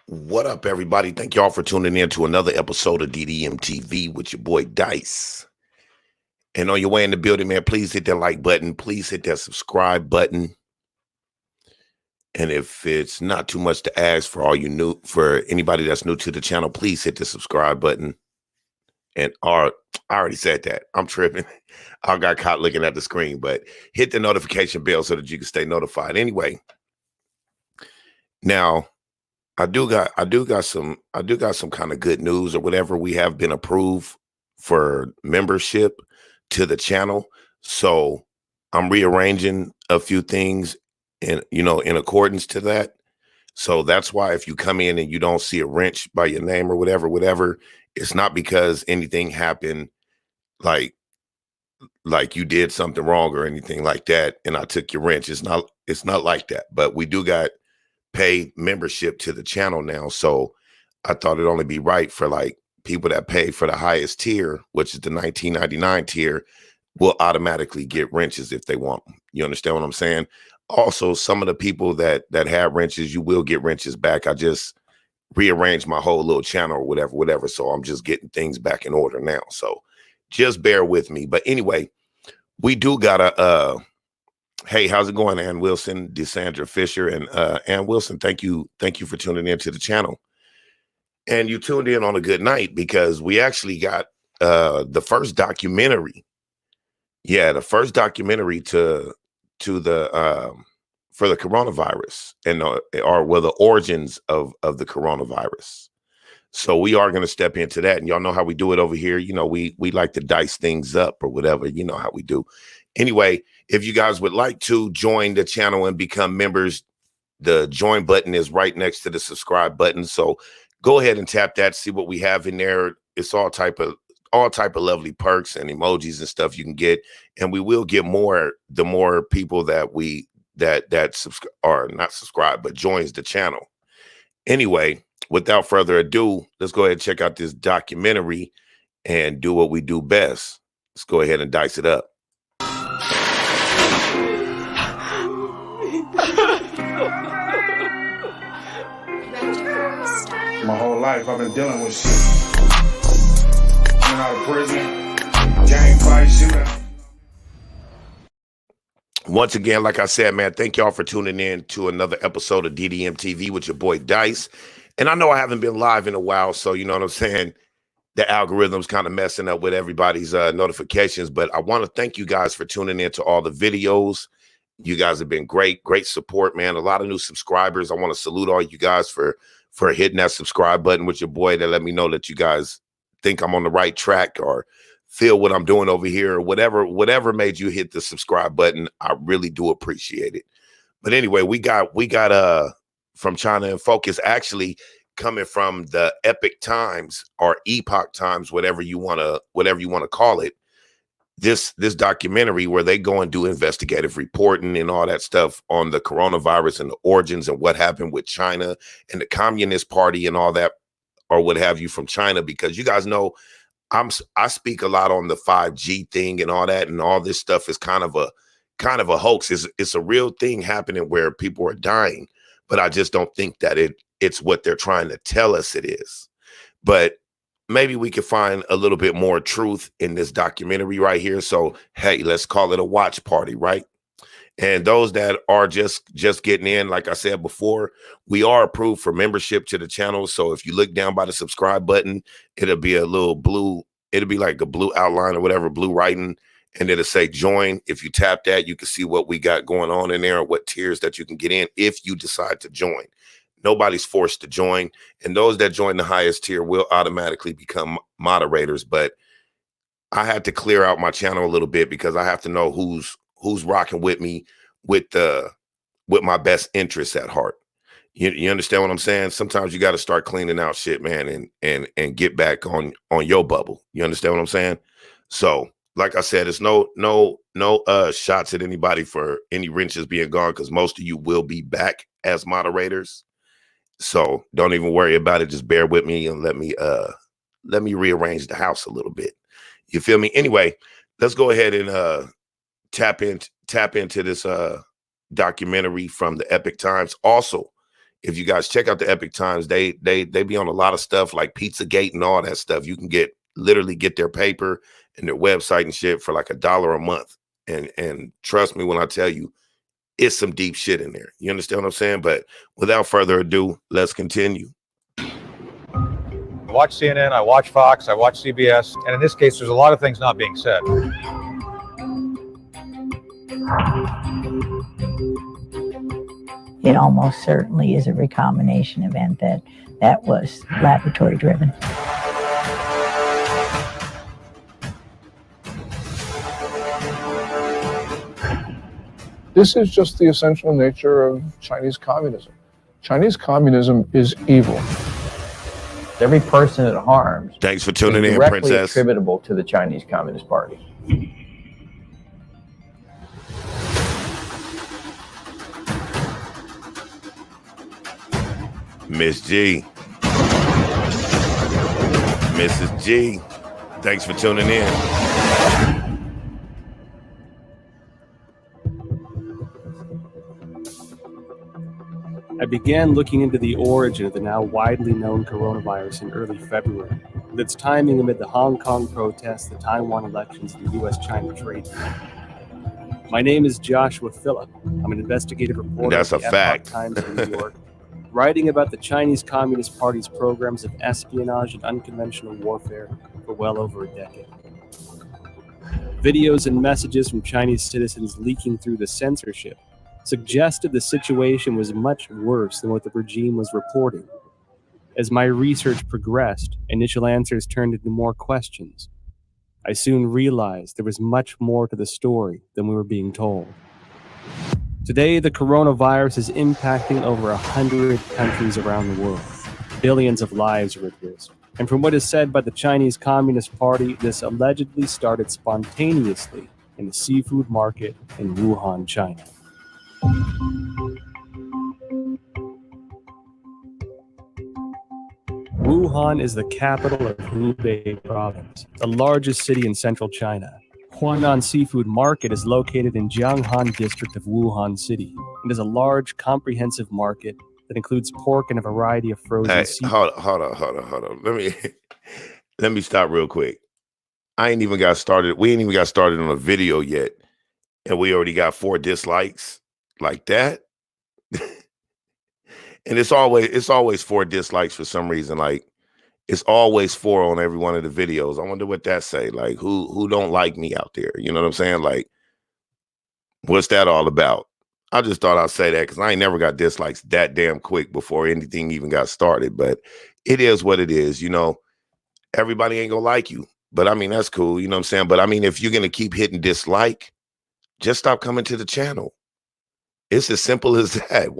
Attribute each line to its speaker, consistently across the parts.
Speaker 1: What up, everybody? Thank y'all for tuning in to another episode of DDMTV with your boy Dice. And on your way in the building, man, please hit that like button. Please hit that subscribe button. And if it's not too much to ask for anybody that's new to the channel, please hit the subscribe button. And I already said that. I'm tripping. I got caught looking at the screen, but hit the notification bell so that you can stay notified. Anyway, now I do got some kind of good news or whatever. We have been approved for membership to the channel. So I'm rearranging a few things in accordance to that. So that's why if you come in and you don't see a wrench by your name or whatever, it's not because anything happened like you did something wrong or anything like that and I took your wrench. It's not like that. But we do got pay membership to the channel now. So I thought it'd only be right for like people that pay for the highest tier, which is the $19.99 tier, will automatically get wrenches if they want them. You understand what I'm saying? Also, some of the people that have wrenches, you will get wrenches back. I just rearranged my whole little channel or whatever. So I'm just getting things back in order now. So just bear with me. But anyway, we do got a hey, how's it going, Ann Wilson, DeSandra Fisher, and Ann Wilson? Thank you for tuning in to the channel. And you tuned in on a good night because we actually got the first documentary. Yeah, the first documentary to the for the coronavirus and the origins of the coronavirus. So we are going to step into that, and y'all know how we do it over here. You know, we like to dice things up or whatever. You know how we do. Anyway, if you guys would like to join the channel and become members, the join button is right next to the subscribe button. So go ahead and tap that, see what we have in there. It's all type of lovely perks and emojis and stuff you can get. And we will get more the more people that are not subscribed, but joins the channel. Anyway, without further ado, let's go ahead and check out this documentary and do what we do best. Let's go ahead and dice it up.
Speaker 2: My whole life I've been dealing with shit. Coming out of prison, gang fight, shooting.
Speaker 1: Once again, like I said, man, thank y'all for tuning in to another episode of DDM TV with your boy Dice. And I know I haven't been live in a while, so you know what I'm saying? The algorithm's kind of messing up with everybody's notifications, but I want to thank you guys for tuning in to all the videos. You guys have been great support, man. A lot of new subscribers. I want to salute all you guys for hitting that subscribe button with your boy to let me know that you guys think I'm on the right track or feel what I'm doing over here or whatever made you hit the subscribe button. I really do appreciate it. But anyway, we got from China in Focus, actually coming from the Epic Times or Epoch Times, whatever you want to call it. This documentary where they go and do investigative reporting and all that stuff on the coronavirus and the origins and what happened with China and the Communist Party and all that, or what have you, from China, because you guys know I speak a lot on the 5G thing and all that, and all this stuff is kind of a hoax. It's a real thing happening where people are dying, but I just don't think that it's what they're trying to tell us it is. But maybe we could find a little bit more truth in this documentary right here. So, hey, let's call it a watch party, right? And those that are just getting in, like I said before, we are approved for membership to the channel. So if you look down by the subscribe button, it'll be a little blue, it'll be like a blue outline or whatever, blue writing, and it'll say join. If you tap that, you can see what we got going on in there and what tiers that you can get in if you decide to join. Nobody's forced to join, and those that join the highest tier will automatically become moderators. But I had to clear out my channel a little bit because I have to know who's rocking with me with my best interests at heart. You understand what I'm saying? Sometimes you got to start cleaning out shit, man, and get back on your bubble. You understand what I'm saying? So, like I said, it's no shots at anybody for any wrenches being gone, because most of you will be back as moderators. So don't even worry about it. Just bear with me and let me rearrange the house a little bit. You feel me? Anyway, let's go ahead and tap into this documentary from the Epic Times. Also, if you guys check out the Epic Times, they be on a lot of stuff like Pizzagate and all that stuff. You can literally get their paper and their website and shit for like $1 a month. And trust me when I tell you, it's some deep shit in there. You understand what I'm saying? But without further ado, let's continue.
Speaker 3: I watch CNN, I watch Fox, I watch CBS, and in this case, there's a lot of things not being said.
Speaker 4: It almost certainly is a recombination event that was laboratory driven.
Speaker 5: This is just the essential nature of Chinese communism. Chinese communism is evil.
Speaker 6: Every person it harms
Speaker 1: Thanks for tuning
Speaker 6: is
Speaker 1: in,
Speaker 6: directly
Speaker 1: Princess.
Speaker 6: attributable to the Chinese Communist Party.
Speaker 1: Miss G. Mrs. G. Thanks for tuning in.
Speaker 7: I began looking into the origin of the now widely known coronavirus in early February, with its timing amid the Hong Kong protests, the Taiwan elections, and the U.S.-China trade deal. My name is Joshua Phillip. I'm an investigative reporter
Speaker 1: That's
Speaker 7: at
Speaker 1: a
Speaker 7: the
Speaker 1: fact.
Speaker 7: Times in New York, writing about the Chinese Communist Party's programs of espionage and unconventional warfare for well over a decade. Videos and messages from Chinese citizens leaking through the censorship suggested the situation was much worse than what the regime was reporting. As my research progressed, initial answers turned into more questions. I soon realized there was much more to the story than we were being told. Today, the coronavirus is impacting over 100 countries around the world. Billions of lives are at risk. And from what is said by the Chinese Communist Party, this allegedly started spontaneously in the seafood market in Wuhan, China. Wuhan is the capital of Hubei province, the largest city in central China. Huanan Seafood Market is located in Jianghan district of Wuhan City and is a large, comprehensive market that includes pork and a variety of frozen seafood.
Speaker 1: Hold on. Let me stop real quick. I ain't even got started. We ain't even got started on a video yet, and we already got 4 dislikes like that. And it's always 4 dislikes for some reason. Like it's always 4 on every one of the videos. I wonder what that say. Like who don't like me out there? You know what I'm saying? Like, what's that all about? I just thought I'd say that because I ain't never got dislikes that damn quick before anything even got started. But it is what it is. You know, everybody ain't gonna like you. But I mean, that's cool. You know what I'm saying? But I mean, if you're gonna keep hitting dislike, just stop coming to the channel. It's as simple as that.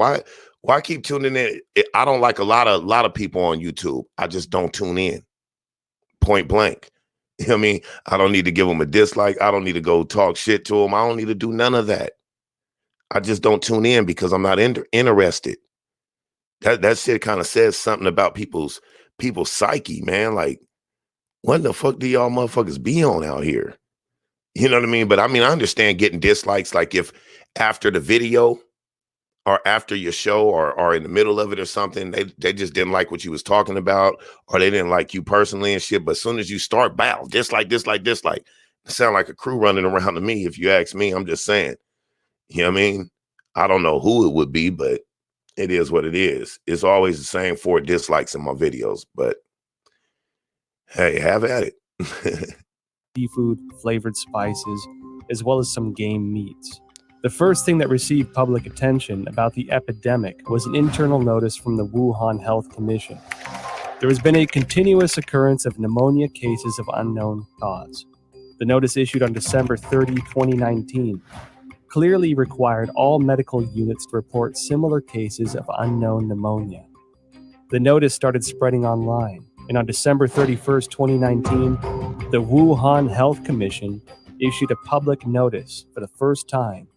Speaker 1: Why keep tuning in? I don't like a lot of people on YouTube. I just don't tune in. Point blank. You know what I mean? I don't need to give them a dislike. I don't need to go talk shit to them. I don't need to do none of that. I just don't tune in because I'm not interested. That shit kind of says something about people's psyche, man. Like, what the fuck do y'all motherfuckers be on out here? You know what I mean? But I mean, I understand getting dislikes. Like if after the video or after your show or in the middle of it or something, they just didn't like what you was talking about, or they didn't like you personally and shit. But as soon as you start, bow, dislike. It sound like a crew running around to me. If you ask me, I'm just saying. You know what I mean? I don't know who it would be, but it is what it is. It's always the same 4 dislikes in my videos, but hey, have at it.
Speaker 7: Seafood, flavored spices, as well as some game meats. The first thing that received public attention about the epidemic was an internal notice from the Wuhan Health Commission. There has been a continuous occurrence of pneumonia cases of unknown cause. The notice issued on December 30, 2019, clearly required all medical units to report similar cases of unknown pneumonia. The notice started spreading online, and on December 31st, 2019, the Wuhan Health Commission issued a public notice for the first time,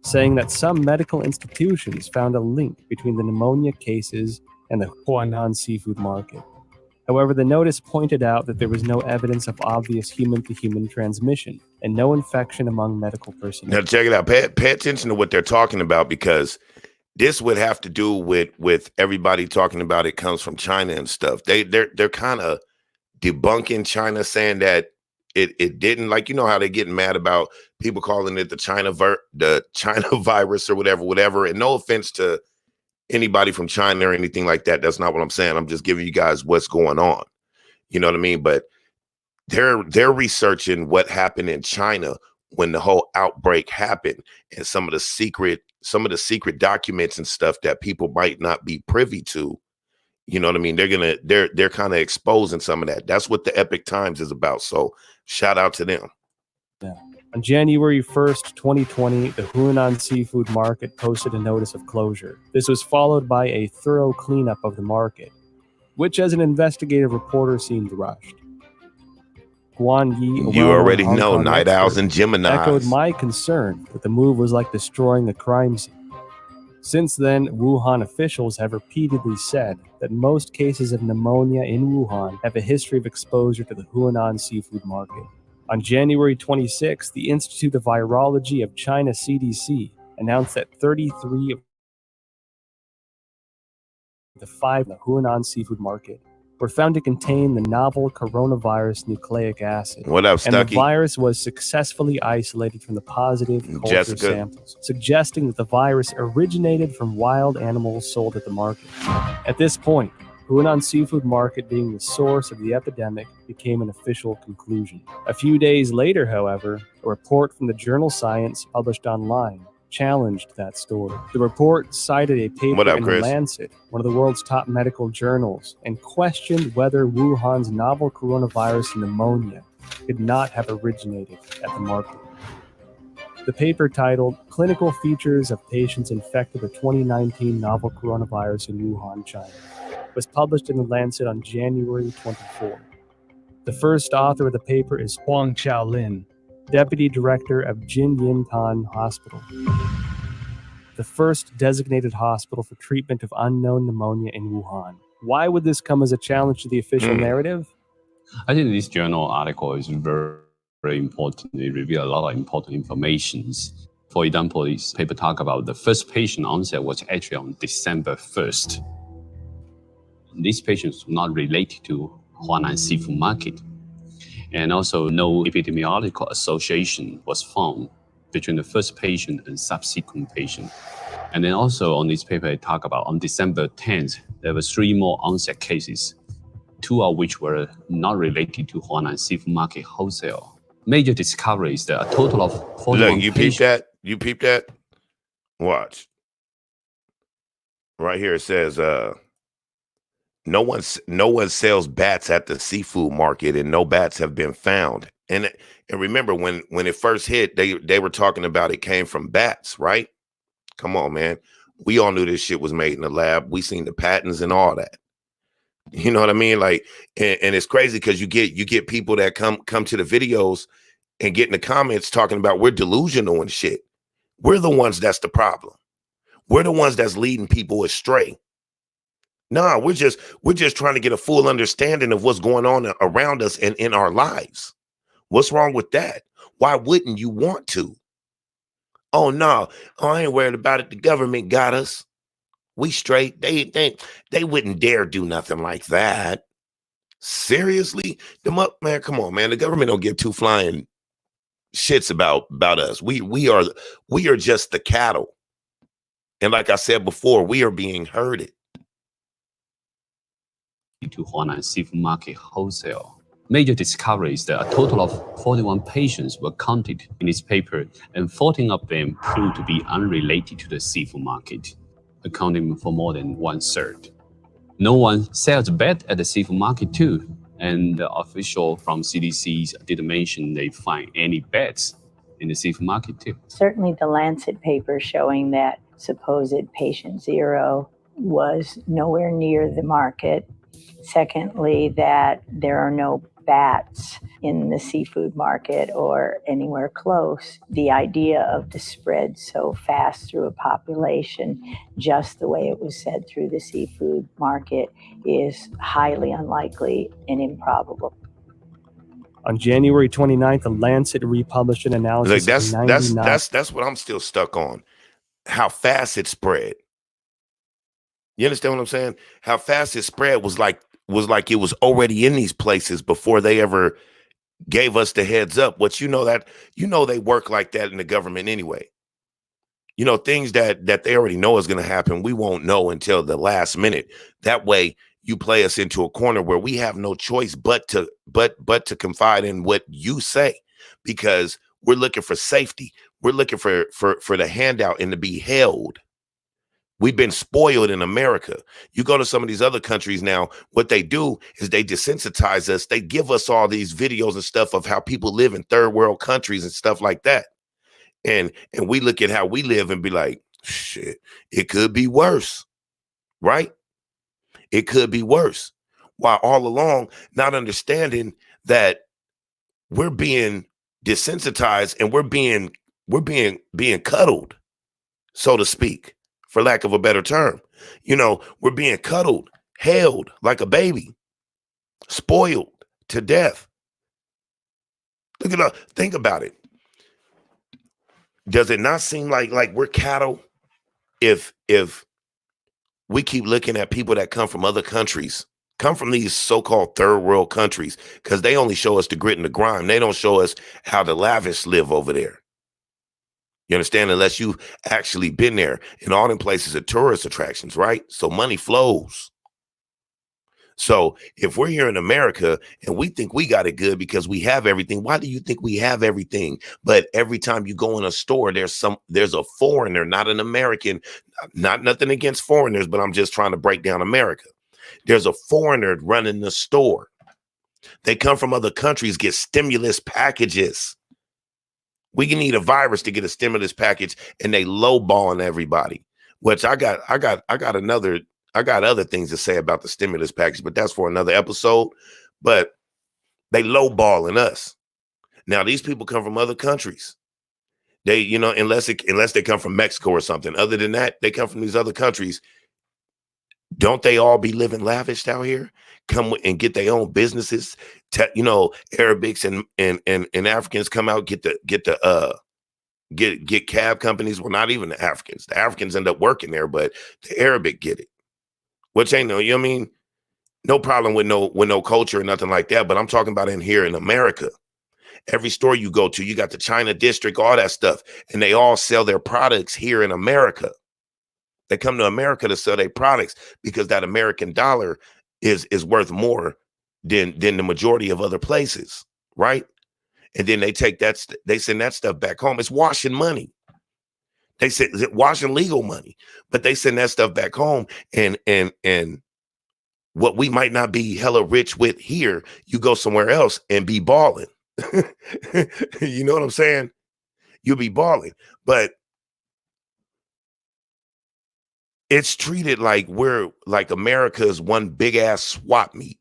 Speaker 7: saying that some medical institutions found a link between the pneumonia cases and the Huanan seafood market. However, the notice pointed out that there was no evidence of obvious human-to-human transmission and no infection among medical personnel.
Speaker 1: Now check it out. Pay attention to what they're talking about, because this would have to do with everybody talking about it comes from China and stuff. They're kind of debunking China, saying that it didn't, like, you know how they getting mad about people calling it the China virus or whatever. And no offense to anybody from China or anything like that. That's not what I'm saying. I'm just giving you guys what's going on. You know what I mean? But they're researching what happened in China when the whole outbreak happened, and some of the secret documents and stuff that people might not be privy to. You know what I mean? They're kind of exposing some of that. That's what the Epic Times is about. So shout out to them.
Speaker 7: Yeah. On January 1st, 2020, the Hunan Seafood Market posted a notice of closure. This was followed by a thorough cleanup of the market, which as an investigative reporter seemed rushed. Guan Yi, a
Speaker 1: You
Speaker 7: well-known
Speaker 1: already
Speaker 7: Hong
Speaker 1: know
Speaker 7: Kong
Speaker 1: Night
Speaker 7: expert,
Speaker 1: Owls and Gemini.
Speaker 7: echoed my concern that the move was like destroying a crime scene. Since then, Wuhan officials have repeatedly said that most cases of pneumonia in Wuhan have a history of exposure to the Hunan seafood market. On January 26, the Institute of Virology of China CDC announced that 33 of the 5 in the Hunan seafood market were found to contain the novel coronavirus nucleic acid.
Speaker 1: What up,
Speaker 7: And the
Speaker 1: Stucky?
Speaker 7: virus was successfully isolated from the positive culture
Speaker 1: Jessica.
Speaker 7: samples, suggesting that the virus originated from wild animals sold at the market. At this point, Hunan Seafood Market being the source of the epidemic became an official conclusion. A few days later, however, a report from the journal Science published online challenged that story. The report cited a paper
Speaker 1: What up,
Speaker 7: in
Speaker 1: Chris?
Speaker 7: The Lancet, one of the world's top medical journals, and questioned whether Wuhan's novel coronavirus pneumonia could not have originated at the market. The paper, titled Clinical Features of Patients Infected with 2019 Novel Coronavirus in Wuhan, China, was published in The Lancet on January 24. The first author of the paper is Huang Xiaolin, Deputy Director of Jinyintan Hospital, the first designated hospital for treatment of unknown pneumonia in Wuhan. Why would this come as a challenge to the official narrative?
Speaker 8: I think this journal article is very, very important. It reveals a lot of important information. For example, this paper talk about the first patient onset was actually on December 1st. These patients were not related to Hunan Seafood Market. And also no epidemiological association was found between the first patient and subsequent patient. And then also on this paper, I talk about on December 10th, there were 3 more onset cases, 2 of which were not related to Hunan Seafood Market wholesale. Major discovery is that a total of 41
Speaker 1: Look, you
Speaker 8: patients.
Speaker 1: peep that? You peep that? Watch. Right here it says, no one sells bats at the seafood market, and no bats have been found. And remember, when it first hit, they were talking about it came from bats, right? Come on, man. We all knew this shit was made in the lab. We seen the patents and all that. You know what I mean? Like, and it's crazy because you get people that come to the videos and get in the comments talking about we're delusional and shit. We're the ones that's the problem. We're the ones that's leading people astray. Nah, we're just trying to get a full understanding of what's going on around us and in our lives. What's wrong with that? Why wouldn't you want to? Oh no, I ain't worried about it. The government got us. We straight. They wouldn't dare do nothing like that. Seriously? Man, come on, man. The government don't give 2 flying shits about us. We are just the cattle. And like I said before, we are being herded.
Speaker 8: To Hunan Seafood Market wholesale. Major discovery is that a total of 41 patients were counted in this paper, and 14 of them proved to be unrelated to the seafood market, accounting for more than 1/3. No one sells bat at the seafood market too, and the official from CDC didn't mention they find any bats in the seafood market too.
Speaker 4: Certainly the Lancet paper showing that supposed patient 0 was nowhere near the market. Secondly, that there are no bats in the seafood market or anywhere close. The idea of the spread so fast through a population, just the way it was said through the seafood market, is highly unlikely and improbable.
Speaker 7: On January 29th, the Lancet republished an analysis
Speaker 1: Like
Speaker 7: of 99.
Speaker 1: that's what I'm still stuck on. How fast it spread. You understand what I'm saying? How fast it spread was like it was already in these places before they ever gave us the heads up. What they work like that in the government anyway. Things that they already know is going to happen, we won't know until the last minute. That way you play us into a corner where we have no choice but to confide in what you say, because we're looking for safety. We're looking for the handout and to be held. We've been spoiled in America. You go to some of these other countries now, what they do is they desensitize us. They give us all these videos and stuff of how people live in third world countries and stuff like that. And we look at how we live and be like, shit, it could be worse, right? It could be worse. While all along not understanding that we're being desensitized and we're being cuddled, so to speak, for lack of a better term. We're being cuddled, held like a baby, spoiled to death. Think about it. Does it not seem like we're cattle if we keep looking at people that come from other countries, come from these so-called third world countries, because they only show us the grit and the grime. They don't show us how the lavish live over there. You understand? Unless you've actually been there. And all them places are tourist attractions, right? So money flows. So if we're here in America and we think we got it good because we have everything, why do you think we have everything? But every time you go in a store, there's a foreigner, not an American, not nothing against foreigners, but I'm just trying to break down America. There's a foreigner running the store. They come from other countries, get stimulus packages. We can need a virus to get a stimulus package, and they lowballing everybody. Which I got other things to say about the stimulus package, but that's for another episode. But they lowballing us. Now these people come from other countries. They, unless they come from Mexico or something. Other than that, they come from these other countries. Don't they all be living lavish out here? Come and get their own businesses. Arabics and Africans come out, get cab companies. Well, not even the Africans. The Africans end up working there, but the Arabic get it. Which ain't no problem with no culture or nothing like that. But I'm talking about in here in America. Every store you go to, you got the China district, all that stuff, and they all sell their products here in America. They come to America to sell their products because that American dollar is worth more than the majority of other places, right? And then they send that stuff back home. It's washing money. They say washing legal money, but they send that stuff back home, and what we might not be hella rich with here, you go somewhere else and be balling. You know what I'm saying? You'll be balling, but it's treated like we're like America's one big ass swap meet.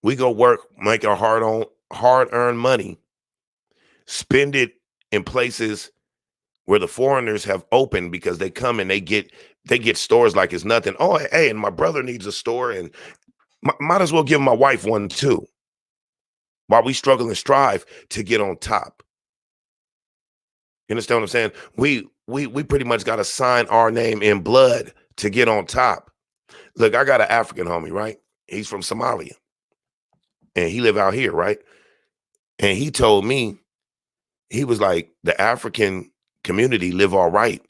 Speaker 1: We go work, make our hard-earned money, spend it in places where the foreigners have opened because they come and they get stores like it's nothing. Oh, hey, and my brother needs a store, and might as well give my wife one too. While we struggle and strive to get on top. You understand what I'm saying? We pretty much got to sign our name in blood to get on top. Look, I got an African homie, right? He's from Somalia. And he live out here, right? And he told me, he was like, the African community live all right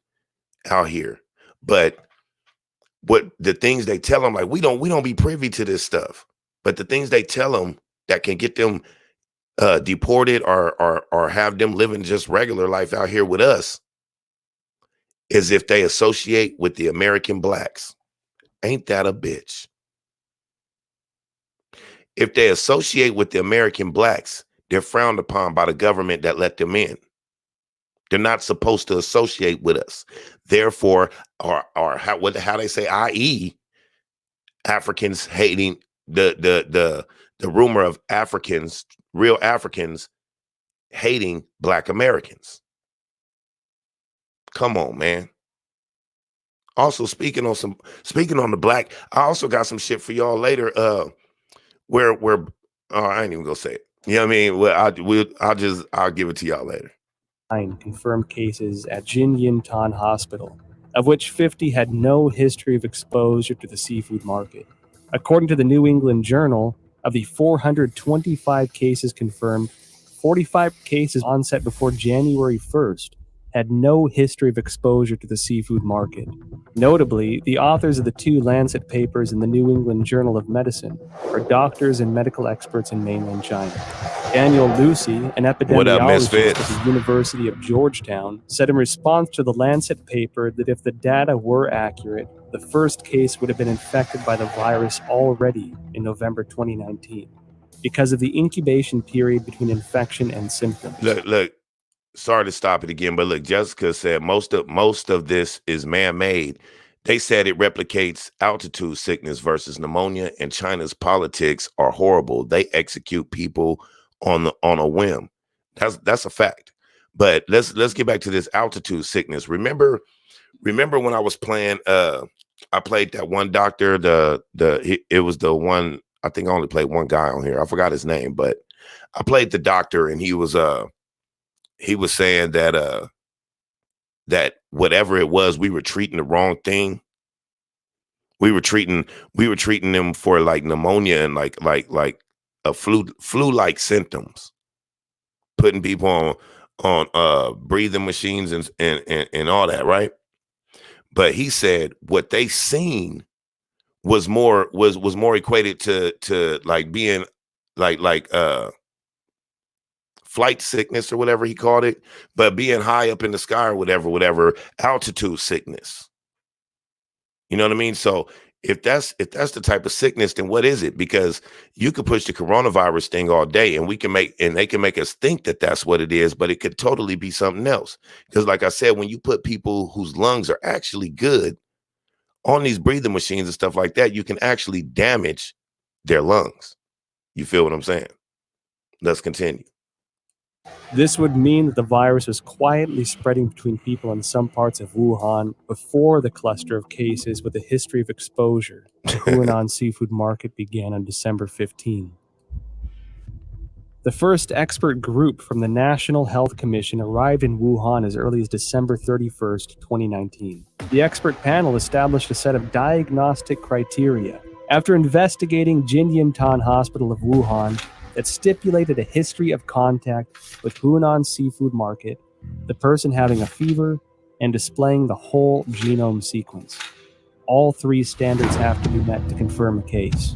Speaker 1: out here. But what the things they tell them, like, we don't be privy to this stuff. But the things they tell them that can get them deported or have them living just regular life out here with us is if they associate with the American blacks. Ain't that a bitch? If they associate with the American blacks, they're frowned upon by the government that let them in. They're not supposed to associate with us. Therefore, or how they say, i.e., Africans hating the rumor of Africans, real Africans hating Black Americans. Come on, man. Also, speaking on the black, I also got some shit for y'all later. Where I ain't even gonna say it. You know what I mean? Well, I'll give it to y'all later.
Speaker 7: 9 confirmed cases at Jin Yin Tan Hospital, of which 50 had no history of exposure to the seafood market. According to the New England Journal, of the 425 cases confirmed, 45 cases onset before January 1st had no history of exposure to the seafood market. Notably, the authors of the 2 Lancet papers in the New England Journal of Medicine are doctors and medical experts in mainland China. Daniel Lucy, an
Speaker 1: What up,
Speaker 7: epidemiologist
Speaker 1: Misfits?
Speaker 7: at the University of Georgetown, said in response to the Lancet paper that if the data were accurate, the first case would have been infected by the virus already in November 2019 because of the incubation period between infection and symptoms.
Speaker 1: Look, sorry to stop it again, but look, Jessica said most of this is man-made. They said it replicates altitude sickness versus pneumonia, and China's politics are horrible. They execute people on a whim. That's a fact. But let's get back to this altitude sickness. Remember when I was playing I played that one doctor, it was the one, I think I only played one guy on here. I forgot his name, but I played the doctor, and he was saying that that whatever it was, we were treating the wrong thing. We were treating them for like pneumonia and like a flu-like symptoms, putting people on breathing machines and all that, right? But he said what they seen was more equated to like being like flight sickness or whatever he called it, but being high up in the sky or whatever, altitude sickness. You know what I mean? So if that's the type of sickness, then what is it? Because you could push the coronavirus thing all day, and they can make us think that that's what it is, but it could totally be something else. Because like I said, when you put people whose lungs are actually good on these breathing machines and stuff like that, you can actually damage their lungs. You feel what I'm saying? Let's continue.
Speaker 7: This would mean that the virus was quietly spreading between people in some parts of Wuhan before the cluster of cases with a history of exposure to Huanan seafood market began on December 15. The first expert group from the National Health Commission arrived in Wuhan as early as December 31st, 2019. The expert panel established a set of diagnostic criteria after investigating Jinyantan Hospital of Wuhan that stipulated a history of contact with Huanan seafood market, the person having a fever, and displaying the whole genome sequence. All 3 standards have to be met to confirm a case.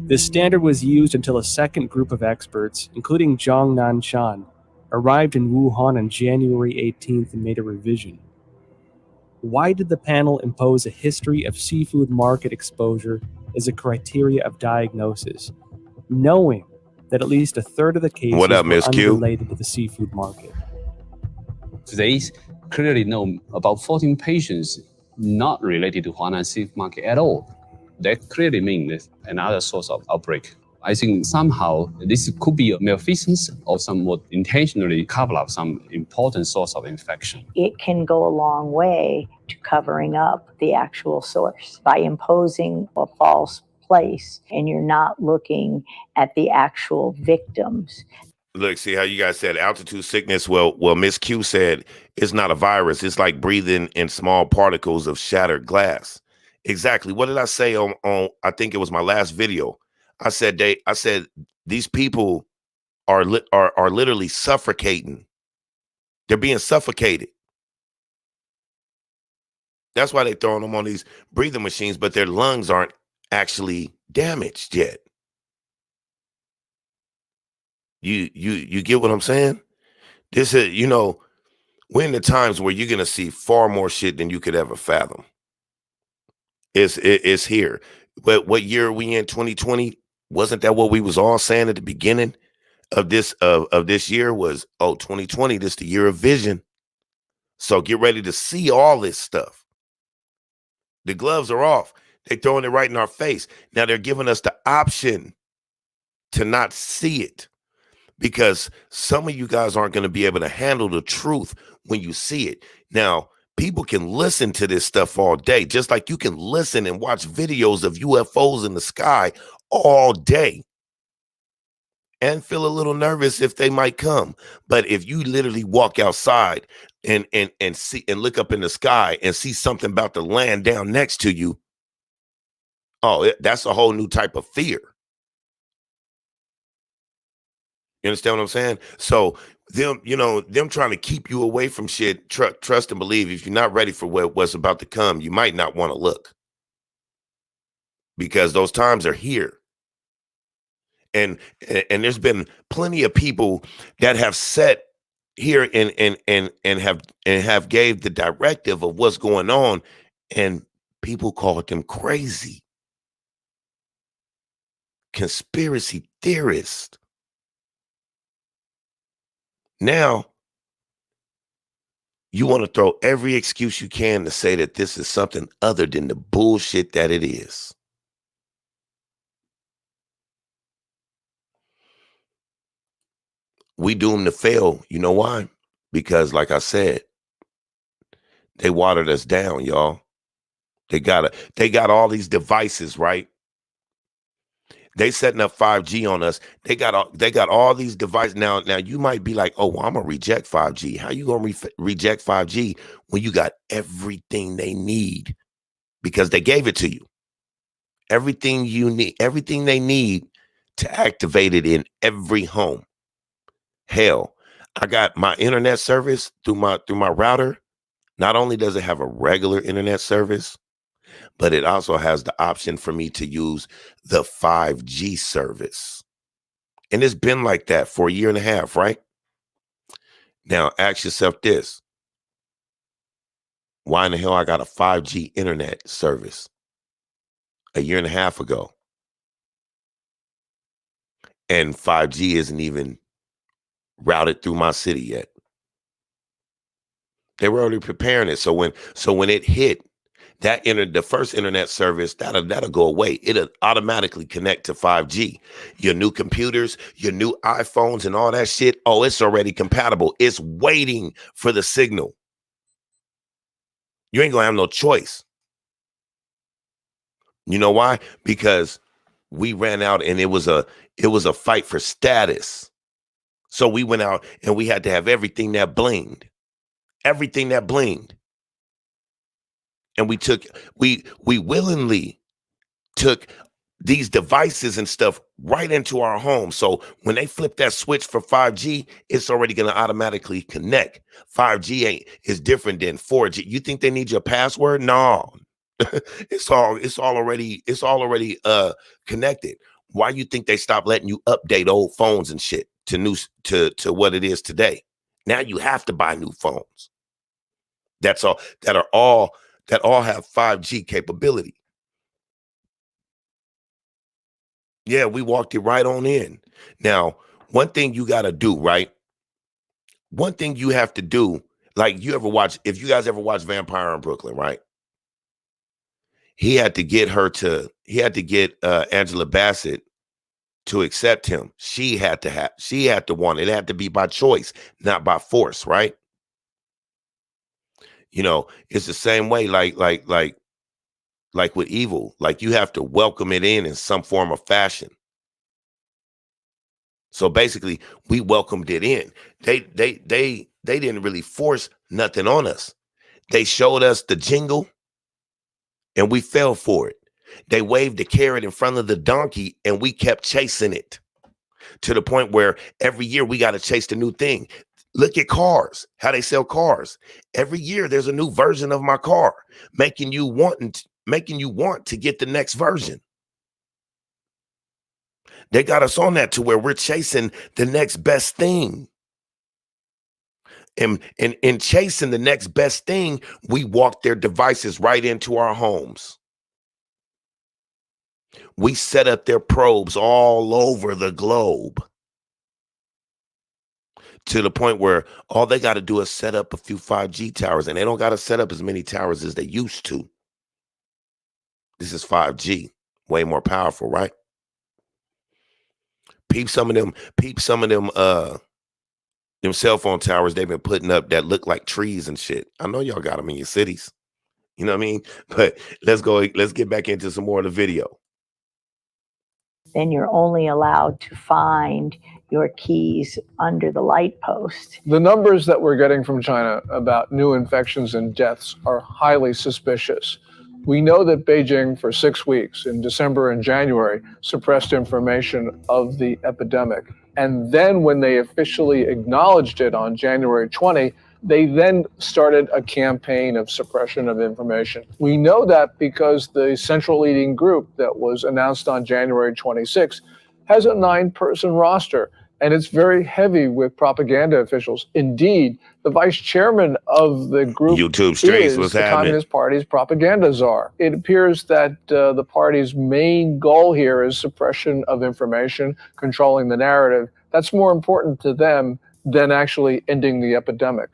Speaker 7: This standard was used until a second group of experts, including Zhang Nanshan, arrived in Wuhan on January 18th and made a revision. Why did the panel impose a history of seafood market exposure as a criteria of diagnosis, knowing that at least a third of the cases were unrelated to the seafood market?
Speaker 8: They clearly know about 14 patients not related to Huanan seafood market at all. That clearly means another source of outbreak. I think somehow this could be a malfeasance or somewhat intentionally cover up some important source of infection.
Speaker 4: It can go a long way to covering up the actual source by imposing a false place, and you're not looking at the actual victims.
Speaker 1: Look, see how you guys said altitude sickness. Well, Miss Q said it's not a virus. It's like breathing in small particles of shattered glass. Exactly. What did I say on I think it was my last video? I said these people are literally suffocating. They're being suffocated. That's why they're throwing them on these breathing machines, but their lungs aren't actually damaged yet. You get what I'm saying? This is, we're in the times where you're gonna see far more shit than you could ever fathom. It's here. But what year are we in? 2020? Wasn't that what we was all saying at the beginning of this year was, 2020, this the year of vision. So get ready to see all this stuff. The gloves are off. They're throwing it right in our face. Now they're giving us the option to not see it, because some of you guys aren't going to be able to handle the truth when you see it. Now, people can listen to this stuff all day, just like you can listen and watch videos of UFOs in the sky all day. and feel a little nervous if they might come. But if you literally walk outside and see and look up in the sky and see something about to land down next to you, oh, that's a whole new type of fear. You understand what I'm saying? So them, them trying to keep you away from shit, trust and believe. If you're not ready for what's about to come, you might not want to look, because those times are here. And there's been plenty of people that have sat here and have gave the directive of what's going on, and people called them crazy, conspiracy theorists. Now you want to throw every excuse you can to say that this is something other than the bullshit that it is. We doomed to fail. You know why? Because, like I said, they watered us down, y'all. They got all these devices, right? They setting up 5G on us. They got all these devices. Now you might be like, oh, well, I'm gonna reject 5G. How you gonna reject 5G when you got everything they need? Because they gave it to you. Everything you need, everything they need to activate it in every home. Hell, I got my internet service through my router. Not only does it have a regular internet service, but it also has the option for me to use the 5G service. And it's been like that for a year and a half, right? Now, ask yourself this. Why in the hell I got a 5G internet service a year and a half ago? And 5G isn't even routed through my city yet. They were already preparing it. So when it hit, the first internet service, that'll go away. It'll automatically connect to 5G. Your new computers, your new iPhones and all that shit, oh, it's already compatible. It's waiting for the signal. You ain't gonna have no choice. You know why? Because we ran out and it was a fight for status. So we went out and we had to have everything that blinged. Everything that blinged. And we willingly took these devices and stuff right into our home. So when they flip that switch for 5G, it's already going to automatically connect. 5G is different than 4G. You think they need your password? No. it's already connected. Why you think they stopped letting you update old phones and shit to what it is today? Now you have to buy new phones. That all have 5G capability. Yeah, we walked it right on in. Now, one thing you got to do, right? One thing you have to do, like if you guys ever watch Vampire in Brooklyn, right? He had to get Angela Bassett to accept him. She had to want it. It had to be by choice, not by force, right? It's the same way, like with evil, like you have to welcome it in some form of fashion. So basically, we welcomed it in. They didn't really force nothing on us. They showed us the jingle, and we fell for it. They waved the carrot in front of the donkey, and we kept chasing it to the point where every year we got to chase the new thing. Look at cars, how they sell cars. Every year there's a new version of my car, making you want to get the next version. They got us on that to where we're chasing the next best thing. And in chasing the next best thing, we walk their devices right into our homes. We set up their probes all over the globe, to the point where all they got to do is set up a few 5G towers, and they don't got to set up as many towers as they used to. This is 5G, way more powerful, right? Peep some of them cell phone towers they've been putting up that look like trees and shit. I know y'all got them in your cities. You know what I mean? But let's get back into some more of the video.
Speaker 4: then you're only allowed to find your keys under the light post.
Speaker 5: The numbers that we're getting from China about new infections and deaths are highly suspicious. We know that Beijing, for 6 weeks in December and January, suppressed information of the epidemic. And then when they officially acknowledged it on January 20, they then started a campaign of suppression of information. We know that because the central leading group that was announced on January 26 has a 9-person roster, and it's very heavy with propaganda officials. Indeed, the vice chairman of the group
Speaker 1: YouTube streets,
Speaker 5: is
Speaker 1: what's
Speaker 5: the
Speaker 1: happening?
Speaker 5: Communist Party's propaganda czar. It appears that the party's main goal here is suppression of information, controlling the narrative. That's more important to them than actually ending the epidemic.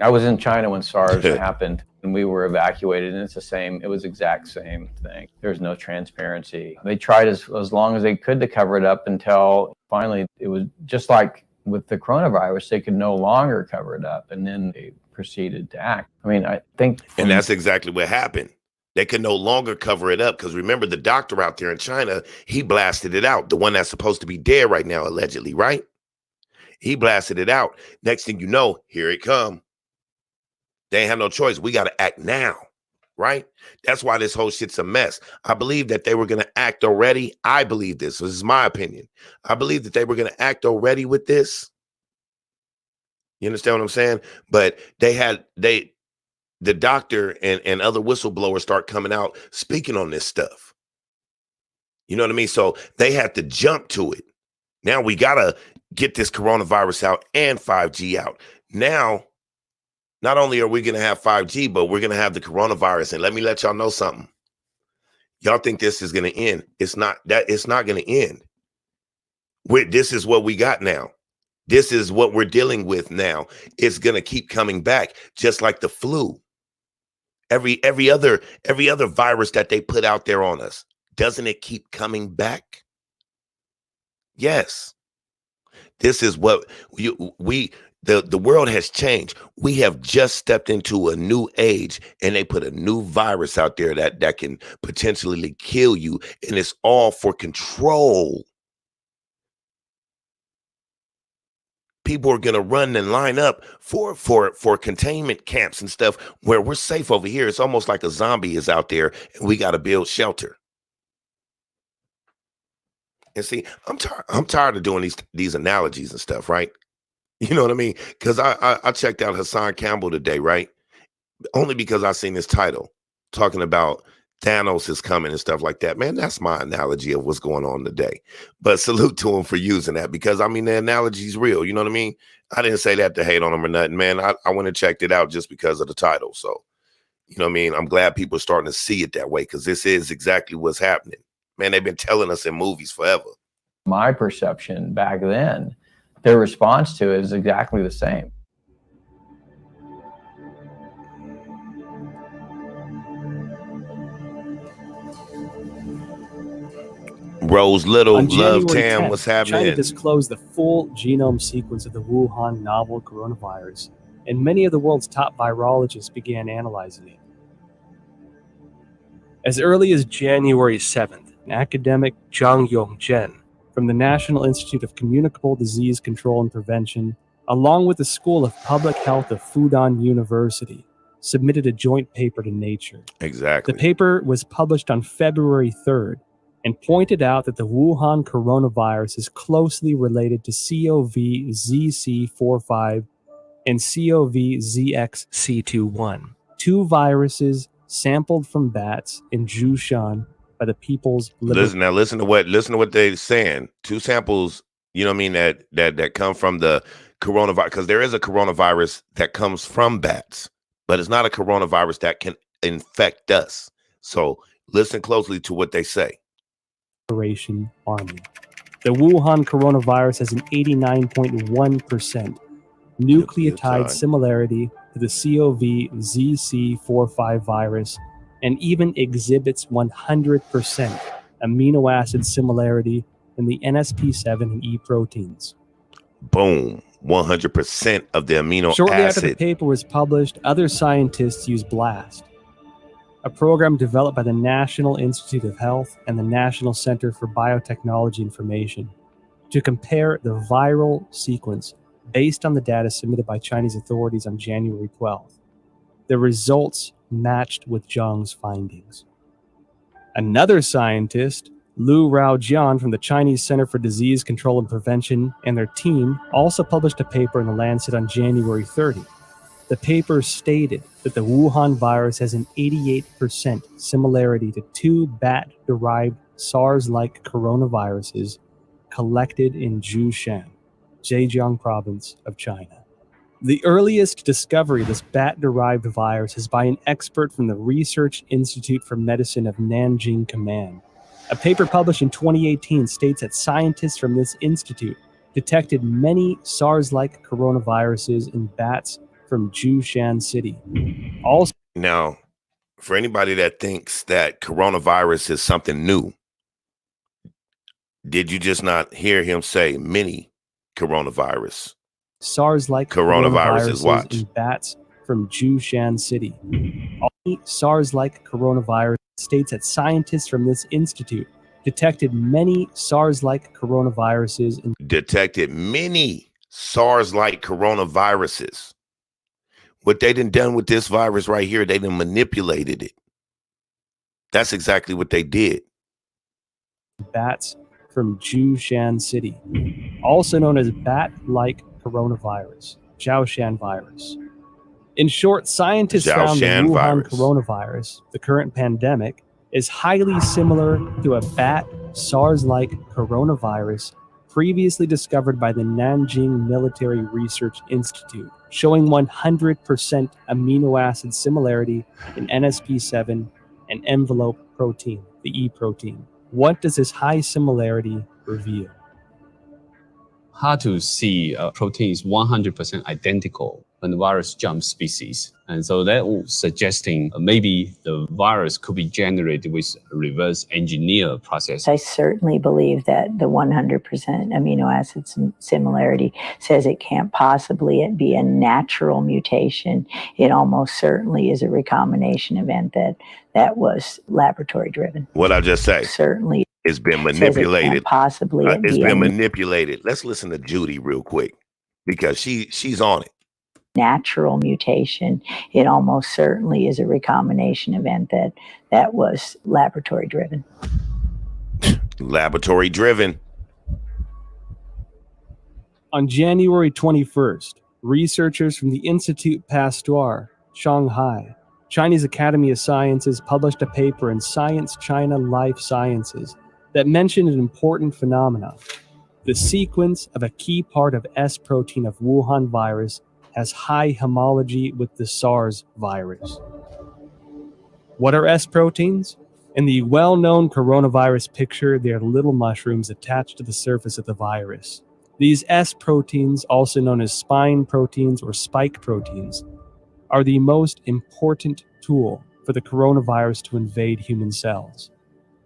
Speaker 6: I was in China when SARS happened and we were evacuated, and it was exact same thing. There's no transparency. They tried as long as they could to cover it up until finally it was just like with the coronavirus, they could no longer cover it up, and then they proceeded to act. I mean, I think...
Speaker 1: And that's exactly what happened. They could no longer cover it up because remember the doctor out there in China, he blasted it out. The one that's supposed to be dead right now, allegedly, right? He blasted it out. Next thing you know, here it come. They ain't have no choice. We got to act now, right? That's why this whole shit's a mess. I believe that they were going to act already. I believe this. This is my opinion. I believe that they were going to act already with this. You understand what I'm saying? But the doctor and other whistleblowers start coming out speaking on this stuff. You know what I mean? So they had to jump to it. Now we got to get this coronavirus out and 5G out. Now, not only are we going to have 5G, but we're going to have the coronavirus. And let me let y'all know something. Y'all think this is going to end. It's not going to end. This is what we got now. This is what we're dealing with now. It's going to keep coming back, just like the flu. Every other virus that they put out there on us, doesn't it keep coming back? Yes. This is what the world has changed. We have just stepped into a new age, and they put a new virus out there that can potentially kill you, and it's all for control. People are going to run and line up for containment camps and stuff where we're safe over here. It's almost like a zombie is out there, and we got to build shelter. And see, I'm tired of doing these analogies and stuff, right? You know what I mean? Because I checked out Hassan Campbell today, right? Only because I seen this title talking about Thanos is coming and stuff like that. Man, that's my analogy of what's going on today. But salute to him for using that, because I mean the analogy is real. You know what I mean? I didn't say that to hate on him or nothing, man. I went and checked it out just because of the title. So, you know what I mean? I'm glad people are starting to see it that way, because this is exactly what's happening. Man, they've been telling us in movies forever.
Speaker 6: My perception back then, their response to it is exactly the same.
Speaker 1: Rose Little,
Speaker 7: On
Speaker 1: Love
Speaker 7: January
Speaker 1: Tam,
Speaker 7: 10th,
Speaker 1: what's happening?
Speaker 7: China disclosed the full genome sequence of the Wuhan novel coronavirus, and many of the world's top virologists began analyzing it. As early as January 7th, academic Zhang Yongzhen from the National Institute of Communicable Disease Control and Prevention, along with the School of Public Health of Fudan University, submitted a joint paper to Nature.
Speaker 1: Exactly.
Speaker 7: The paper was published on February 3rd and pointed out that the Wuhan coronavirus is closely related to CoV-ZC45 and CoV-ZXC21, two viruses sampled from bats in Zhoushan by the People's
Speaker 1: Listen to what they're saying. Two samples, you know what I mean, that come from the coronavirus, because there is a coronavirus that comes from bats, but it's not a coronavirus that can infect us. So listen closely to what they say.
Speaker 7: Army. The Wuhan coronavirus has an 89.1% nucleotide similarity to the CoV-ZC45 virus, and even exhibits 100% amino acid similarity in the NSP7 and E proteins.
Speaker 1: Boom. 100% of the amino
Speaker 7: Shortly
Speaker 1: acid.
Speaker 7: after the paper was published, other scientists used BLAST, a program developed by the National Institute of Health and the National Center for Biotechnology Information to compare the viral sequence based on the data submitted by Chinese authorities on January 12th. The results matched with Zhang's findings. Another scientist, Lu Raojian from the Chinese Center for Disease Control and Prevention, and their team also published a paper in The Lancet on January 30. The paper stated that the Wuhan virus has an 88% similarity to two bat-derived SARS-like coronaviruses collected in Zhoushan, Zhejiang province of China. The earliest discovery of this bat-derived virus is by an expert from the Research Institute for Medicine of Nanjing Command. A paper published in 2018 states that scientists from this institute detected many SARS-like coronaviruses in bats from Zhoushan City. Also,
Speaker 1: Now, for anybody that thinks that coronavirus is something new, did you just not hear him say mini coronavirus?
Speaker 7: SARS-like
Speaker 1: Coronaviruses, watch.
Speaker 7: in bats from Zhoushan City. SARS-like coronavirus states that scientists from this institute detected many SARS-like coronaviruses in
Speaker 1: Detected many SARS-like coronaviruses. What they done with this virus right here, they done manipulated it. That's exactly what they did.
Speaker 7: bats from Zhoushan City, also known as bat-like coronavirus, Zhoushan virus. In short, scientists found the
Speaker 1: Zhoushan
Speaker 7: Wuhan
Speaker 1: virus.
Speaker 7: coronavirus, the current pandemic, is highly similar to a bat SARS-like coronavirus previously discovered by the Nanjing Military Research Institute, showing 100% amino acid similarity in NSP7 and envelope protein, the E protein. What does this high similarity reveal?
Speaker 8: Hard to see a protein is 100% identical when the virus jumps species. And so that was suggesting maybe the virus could be generated with a reverse engineer process.
Speaker 4: I certainly believe that the 100% amino acid similarity says it can't possibly be a natural mutation. It almost certainly is a recombination event that was laboratory driven.
Speaker 1: What I just say?
Speaker 4: Certainly.
Speaker 1: It's been
Speaker 4: Says it
Speaker 1: manipulated.
Speaker 4: can't possibly
Speaker 1: It's
Speaker 4: be
Speaker 1: been
Speaker 4: a
Speaker 1: manipulated. Let's listen to Judy real quick because she's on it.
Speaker 4: natural mutation. It almost certainly is a recombination event that was laboratory driven.
Speaker 1: Laboratory driven.
Speaker 7: On January 21st, researchers from the Institut Pasteur, Shanghai, Chinese Academy of Sciences published a paper in Science China Life Sciences that mentioned an important phenomenon. The sequence of a key part of S protein of Wuhan virus has high homology with the SARS virus. What are S proteins? In the well-known coronavirus picture, they are little mushrooms attached to the surface of the virus. These S proteins, also known as spine proteins or spike proteins, are the most important tool for the coronavirus to invade human cells.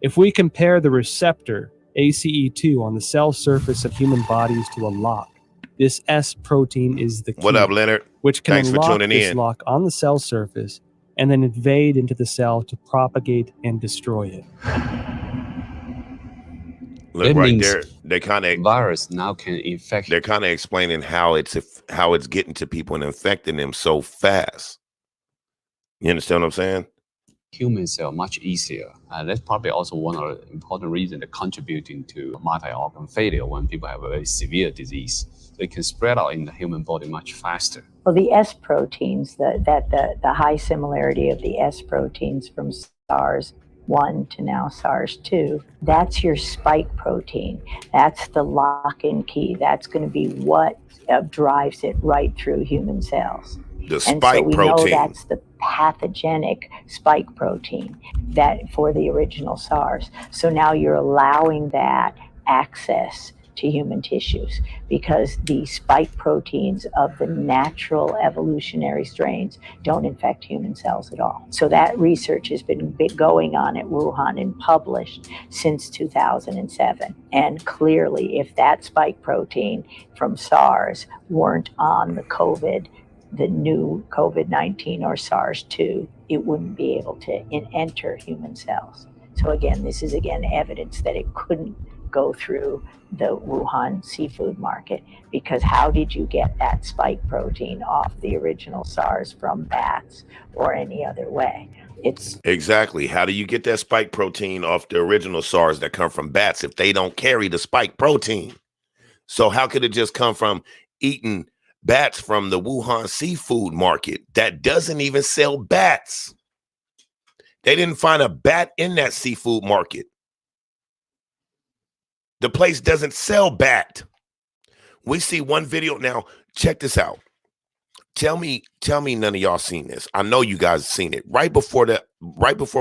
Speaker 7: If we compare the receptor ACE2 on the cell surface of human bodies to a lock, this S protein is the key,
Speaker 1: What up, Leonard?
Speaker 7: which can
Speaker 1: Thanks for
Speaker 7: unlock
Speaker 1: tuning
Speaker 7: this
Speaker 1: in.
Speaker 7: lock on the cell surface and then invade into the cell to propagate and destroy it.
Speaker 1: Look
Speaker 8: That
Speaker 1: right
Speaker 8: means
Speaker 1: there. They kind of
Speaker 8: virus now can infect.
Speaker 1: they're kind of explaining how it's getting to people and infecting them so fast. You understand what I'm saying?
Speaker 8: Human cell much easier. That's probably also one of the important reasons that contributing to multi-organ failure when people have a very severe disease. So it can spread out in the human body much faster.
Speaker 4: Well, the S proteins, the high similarity of the S proteins from SARS-1 to now SARS-2, that's your spike protein. That's the lock and key. That's going to be what drives it right through human cells.
Speaker 1: The
Speaker 4: And
Speaker 1: spike
Speaker 4: so we
Speaker 1: protein.
Speaker 4: know that's the pathogenic spike protein that for the original SARS. So now you're allowing that access to human tissues because the spike proteins of the natural evolutionary strains don't infect human cells at all. So that research has been going on at Wuhan and published since 2007. And clearly, if that spike protein from SARS weren't on the COVID the new COVID-19 or SARS-2, it wouldn't be able to enter human cells. So again, this is again evidence that it couldn't go through the Wuhan seafood market, because how did you get that spike protein off the original SARS from bats or any other way? It's
Speaker 1: exactly. How do you get that spike protein off the original SARS that come from bats if they don't carry the spike protein? So how could it just come from eating bats from the Wuhan seafood market that doesn't even sell bats? They didn't find a bat in that seafood market. The place doesn't sell bat. We see one video now. Check this out. Tell me none of y'all seen this. I know you guys seen it. Right before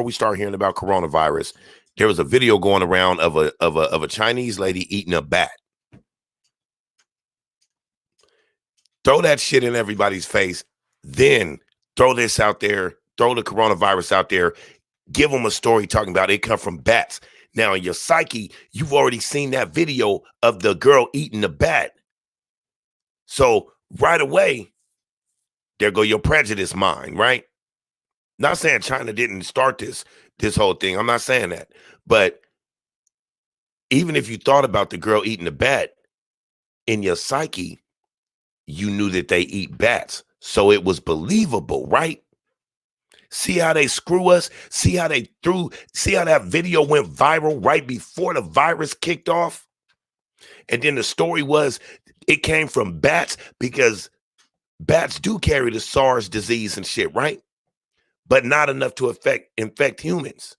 Speaker 1: we start hearing about coronavirus, there was a video going around of a Chinese lady eating a bat. Throw that shit in everybody's face. Then throw this out there. Throw the coronavirus out there. Give them a story talking about it come from bats. Now, in your psyche, you've already seen that video of the girl eating the bat. So right away, there go your prejudice mind, right? Not saying China didn't start this whole thing. I'm not saying that. But even if you thought about the girl eating the bat, in your psyche, you knew that they eat bats. So it was believable, right? See how they screw us? See how that video went viral right before the virus kicked off? And then the story was it came from bats because bats do carry the SARS disease and shit, right? But not enough to infect humans.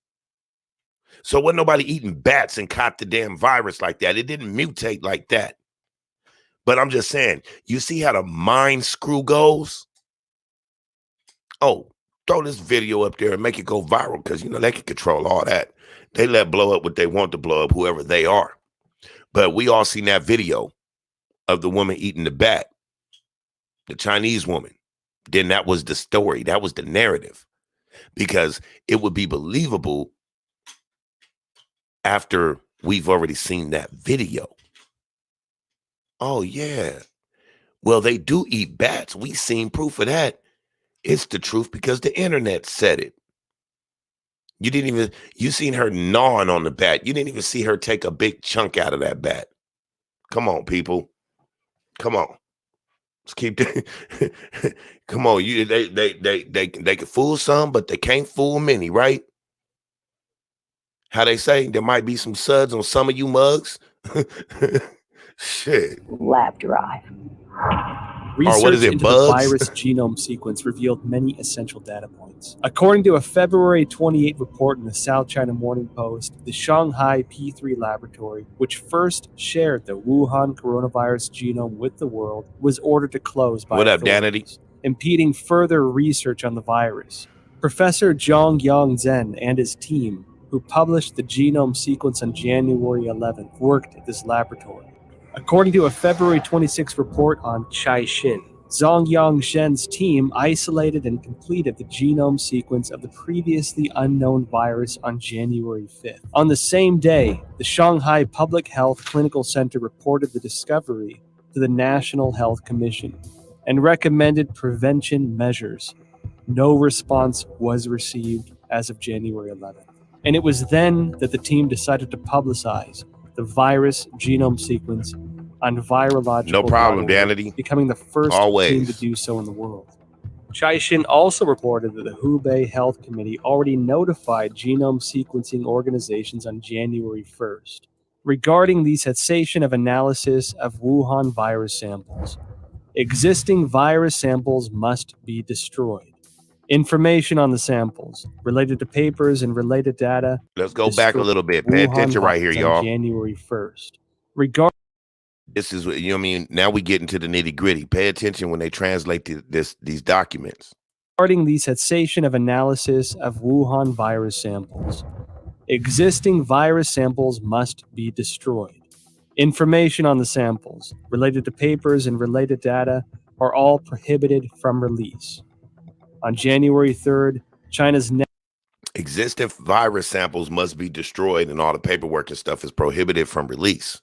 Speaker 1: So wasn't nobody eating bats and caught the damn virus like that. It didn't mutate like that. But I'm just saying, you see how the mind screw goes? Oh, throw this video up there and make it go viral because, you know, they can control all that. They let blow up what they want to blow up, whoever they are. But we all seen that video of the woman eating the bat, the Chinese woman. Then that was the story. That was the narrative, because it would be believable after we've already seen that video. Oh, yeah. Well, they do eat bats. We seen proof of that. It's the truth because the internet said it. You seen her gnawing on the bat. You didn't even see her take a big chunk out of that bat. Come on, people. Come on. Let's keep come on. They can fool some, but they can't fool many, right? How they say there might be some suds on some of you mugs. Shit.
Speaker 4: lab derived.
Speaker 7: Research into the virus genome sequence revealed many essential data points. According to a February 28 report in the South China Morning Post, the Shanghai P3 laboratory, which first shared the Wuhan coronavirus genome with the world, was ordered to close by authorities, impeding further research on the virus. Professor Zhong Yang Zhen and his team, who published the genome sequence on January 11th, worked at this laboratory. According to a February 26 report on Caixin, Zongyang Shen's team isolated and completed the genome sequence of the previously unknown virus on January 5th. On the same day, the Shanghai Public Health Clinical Center reported the discovery to the National Health Commission and recommended prevention measures. No response was received as of January 11th. And it was then that the team decided to publicize the virus genome sequence on virological.
Speaker 1: No problem, Danity.
Speaker 7: Becoming the first team to do so in the world. Caixin also reported that the Hubei Health Committee already notified genome sequencing organizations on January 1st regarding the cessation of analysis of Wuhan virus samples. Existing virus samples must be destroyed. Information on the samples, related to papers and related data.
Speaker 1: Let's go back a little bit. Pay attention right here, y'all.
Speaker 7: January 1st.
Speaker 1: This is what, you know what I mean? Now we get into the nitty gritty. Pay attention when they translate these documents.
Speaker 7: Regarding the cessation of analysis of Wuhan virus samples. Existing virus samples must be destroyed. Information on the samples, related to papers and related data, are all prohibited from release. On January 3rd, China's
Speaker 1: existing virus samples must be destroyed, and all the paperwork and stuff is prohibited from release.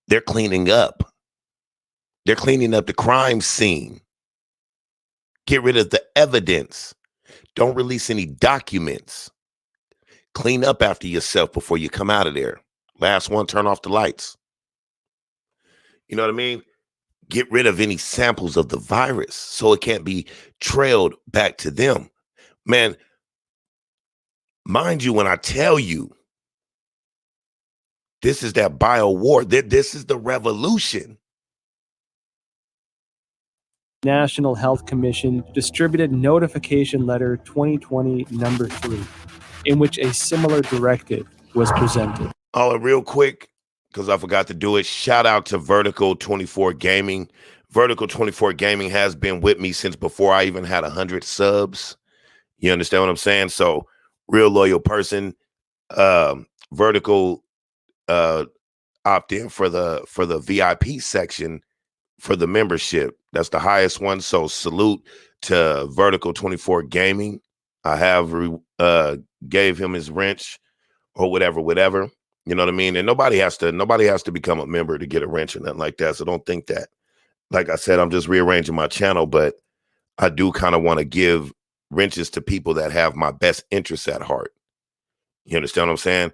Speaker 1: They're cleaning up. They're cleaning up the crime scene. Get rid of the evidence. Don't release any documents. Clean up after yourself before you come out of there. Last one, turn off the lights. You know what I mean? Get rid of any samples of the virus so it can't be trailed back to them. Man, mind you, when I tell you, this is that bio-war, this is the revolution.
Speaker 7: National Health Commission distributed Notification Letter 2020 number 3, in which a similar directive was presented.
Speaker 1: Oh, and real quick, because I forgot to do it, shout out to Vertical 24 Gaming. Vertical 24 Gaming has been with me since before I even had 100 subs. You understand what I'm saying? So, real loyal person. Vertical opt in for the VIP section for the membership. That's the highest one. So salute to Vertical 24 Gaming. I have gave him his wrench or whatever. You know what I mean? And nobody has to become a member to get a wrench or nothing like that. So don't think that. Like I said, I'm just rearranging my channel, but I do kind of want to give wrenches to people that have my best interests at heart. You understand what I'm saying?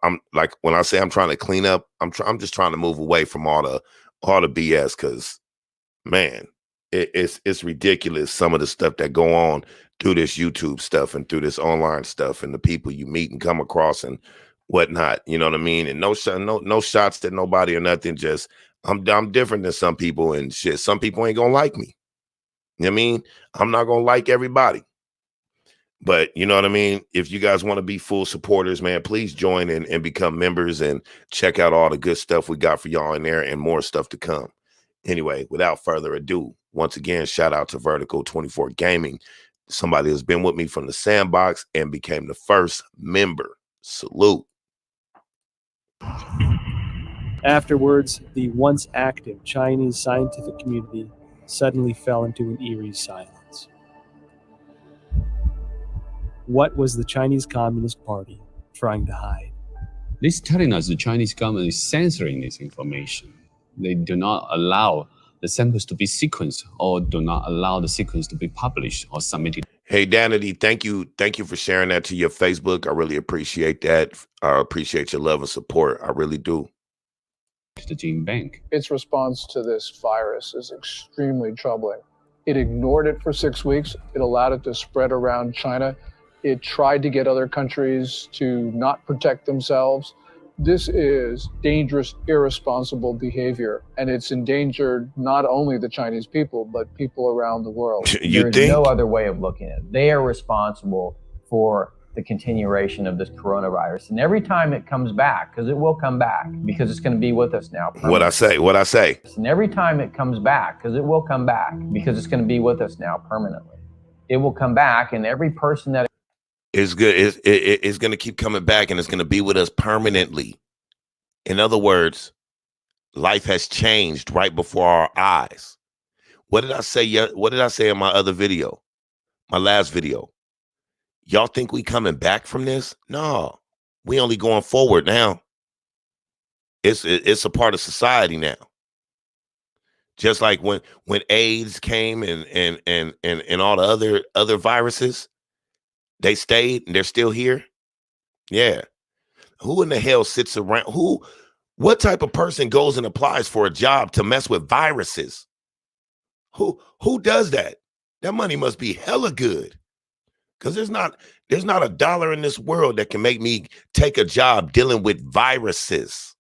Speaker 1: I'm like, when I say I'm trying to clean up, I'm just trying to move away from all the BS, because man, it's ridiculous some of the stuff that go on through this YouTube stuff and through this online stuff and the people you meet and come across and whatnot. You know what I mean? And no shots at nobody or nothing. Just I'm different than some people and shit. Some people ain't gonna like me. You know what I mean? I'm not gonna like everybody. But you know what I mean? If you guys want to be full supporters, man, please join and become members and check out all the good stuff we got for y'all in there and more stuff to come. Anyway, without further ado, once again, shout out to Vertical 24 Gaming, somebody that's been with me from the sandbox and became the first member. Salute.
Speaker 7: Afterwards, the once active Chinese scientific community suddenly fell into an eerie silence. What was the Chinese Communist Party trying to hide?
Speaker 8: This telling us the Chinese government is censoring this information. They do not allow the samples to be sequenced or do not allow the sequence to be published or submitted.
Speaker 1: Hey, Danity, thank you for sharing that to your Facebook. I really appreciate that. I appreciate your love and support. I really do.
Speaker 8: To the gene bank.
Speaker 5: Its response to this virus is extremely troubling. It ignored it for 6 weeks. It allowed it to spread around China. It tried to get other countries to not protect themselves. This is dangerous, irresponsible behavior, and it's endangered not only the Chinese people, but people around the world.
Speaker 6: There's no other way of looking at it. They are responsible for the continuation of this coronavirus. And every time it comes back, because it will come back, because it's going to be with us now.
Speaker 1: What I say.
Speaker 6: And every time it comes back, because it will come back, because it's going to be with us now permanently. It will come back, and every person that
Speaker 1: it's good. It's going to keep coming back, and it's going to be with us permanently. In other words, life has changed right before our eyes. What did I say? What did I say in my other video, my last video? Y'all think we coming back from this? No, we only going forward now. It's a part of society now. Just like when AIDS came and all the other viruses. They stayed and they're still here. Yeah. Who in the hell sits around? What type of person goes and applies for a job to mess with viruses? Who does that? That money must be hella good. Because there's not a dollar in this world that can make me take a job dealing with viruses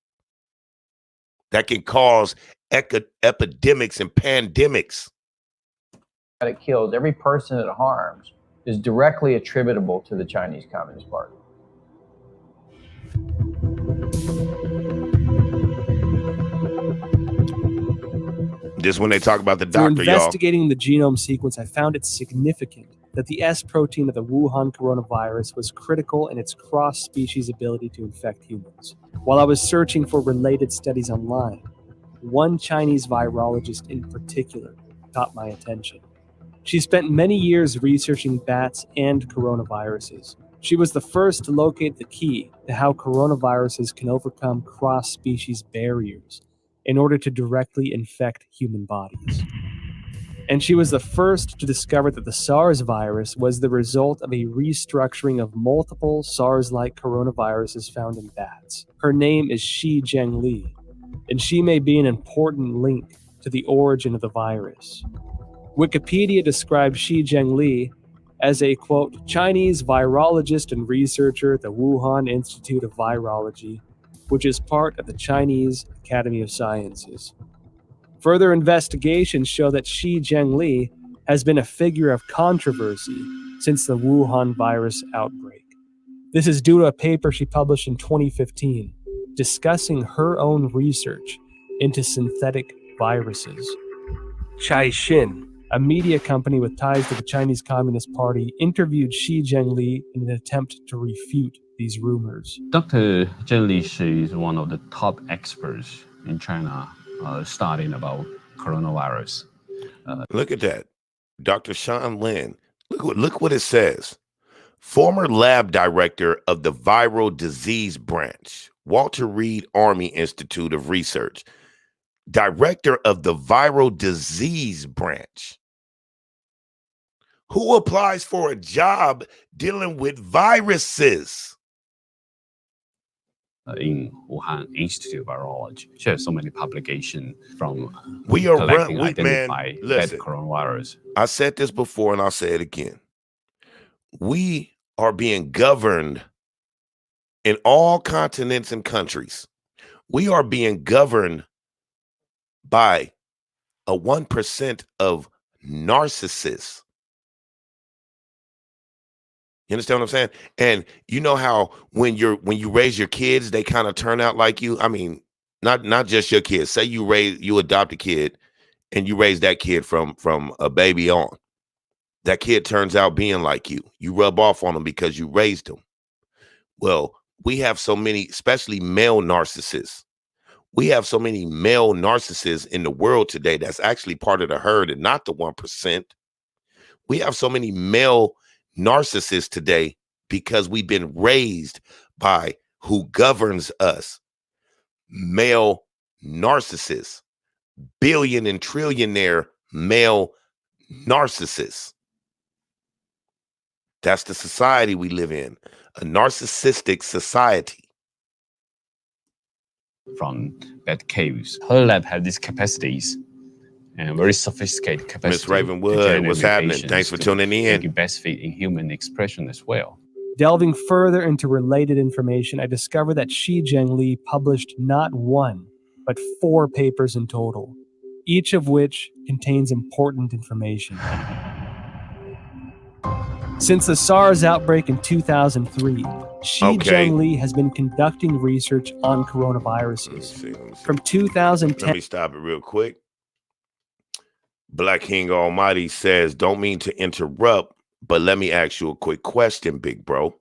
Speaker 1: that can cause epidemics and pandemics.
Speaker 6: it kills, every person it harms, is directly attributable to the Chinese Communist Party.
Speaker 1: Just when they talk about the
Speaker 7: Through
Speaker 1: doctor, y'all.
Speaker 7: investigating the genome sequence, I found it significant that the S protein of the Wuhan coronavirus was critical in its cross-species ability to infect humans. While I was searching for related studies online, one Chinese virologist in particular caught my attention. She spent many years researching bats and coronaviruses. She was the first to locate the key to how coronaviruses can overcome cross-species barriers in order to directly infect human bodies. and she was the first to discover that the SARS virus was the result of a restructuring of multiple SARS-like coronaviruses found in bats. Her name is Shi Zhengli, and she may be an important link to the origin of the virus. Wikipedia describes Shi Zhengli as a, quote, Chinese virologist and researcher at the Wuhan Institute of Virology, which is part of the Chinese Academy of Sciences. Further investigations show that Shi Zhengli has been a figure of controversy since the Wuhan virus outbreak. This is due to a paper she published in 2015 discussing her own research into synthetic viruses. Caixin, a media company with ties to the Chinese Communist Party, interviewed Shi Zhengli in an attempt to refute these rumors.
Speaker 8: Dr. Zhengli, she is one of the top experts in China studying about coronavirus.
Speaker 1: Look at that. Dr. Sean Lin. Look what it says. Former lab director of the viral disease branch, Walter Reed Army Institute of Research. Director of the viral disease branch. Who applies for a job dealing with viruses?
Speaker 8: In Wuhan Institute of Virology. She has so many publications from
Speaker 1: We are
Speaker 8: collecting,
Speaker 1: man,
Speaker 8: identify that
Speaker 1: listen,
Speaker 8: coronavirus.
Speaker 1: I said this before and I'll say it again. We are being governed in all continents and countries. We are being governed by a 1% of narcissists. You understand what I'm saying? And you know how when you raise your kids, they kind of turn out like you. I mean, not just your kids. Say you adopt a kid and you raise that kid from a baby on. That kid turns out being like you. You rub off on them because you raised them. Well, we have so many, especially male narcissists. We have so many male narcissists in the world today that's actually part of the herd and not the 1%. We have so many male narcissists today because we've been raised by who governs us. Male narcissists, billion and trillionaire male narcissists. That's the society we live in, a narcissistic society.
Speaker 8: From that caves. Her lab had these capacities and very sophisticated capacity.
Speaker 1: Miss Ravenwood, what's happening? Thanks for tuning in.
Speaker 8: Make it best fit in human expression as well.
Speaker 7: Delving further into related information, I discovered that Shi Zhengli published not one, but 4 papers in total, each of which contains important information. Since the SARS outbreak in 2003, Shi Zhengli has been conducting research on coronaviruses.
Speaker 1: Let me see.
Speaker 7: From 2010...
Speaker 1: Let me stop it real quick. Black King Almighty says, don't mean to interrupt, but let me ask you a quick question, big bro.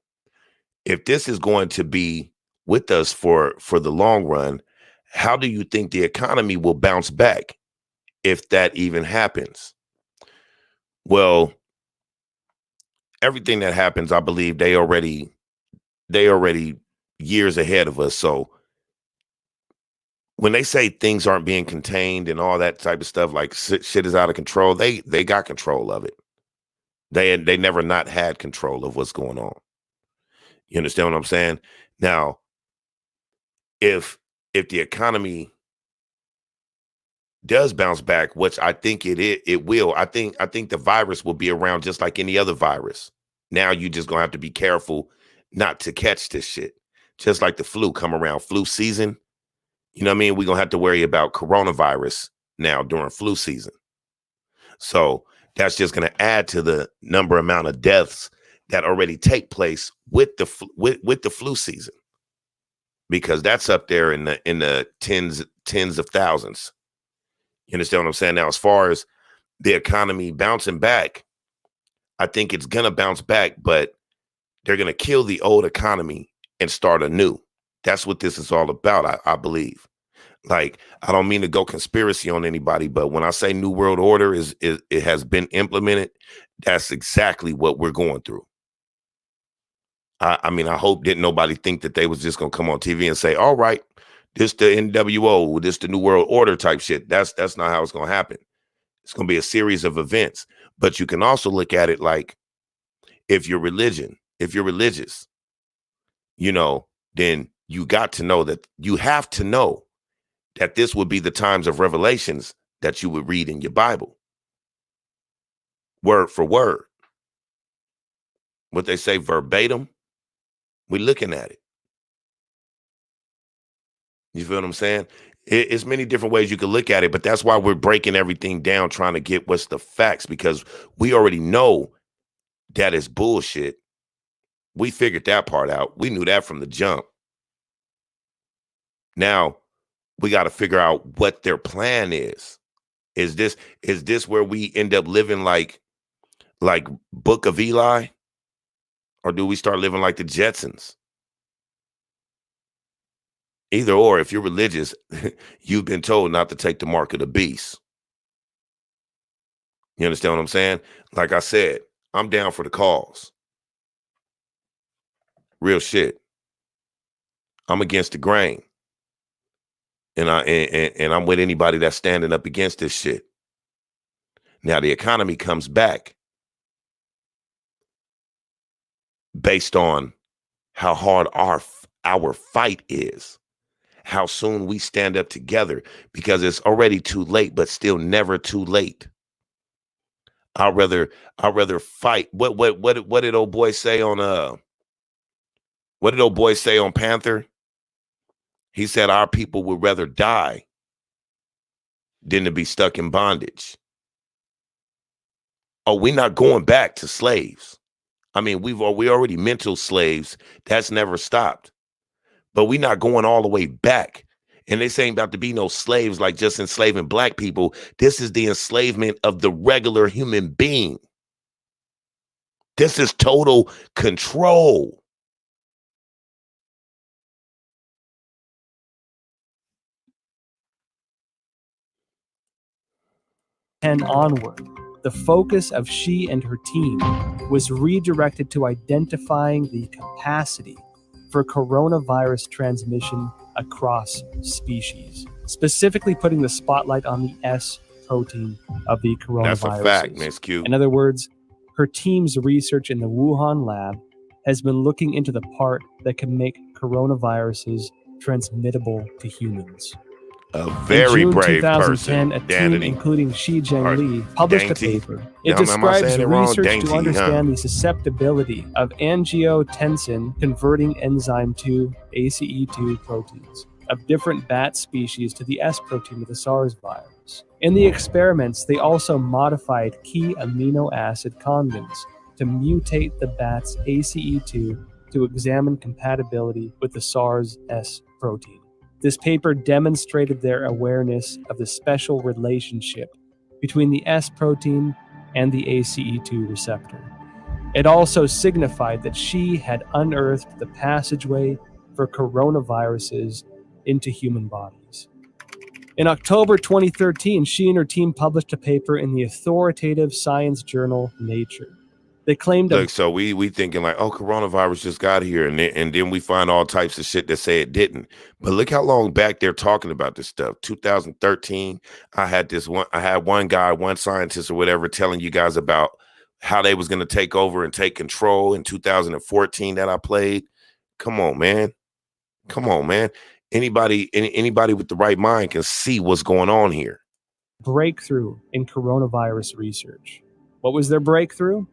Speaker 1: If this is going to be with us for the long run, how do you think the economy will bounce back if that even happens? Well, everything that happens, I believe they already years ahead of us. So when they say things aren't being contained and all that type of stuff, like shit is out of control, they got control of it. They never not had control of what's going on. You understand what I'm saying? Now, if the economy does bounce back, which I think it will, I think the virus will be around just like any other virus. Now you just gonna have to be careful not to catch this shit. Just like the flu come around, flu season. You know what I mean? We're going to have to worry about coronavirus now during flu season. So that's just going to add to the amount of deaths that already take place with the flu season, because that's up there in the tens of thousands. You understand what I'm saying? Now, as far as the economy bouncing back, I think it's going to bounce back, but they're going to kill the old economy and start anew. That's what this is all about, I believe. Like, I don't mean to go conspiracy on anybody, but when I say New World Order it has been implemented, that's exactly what we're going through. I mean, I hope didn't nobody think that they was just gonna come on TV and say, all right, this the NWO, this the New World Order type shit. That's not how it's gonna happen. It's going to be a series of events. But you can also look at it like, if you're religious, then you got to know that you have to know that this would be the times of revelations that you would read in your Bible. Word for word. What they say verbatim, we're looking at it. You feel what I'm saying? It's many different ways you can look at it, but that's why we're breaking everything down, trying to get what's the facts, because we already know that is bullshit. We figured that part out. We knew that from the jump. Now we got to figure out what their plan is. Is this where we end up living like Book of Eli? Or do we start living like the Jetsons? Either or, if you're religious, you've been told not to take the mark of the beast. You understand what I'm saying? Like I said, I'm down for the cause. Real shit. I'm against the grain. And I'm with anybody that's standing up against this shit. Now the economy comes back based on how hard our fight is. How soon we stand up together, because it's already too late, but still never too late. I'd rather fight. What did old boy say on Panther? He said our people would rather die than to be stuck in bondage. Oh, we're not going back to slaves. I mean, we already mental slaves. That's never stopped. But we're not going all the way back. And this ain't about to be no slaves like just enslaving black people. This is the enslavement of the regular human being. This is total control.
Speaker 7: And onward, the focus of she and her team was redirected to identifying the capacity for coronavirus transmission across species, specifically putting the spotlight on the S protein of the coronavirus.
Speaker 1: That's a fact, Miss Q.
Speaker 7: In other words, her team's research in the Wuhan lab has been looking into the part that can make coronaviruses transmittable to humans.
Speaker 1: A very
Speaker 7: in June
Speaker 1: brave
Speaker 7: 2010,
Speaker 1: person,
Speaker 7: a team
Speaker 1: Danity.
Speaker 7: including Xi Jinping published
Speaker 1: Dainty.
Speaker 7: a paper.
Speaker 1: Yeah,
Speaker 7: It
Speaker 1: am I
Speaker 7: describes
Speaker 1: saying it wrong?
Speaker 7: research
Speaker 1: Dainty,
Speaker 7: to understand the susceptibility of angiotensin converting enzyme 2 ACE2 proteins of different bat species to the S protein of the SARS virus. In the experiments, they also modified key amino acid conjugates to mutate the bat's ACE2 to examine compatibility with the SARS S protein. This paper demonstrated their awareness of the special relationship between the S protein and the ACE2 receptor. It also signified that she had unearthed the passageway for coronaviruses into human bodies. In October 2013, she and her team published a paper in the authoritative science journal Nature. They claimed
Speaker 1: Look, so we thinking like, oh, coronavirus just got here, and then we find all types of shit that say it didn't. But look how long back they're talking about this stuff. 2013, I had one guy, one scientist or whatever, telling you guys about how they was going to take over and take control in 2014 that I played. Come on, man. Anybody with the right mind can see what's going on here.
Speaker 7: Breakthrough in coronavirus research. What was their breakthrough?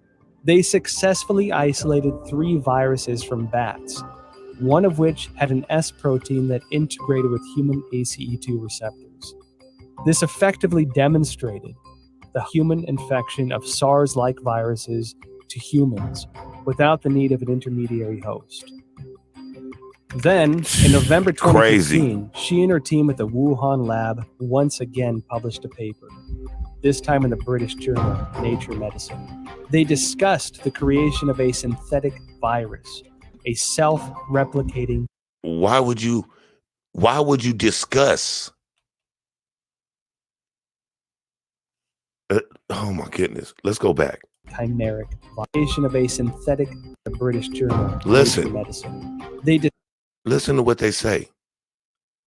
Speaker 7: They successfully isolated 3 viruses from bats, one of which had an S protein that integrated with human ACE2 receptors. This effectively demonstrated the human infection of SARS-like viruses to humans without the need of an intermediary host. Then, in November 2015, she and her team at the Wuhan lab once again published a paper, this time in the British journal Nature Medicine. They discussed the creation of a synthetic virus, a self-replicating.
Speaker 1: Why would you discuss? Oh my goodness. Let's go back.
Speaker 7: Chimeric creation of a synthetic. The British journal
Speaker 1: Listen.
Speaker 7: Nature Medicine.
Speaker 1: Listen to what they say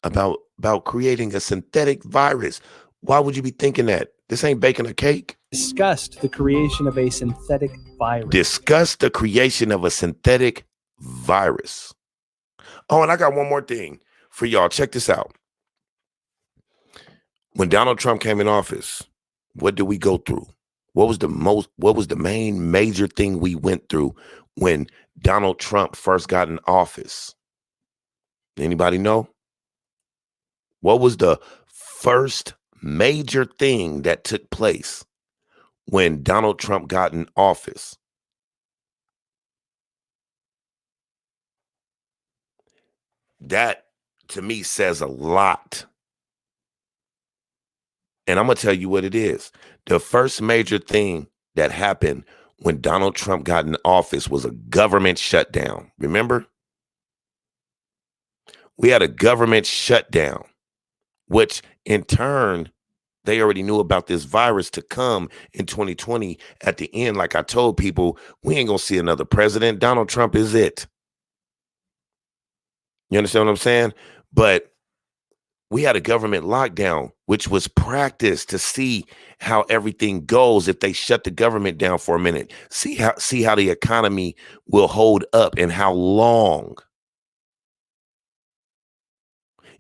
Speaker 1: about creating a synthetic virus. Why would you be thinking that? This ain't baking a cake.
Speaker 7: Discussed the creation of a synthetic virus.
Speaker 1: Discuss the creation of a synthetic virus. Oh, and I got one more thing for y'all. Check this out. When Donald Trump came in office, what did we go through? What was the main major thing we went through when Donald Trump first got in office? Anybody know? What was the first major thing that took place when Donald Trump got in office? That, to me, says a lot. And I'm going to tell you what it is. The first major thing that happened when Donald Trump got in office was a government shutdown. Remember? We had a government shutdown, which in turn, they already knew about this virus to come in 2020. At the end, like I told people, we ain't going to see another president. Donald Trump is it. You understand what I'm saying? But we had a government lockdown, which was practice to see how everything goes if they shut the government down for a minute. See how the economy will hold up and how long.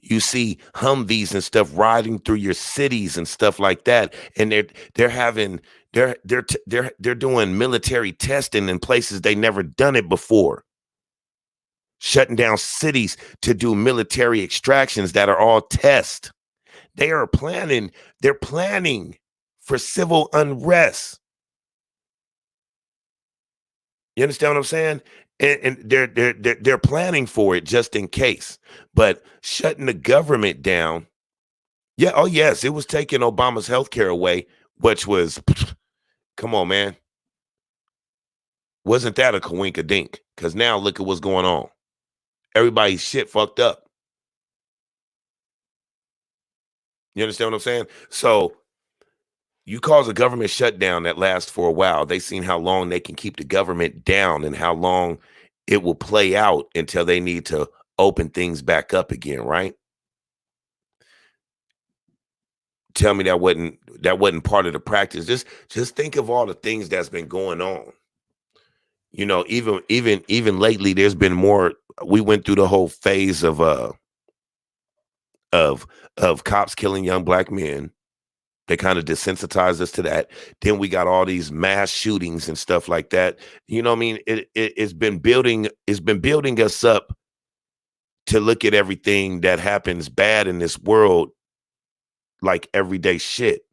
Speaker 1: You see Humvees and stuff riding through your cities and stuff like that, and they're doing military testing in places they never done it before. Shutting down cities to do military extractions that are all tests. They're planning for civil unrest. You understand what I'm saying? And they're planning for it just in case. But shutting the government down, yeah, oh yes, it was taking Obama's health care away, which was, come on, man. Wasn't that a coink-a-dink? Because now look at what's going on. Everybody's shit fucked up. You understand what I'm saying? So you cause a government shutdown that lasts for a while. They've seen how long they can keep the government down and how long it will play out until they need to open things back up again, right? Tell me that wasn't part of the practice. Just think of all the things that's been going on. You know, even lately, there's been more. We went through the whole phase of cops killing young black men. They kind of desensitized us to that. Then we got all these mass shootings and stuff like that. You know what I mean? It's been building us up to look at everything that happens bad in this world like everyday shit.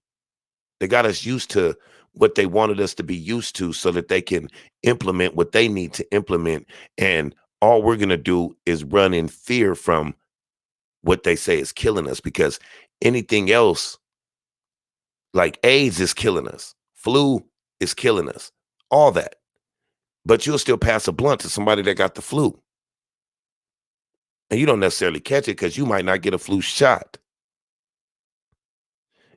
Speaker 1: They got us used to what they wanted us to be used to so that they can implement what they need to implement. And all we're going to do is run in fear from what they say is killing us, because anything else, like AIDS is killing us, flu is killing us, all that. But you'll still pass a blunt to somebody that got the flu. And you don't necessarily catch it because you might not get a flu shot.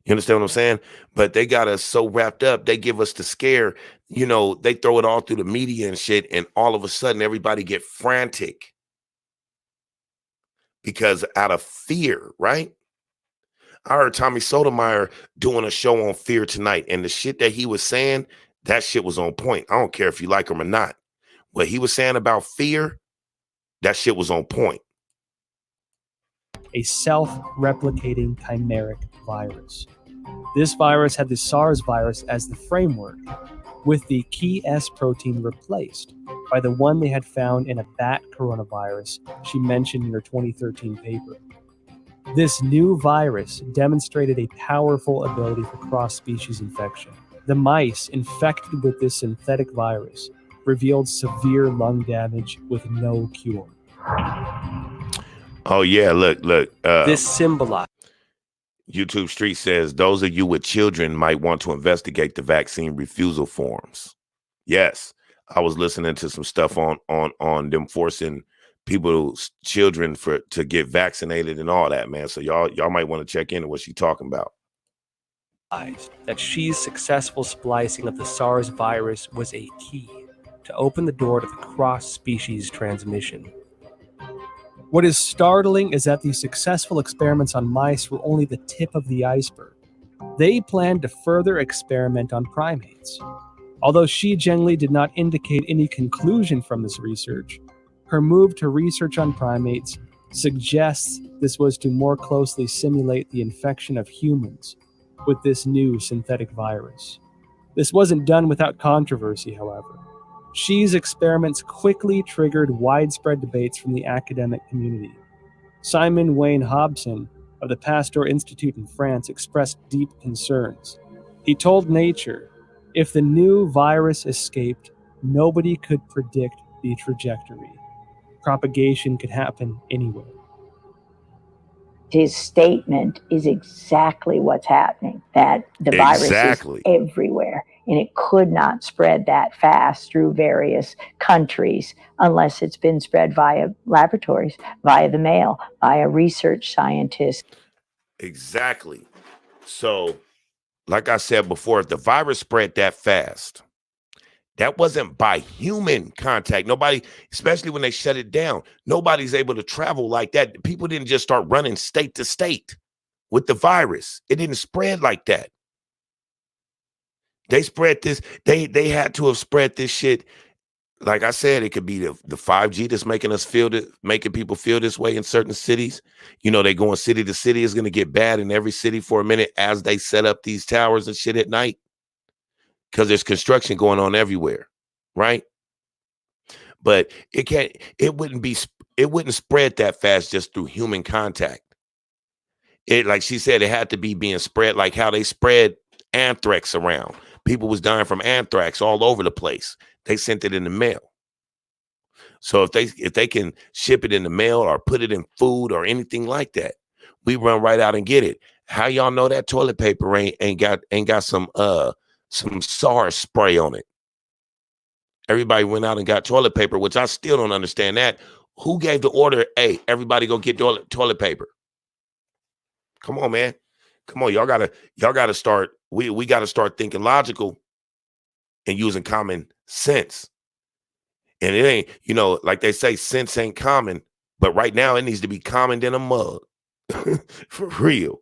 Speaker 1: You understand what I'm saying? But they got us so wrapped up. They give us the scare. You know, they throw it all through the media and shit. And all of a sudden, everybody get frantic because out of fear, right? I heard Tommy Sotomayor doing a show on fear tonight. And the shit that he was saying, that shit was on point. I don't care if you like him or not. What he was saying about fear, that shit was on point.
Speaker 7: A self-replicating chimeric virus. This virus had the SARS virus as the framework, with the key S protein replaced by the one they had found in a bat coronavirus she mentioned in her 2013 paper. This new virus demonstrated a powerful ability for cross-species infection. The mice infected with this synthetic virus revealed severe lung damage with no cure.
Speaker 1: Oh, yeah, look.
Speaker 7: This symbolized.
Speaker 1: YouTube Street says, those of you with children might want to investigate the vaccine refusal forms. Yes, I was listening to some stuff on them forcing people's children to get vaccinated and all that, man. So y'all might want to check into what she's talking about.
Speaker 7: That Xi's successful splicing of the SARS virus was a key to open the door to the cross-species transmission. What is startling is that these successful experiments on mice were only the tip of the iceberg. They planned to further experiment on primates. Although Xi Zhengli did not indicate any conclusion from this research, her move to research on primates suggests this was to more closely simulate the infection of humans with this new synthetic virus. This wasn't done without controversy, however. Xi's experiments quickly triggered widespread debates from the academic community. Simon Wayne Hobson of the Pasteur Institute in France expressed deep concerns. He told Nature, if the new virus escaped, nobody could predict the trajectory. Propagation could happen anywhere.
Speaker 4: His statement is exactly what's happening, that the virus is everywhere, and it could not spread that fast through various countries unless it's been spread via laboratories, via the mail, via research scientists.
Speaker 1: Exactly. So, like I said before, if the virus spread that fast, that wasn't by human contact. Nobody, especially when they shut it down, nobody's able to travel like that. People didn't just start running state to state with the virus. It didn't spread like that. They spread this. They had to have spread this shit. Like I said, it could be the 5G that's making people feel this way in certain cities. You know, they going city to city. It's going to get bad in every city for a minute as they set up these towers and shit at night. Because there's construction going on everywhere, right? But it wouldn't spread that fast just through human contact. It, like she said, it had to be being spread like how they spread anthrax around. People was dying from anthrax all over the place. They sent it in the mail. So if they can ship it in the mail or put it in food or anything like that, we run right out and get it. How y'all know that toilet paper ain't got some SARS spray on it? Everybody went out and got toilet paper, which I still don't understand that. Who gave the order, hey, everybody go get toilet paper? Come on, man. Come on, y'all gotta start. We gotta start thinking logical and using common sense. And it ain't, you know, like they say, sense ain't common, but right now it needs to be common than a mug. For real.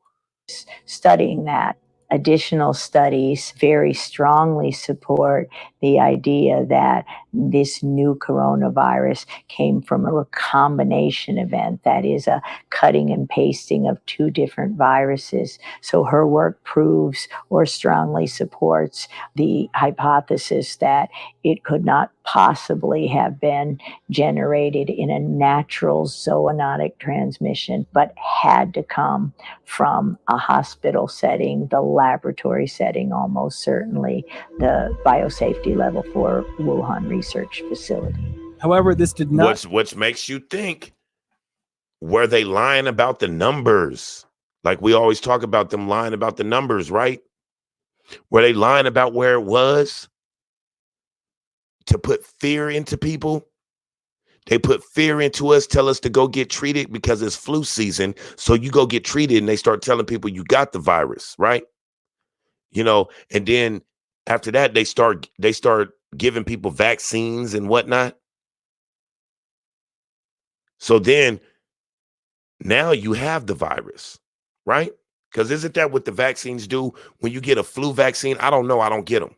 Speaker 4: Studying that. Additional studies very strongly support the idea that this new coronavirus came from a recombination event, that is a cutting and pasting of two different viruses. So her work proves or strongly supports the hypothesis that it could not possibly have been generated in a natural zoonotic transmission, but had to come from a hospital setting, the laboratory setting, almost certainly the biosafety level for Wuhan research facility.
Speaker 7: However, this did not...
Speaker 1: Which makes you think, were they lying about the numbers? Like we always talk about them lying about the numbers, right? Were they lying about where it was to put fear into people? They put fear into us, tell us to go get treated because it's flu season. So you go get treated and they start telling people you got the virus, right? You know, and then after that, they start giving people vaccines and whatnot. So then now you have the virus, right? Because isn't that what the vaccines do? When you get a flu vaccine, I don't know, I don't get them.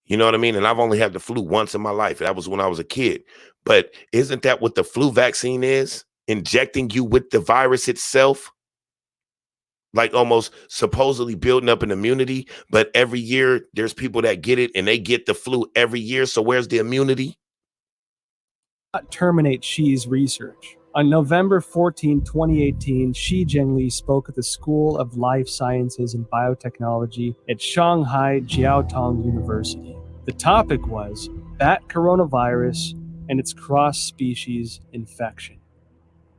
Speaker 1: You know what I mean? And I've only had the flu once in my life. That was when I was a kid. But isn't that what the flu vaccine is? Injecting you with the virus itself? Like almost supposedly building up an immunity. But every year there's people that get it and they get the flu every year. So where's the immunity?
Speaker 7: Terminate Xi's research. On November 14, 2018, Xi Zhengli spoke at the School of Life Sciences and Biotechnology at Shanghai Jiaotong University. The topic was bat coronavirus and its cross-species infection.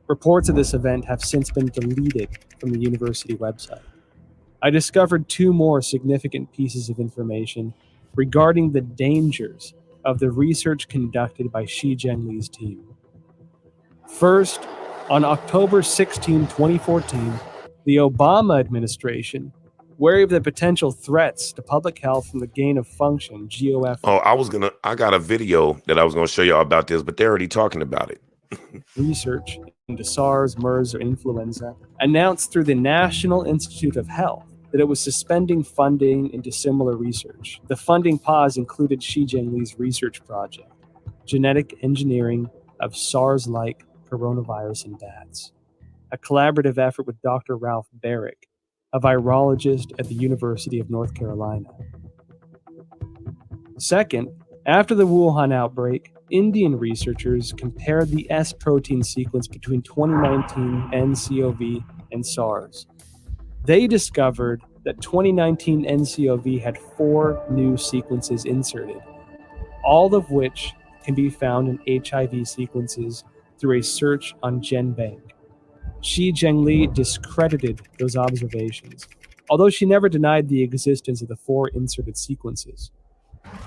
Speaker 7: Reports of this event have since been deleted from the university website. I discovered two more significant pieces of information regarding the dangers of the research conducted by Xi Zhengli's team. First, on October 16, 2014, the Obama administration, wary of the potential threats to public health from the gain of function, GOF.
Speaker 1: Oh, I got a video that I was going to show y'all about this, but they're already talking about it.
Speaker 7: Research into SARS, MERS, or influenza, announced through the National Institute of Health that it was suspending funding into similar research. The funding pause included Xi Jinping's research project, genetic engineering of SARS-like coronavirus in bats, a collaborative effort with Dr. Ralph Barrick, a virologist at the University of North Carolina. Second, after the Wuhan outbreak, Indian researchers compared the S protein sequence between 2019 nCoV and SARS. They discovered that 2019 nCoV had 4 new sequences inserted, all of which can be found in HIV sequences through a search on GenBank. Shi Zhengli discredited those observations, although she never denied the existence of the 4 inserted sequences.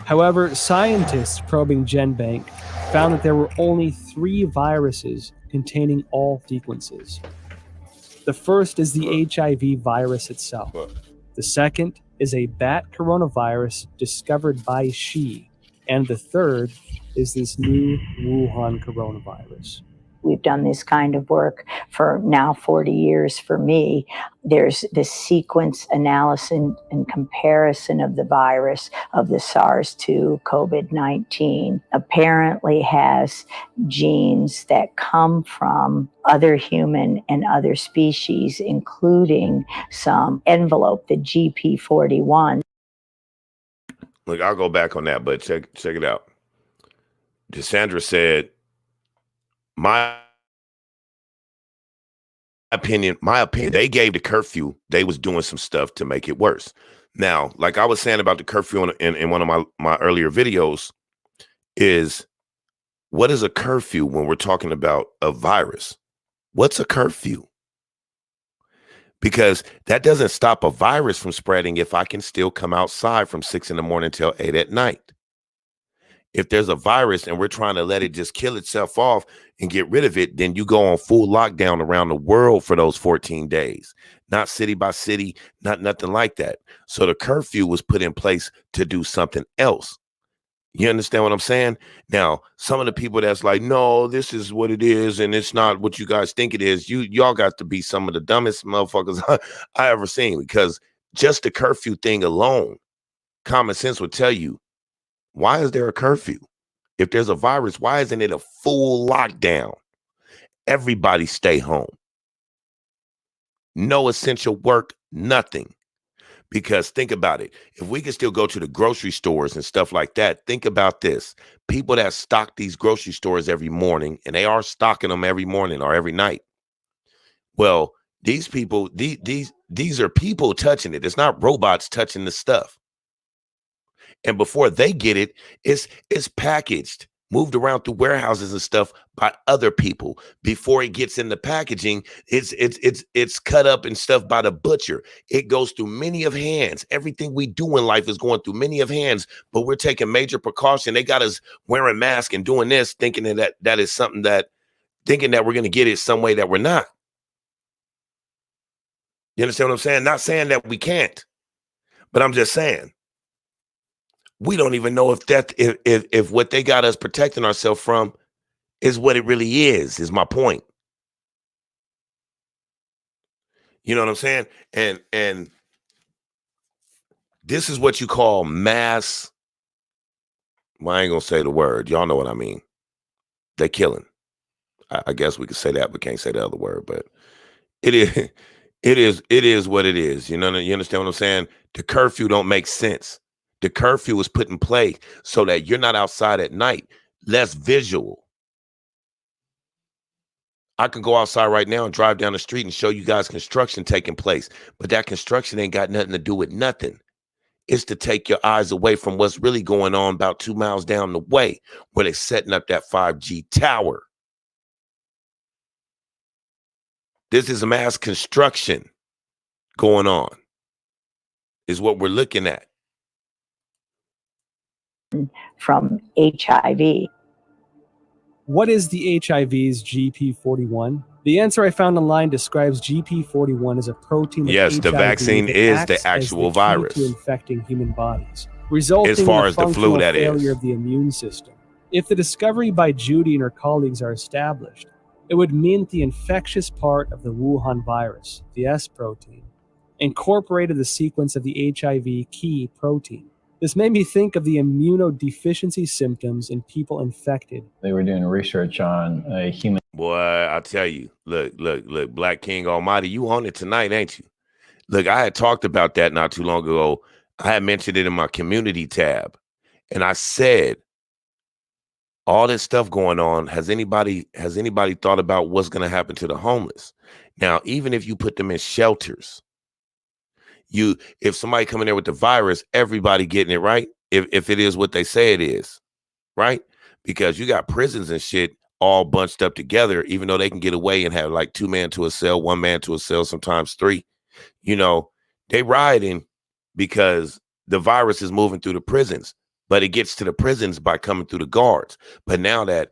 Speaker 7: However, scientists probing GenBank found that there were only 3 viruses containing all sequences. The first is the HIV virus itself. The second is a bat coronavirus discovered by Xi. And the third is this new Wuhan coronavirus.
Speaker 4: We've done this kind of work for now 40 years for me. There's this sequence analysis and comparison of the virus of the SARS-2 COVID-19 apparently has genes that come from other human and other species, including some envelope, the GP41.
Speaker 1: Look, I'll go back on that, but check it out. Cassandra said, my opinion, they gave the curfew. They was doing some stuff to make it worse. Now, like I was saying about the curfew in one of my earlier videos, is what is a curfew when we're talking about a virus? What's a curfew? Because that doesn't stop a virus from spreading if I can still come outside from 6 in the morning till 8 at night. If there's a virus and we're trying to let it just kill itself off and get rid of it, then you go on full lockdown around the world for those 14 days, not city by city, not nothing like that. So the curfew was put in place to do something else. You understand what I'm saying? Now, some of the people that's like, no, this is what it is, and it's not what you guys think it is. Y'all got to be some of the dumbest motherfuckers I ever seen, because just the curfew thing alone, common sense would tell you, why is there a curfew? If there's a virus, why isn't it a full lockdown? Everybody stay home. No essential work, nothing. Because think about it. If we can still go to the grocery stores and stuff like that, think about this. People that stock these grocery stores every morning, and they are stocking them every morning or every night. Well, these people, these are people touching it. It's not robots touching the stuff. And before they get it, it's packaged, moved around through warehouses and stuff by other people. Before it gets in the packaging, it's cut up and stuff by the butcher. It goes through many of hands. Everything we do in life is going through many of hands, but we're taking major precaution. They got us wearing masks and doing this, thinking that is something thinking that we're going to get it some way that we're not. You understand what I'm saying? Not saying that we can't, but I'm just saying, we don't even know if what they got us protecting ourselves from is what it really is my point. You know what I'm saying? And this is what you call mass. Well, I ain't gonna say the word. Y'all know what I mean. They're killing. I guess we could say that, but can't say the other word. But it is what it is. You understand what I'm saying? The curfew don't make sense. The curfew is put in place so that you're not outside at night. Less visual. I can go outside right now and drive down the street and show you guys construction taking place, but that construction ain't got nothing to do with nothing. It's to take your eyes away from what's really going on about 2 miles down the way, where they're setting up that 5G tower. This is mass construction going on, is what we're looking at.
Speaker 4: From HIV.
Speaker 7: What is the HIV's GP41? The answer I found online describes GP41 as a protein.
Speaker 1: Yes, the vaccine is the actual virus
Speaker 7: to infecting human bodies, resulting
Speaker 1: as far
Speaker 7: in
Speaker 1: as the flu, that
Speaker 7: failure
Speaker 1: is
Speaker 7: of the immune system. If the discovery by Judy and her colleagues are established, it would mean that the infectious part of the Wuhan virus, the S protein, incorporated the sequence of the HIV key protein. This made me think of the immunodeficiency symptoms in people infected.
Speaker 6: They were doing research on a human.
Speaker 1: Boy, I tell you, look, Black King Almighty, you on it tonight, ain't you? Look, I had talked about that not too long ago. I had mentioned it in my community tab. And I said, all this stuff going on, has anybody thought about what's going to happen to the homeless? Now, even if you put them in shelters, if somebody come in there with the virus, everybody getting it, right? If it is what they say it is, right? Because you got prisons and shit all bunched up together, even though they can get away and have like 2 men to a cell, 1 man to a cell, sometimes 3. They rioting because the virus is moving through the prisons, but it gets to the prisons by coming through the guards. But now that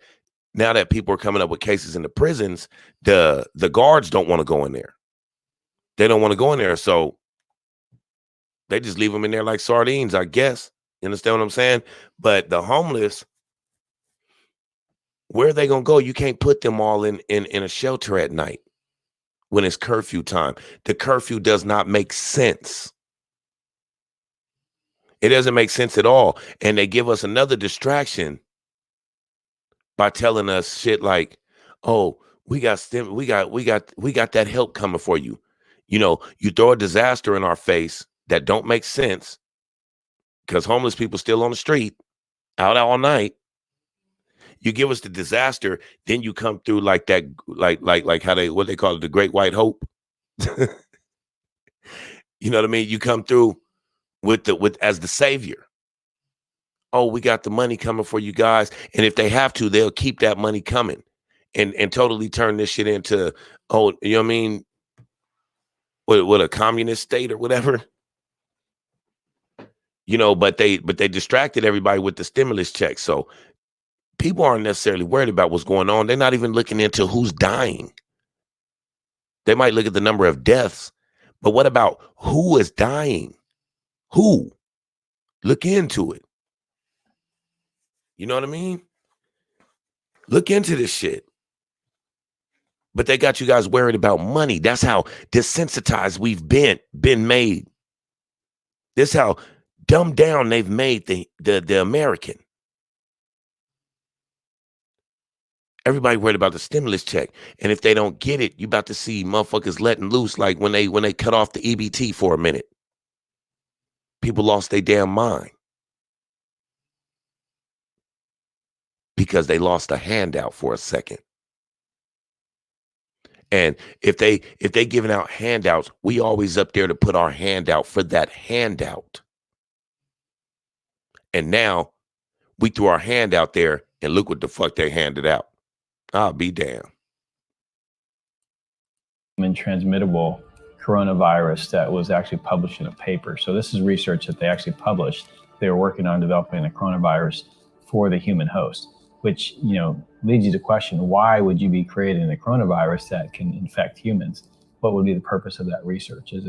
Speaker 1: people are coming up with cases in the prisons, the guards don't want to go in there. They don't want to go in there, so they just leave them in there like sardines, I guess. You understand what I'm saying? But the homeless, where are they gonna go? You can't put them all in a shelter at night when it's curfew time. The curfew does not make sense. It doesn't make sense at all. And they give us another distraction by telling us shit like, oh, we got that help coming for you. You throw a disaster in our face that don't make sense because homeless people still on the street out all night. You give us the disaster, then you come through like that, like how what they call it, the Great White Hope. You know what I mean? You come through with as the savior. Oh, we got the money coming for you guys, and if they have to, they'll keep that money coming, and totally turn this shit into, oh, you know what I mean? What a communist state or whatever. But they distracted everybody with the stimulus check. So people aren't necessarily worried about what's going on. They're not even looking into who's dying. They might look at the number of deaths, but what about who is dying? Who? Look into it. You know what I mean? Look into this shit. But they got you guys worried about money. That's how desensitized we've been made. This is how dumbed down they've made the American. Everybody worried about the stimulus check. And if they don't get it, you about to see motherfuckers letting loose like when they cut off the EBT for a minute. People lost their damn mind. Because they lost a handout for a second. And if they giving out handouts, we always up there to put our hand out for that handout. And now we threw our hand out there and look what the fuck they handed out. I'll be damned.
Speaker 6: Transmittable coronavirus that was actually published in a paper. So this is research that they actually published. They were working on developing a coronavirus for the human host, which, leads you to question, why would you be creating a coronavirus that can infect humans? What would be the purpose of that research? Is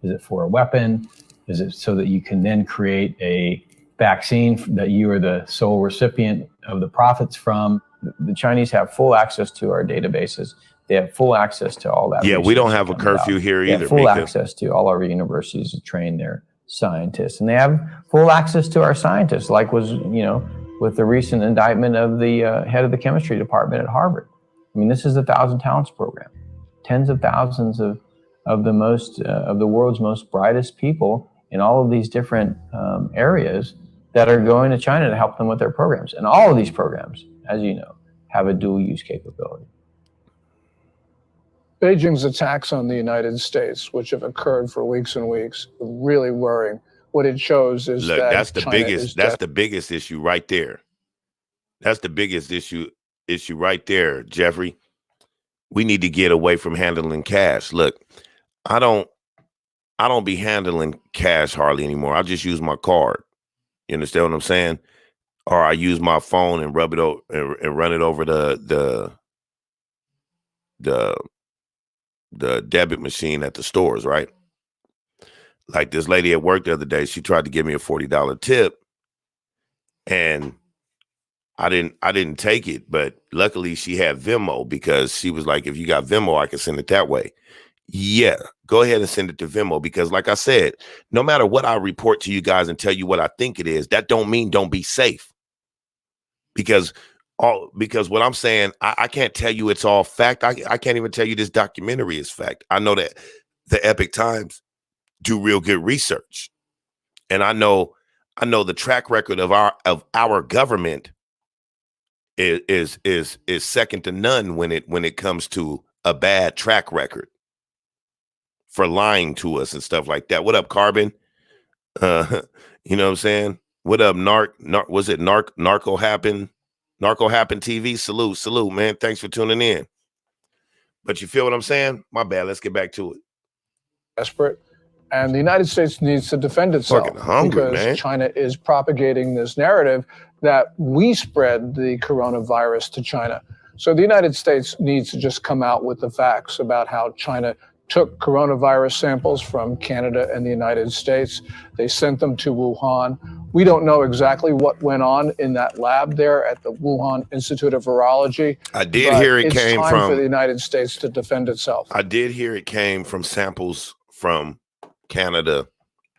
Speaker 6: it for a weapon? Is it so that you can then create a vaccine that you are the sole recipient of the profits from? The Chinese have full access to our databases. They have full access to all that.
Speaker 1: Yeah, we don't have a curfew here either.
Speaker 6: They have full access to all our universities to train their scientists. And they have full access to our scientists, like was, with the recent indictment of the head of the chemistry department at Harvard. I mean, this is the 1,000 Talents program. Tens of thousands of the world's most brightest people in all of these different areas that are going to China to help them with their programs. And all of these programs, as you know, have a dual use capability.
Speaker 5: Beijing's attacks on the United States, which have occurred for weeks and weeks, are really worrying. What it shows is that's
Speaker 1: the biggest issue right there. That's the biggest issue right there, Jeffrey. We need to get away from handling cash. Look, I don't be handling cash hardly anymore. I just use my card. You understand what I'm saying? Or I use my phone and rub it over and run it over the debit machine at the stores, right? Like this lady at work the other day, she tried to give me a $40 tip, and I didn't take it, but luckily she had Venmo, because she was like, if you got Venmo, I can send it that way. Yeah, go ahead and send it to Venmo, because like I said, no matter what I report to you guys and tell you what I think it is, that don't mean don't be safe. Because because what I'm saying, I can't tell you it's all fact. I can't even tell you this documentary is fact. I know that the Epic Times do real good research. And I know the track record of our government is second to none when it comes to a bad track record for lying to us and stuff like that. What up, Carbon? You know what I'm saying? What up, was it Narco Happen TV? Salute, man. Thanks for tuning in. But you feel what I'm saying? My bad. Let's get back to it.
Speaker 5: Desperate. And the United States needs to defend itself
Speaker 1: Fucking hungry,
Speaker 5: because
Speaker 1: man.
Speaker 5: China is propagating this narrative that we spread the coronavirus to China. So the United States needs to just come out with the facts about how China took coronavirus samples from Canada and the United States. They sent them to Wuhan. We don't know exactly what went on in that lab there at the Wuhan Institute of Virology.
Speaker 1: I did hear it came
Speaker 5: it's time
Speaker 1: from
Speaker 5: for the United States to defend itself.
Speaker 1: I did hear it came from samples from Canada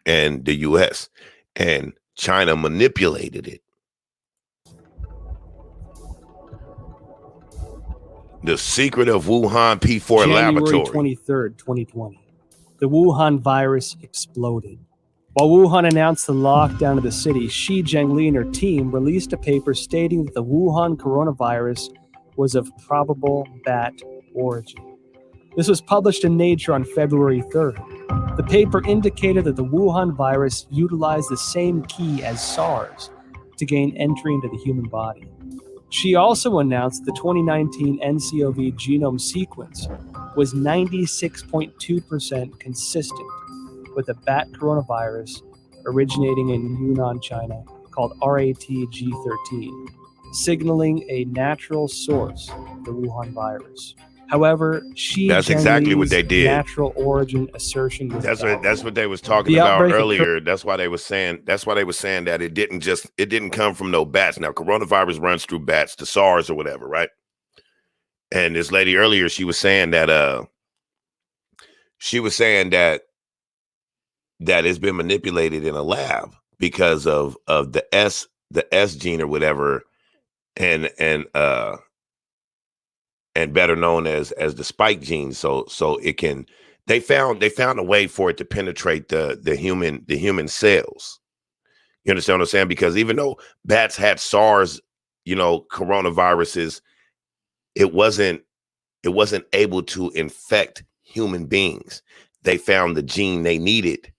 Speaker 1: and the US, and China manipulated it. The secret of Wuhan P4 laboratory.
Speaker 7: January 23rd, 2020. The Wuhan virus exploded. While Wuhan announced the lockdown of the city, Xi Jinping and her team released a paper stating that the Wuhan coronavirus was of probable bat origin. This was published in Nature on February 3rd. The paper indicated that the Wuhan virus utilized the same key as SARS to gain entry into the human body. She also announced the 2019 NCOV genome sequence was 96.2% consistent with a bat coronavirus originating in Yunnan, China, called RATG13, signaling a natural source of the Wuhan virus. However,
Speaker 1: That's exactly what they did.
Speaker 7: Natural origin assertion was
Speaker 1: that's what they was talking about earlier. That's why they were saying that it didn't come from no bats. Now, coronavirus runs through bats, the SARS or whatever, right? And this lady earlier, she was saying that it's been manipulated in a lab because of the S gene or whatever, and better known as the spike gene. So it can, they found a way for it to penetrate the human cells. You understand what I'm saying? Because even though bats had SARS, coronaviruses, it wasn't able to infect human beings. They found the gene they needed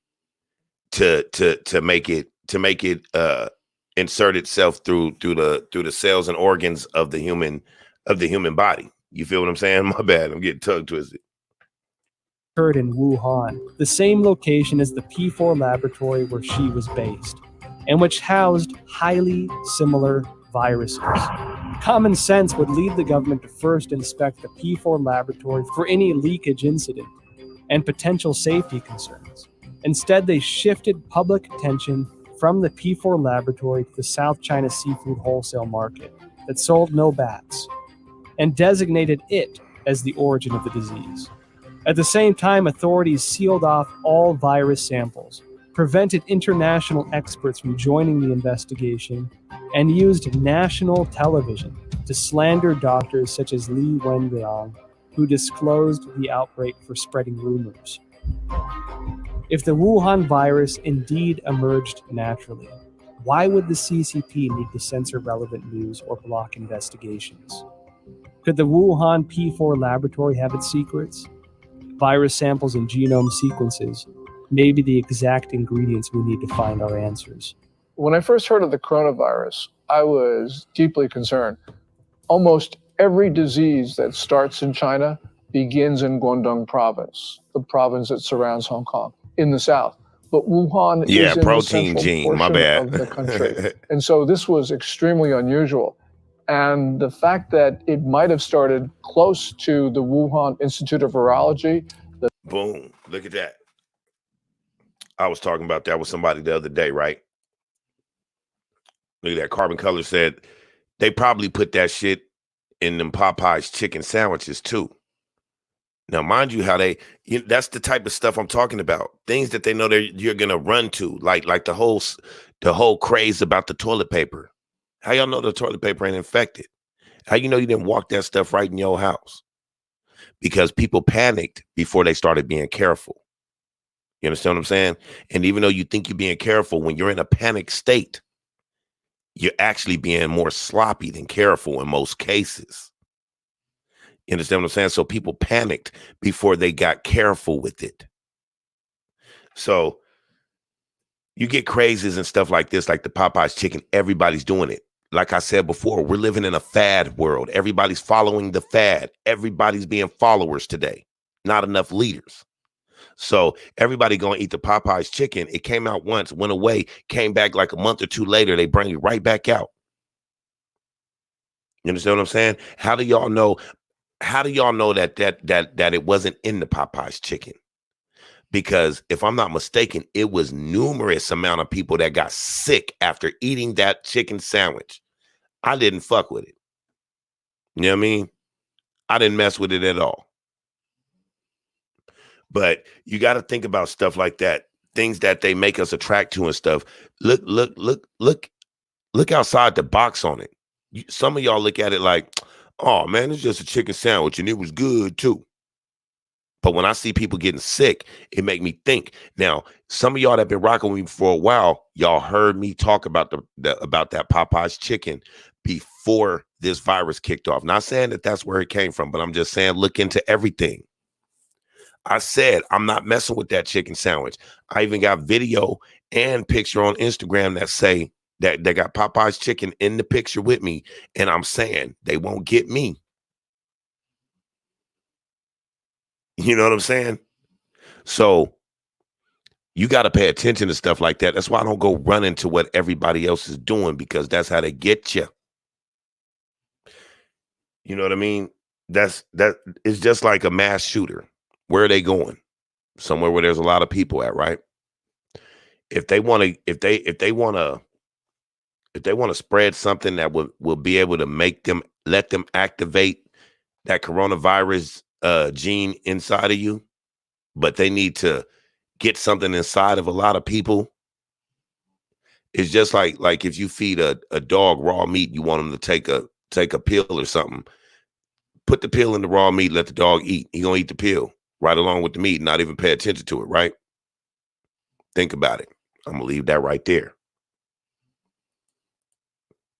Speaker 1: to make it insert itself through the cells and organs of the human body. You feel what I'm saying? My bad. I'm getting tongue twisted.
Speaker 7: Occurred in Wuhan, the same location as the P4 laboratory where she was based, and which housed highly similar viruses. Common sense would lead the government to first inspect the P4 laboratory for any leakage incident and potential safety concerns. Instead, they shifted public attention from the P4 laboratory to the South China seafood wholesale market that sold no bats, and designated it as the origin of the disease. At the same time, authorities sealed off all virus samples, prevented international experts from joining the investigation, and used national television to slander doctors such as Li Wenliang, who disclosed the outbreak for spreading rumors. If the Wuhan virus indeed emerged naturally, why would the CCP need to censor relevant news or block investigations? Could the Wuhan P4 laboratory have its secrets? Virus samples and genome sequences may be the exact ingredients we need to find our answers.
Speaker 5: When I first heard of the coronavirus, I was deeply concerned. Almost every disease that starts in China begins in Guangdong province, the province that surrounds Hong Kong, in the south. But Wuhan is in
Speaker 1: protein
Speaker 5: the central
Speaker 1: gene, my
Speaker 5: portion
Speaker 1: bad.
Speaker 5: of the country. And so this was extremely unusual. And the fact that it might have started close to the Wuhan Institute of Virology.
Speaker 1: Boom. Look at that. I was talking about that with somebody the other day, right? Look at that. Carbon Color said they probably put that shit in them Popeyes chicken sandwiches too. Now, mind you, that's the type of stuff I'm talking about. Things that they know that you're gonna run to, like the whole craze about the toilet paper. How y'all know the toilet paper ain't infected? How you know you didn't walk that stuff right in your house? Because people panicked before they started being careful. You understand what I'm saying? And even though you think you're being careful, when you're in a panic state, you're actually being more sloppy than careful in most cases. You understand what I'm saying? So people panicked before they got careful with it. So you get crazes and stuff like this, like the Popeyes chicken. Everybody's doing it. Like I said before, we're living in a fad world. Everybody's following the fad. Everybody's being followers today. Not enough leaders. So everybody going to eat the Popeyes chicken. It came out once, went away, came back like a month or two later. They bring it right back out. You understand what I'm saying? How do y'all know? How do y'all know that it wasn't in the Popeyes chicken? Because if I'm not mistaken, it was numerous amount of people that got sick after eating that chicken sandwich. I didn't fuck with it. You know what I mean? I didn't mess with it at all. But you got to think about stuff like that, things that they make us attract to and stuff. Look outside the box on it. Some of y'all look at it like, oh man, it's just a chicken sandwich and it was good too. But when I see people getting sick, it make me think. Now, some of y'all that have been rocking with me for a while, y'all heard me talk about about that Popeyes chicken before this virus kicked off. Not saying that that's where it came from, but I'm just saying look into everything. I said I'm not messing with that chicken sandwich. I even got video and picture on Instagram that say that they got Popeyes chicken in the picture with me, and I'm saying they won't get me. You know what I'm saying? So you got to pay attention to stuff like that. That's why I don't go running to what everybody else is doing, because that's how they get you. You know what I mean? That is just like a mass shooter. Where are they going? Somewhere where there's a lot of people at, right? If they want to spread something that will be able to let them activate that coronavirus gene inside of you, but they need to get something inside of a lot of people. It's just like if you feed a dog raw meat, you want them to take a pill or something. Put the pill in the raw meat, let the dog eat. He gonna eat the pill right along with the meat, not even pay attention to it, right? Think about it. I'm gonna leave that right there.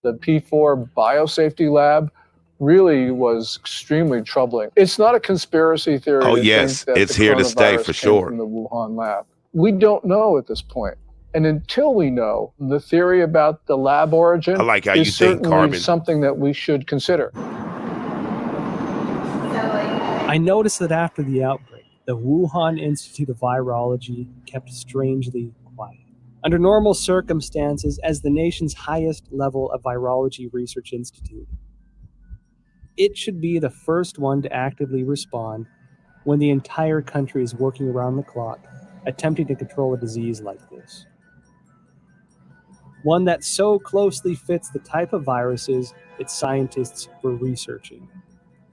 Speaker 5: The P4 biosafety lab really was extremely troubling. It's not a conspiracy theory.
Speaker 1: Oh,
Speaker 5: to
Speaker 1: yes,
Speaker 5: think that
Speaker 1: it's
Speaker 5: the
Speaker 1: here to stay
Speaker 5: coronavirus
Speaker 1: for
Speaker 5: came
Speaker 1: sure.
Speaker 5: From the Wuhan lab. We don't know at this point. And until we know, the theory about the lab origin
Speaker 1: I like how
Speaker 5: is
Speaker 1: you think,
Speaker 5: certainly
Speaker 1: Carmen.
Speaker 5: something that we should consider.
Speaker 7: I noticed that after the outbreak, the Wuhan Institute of Virology kept strangely quiet. Under normal circumstances, as the nation's highest level of virology research institute, it should be the first one to actively respond when the entire country is working around the clock, attempting to control a disease like this. One that so closely fits the type of viruses its scientists were researching.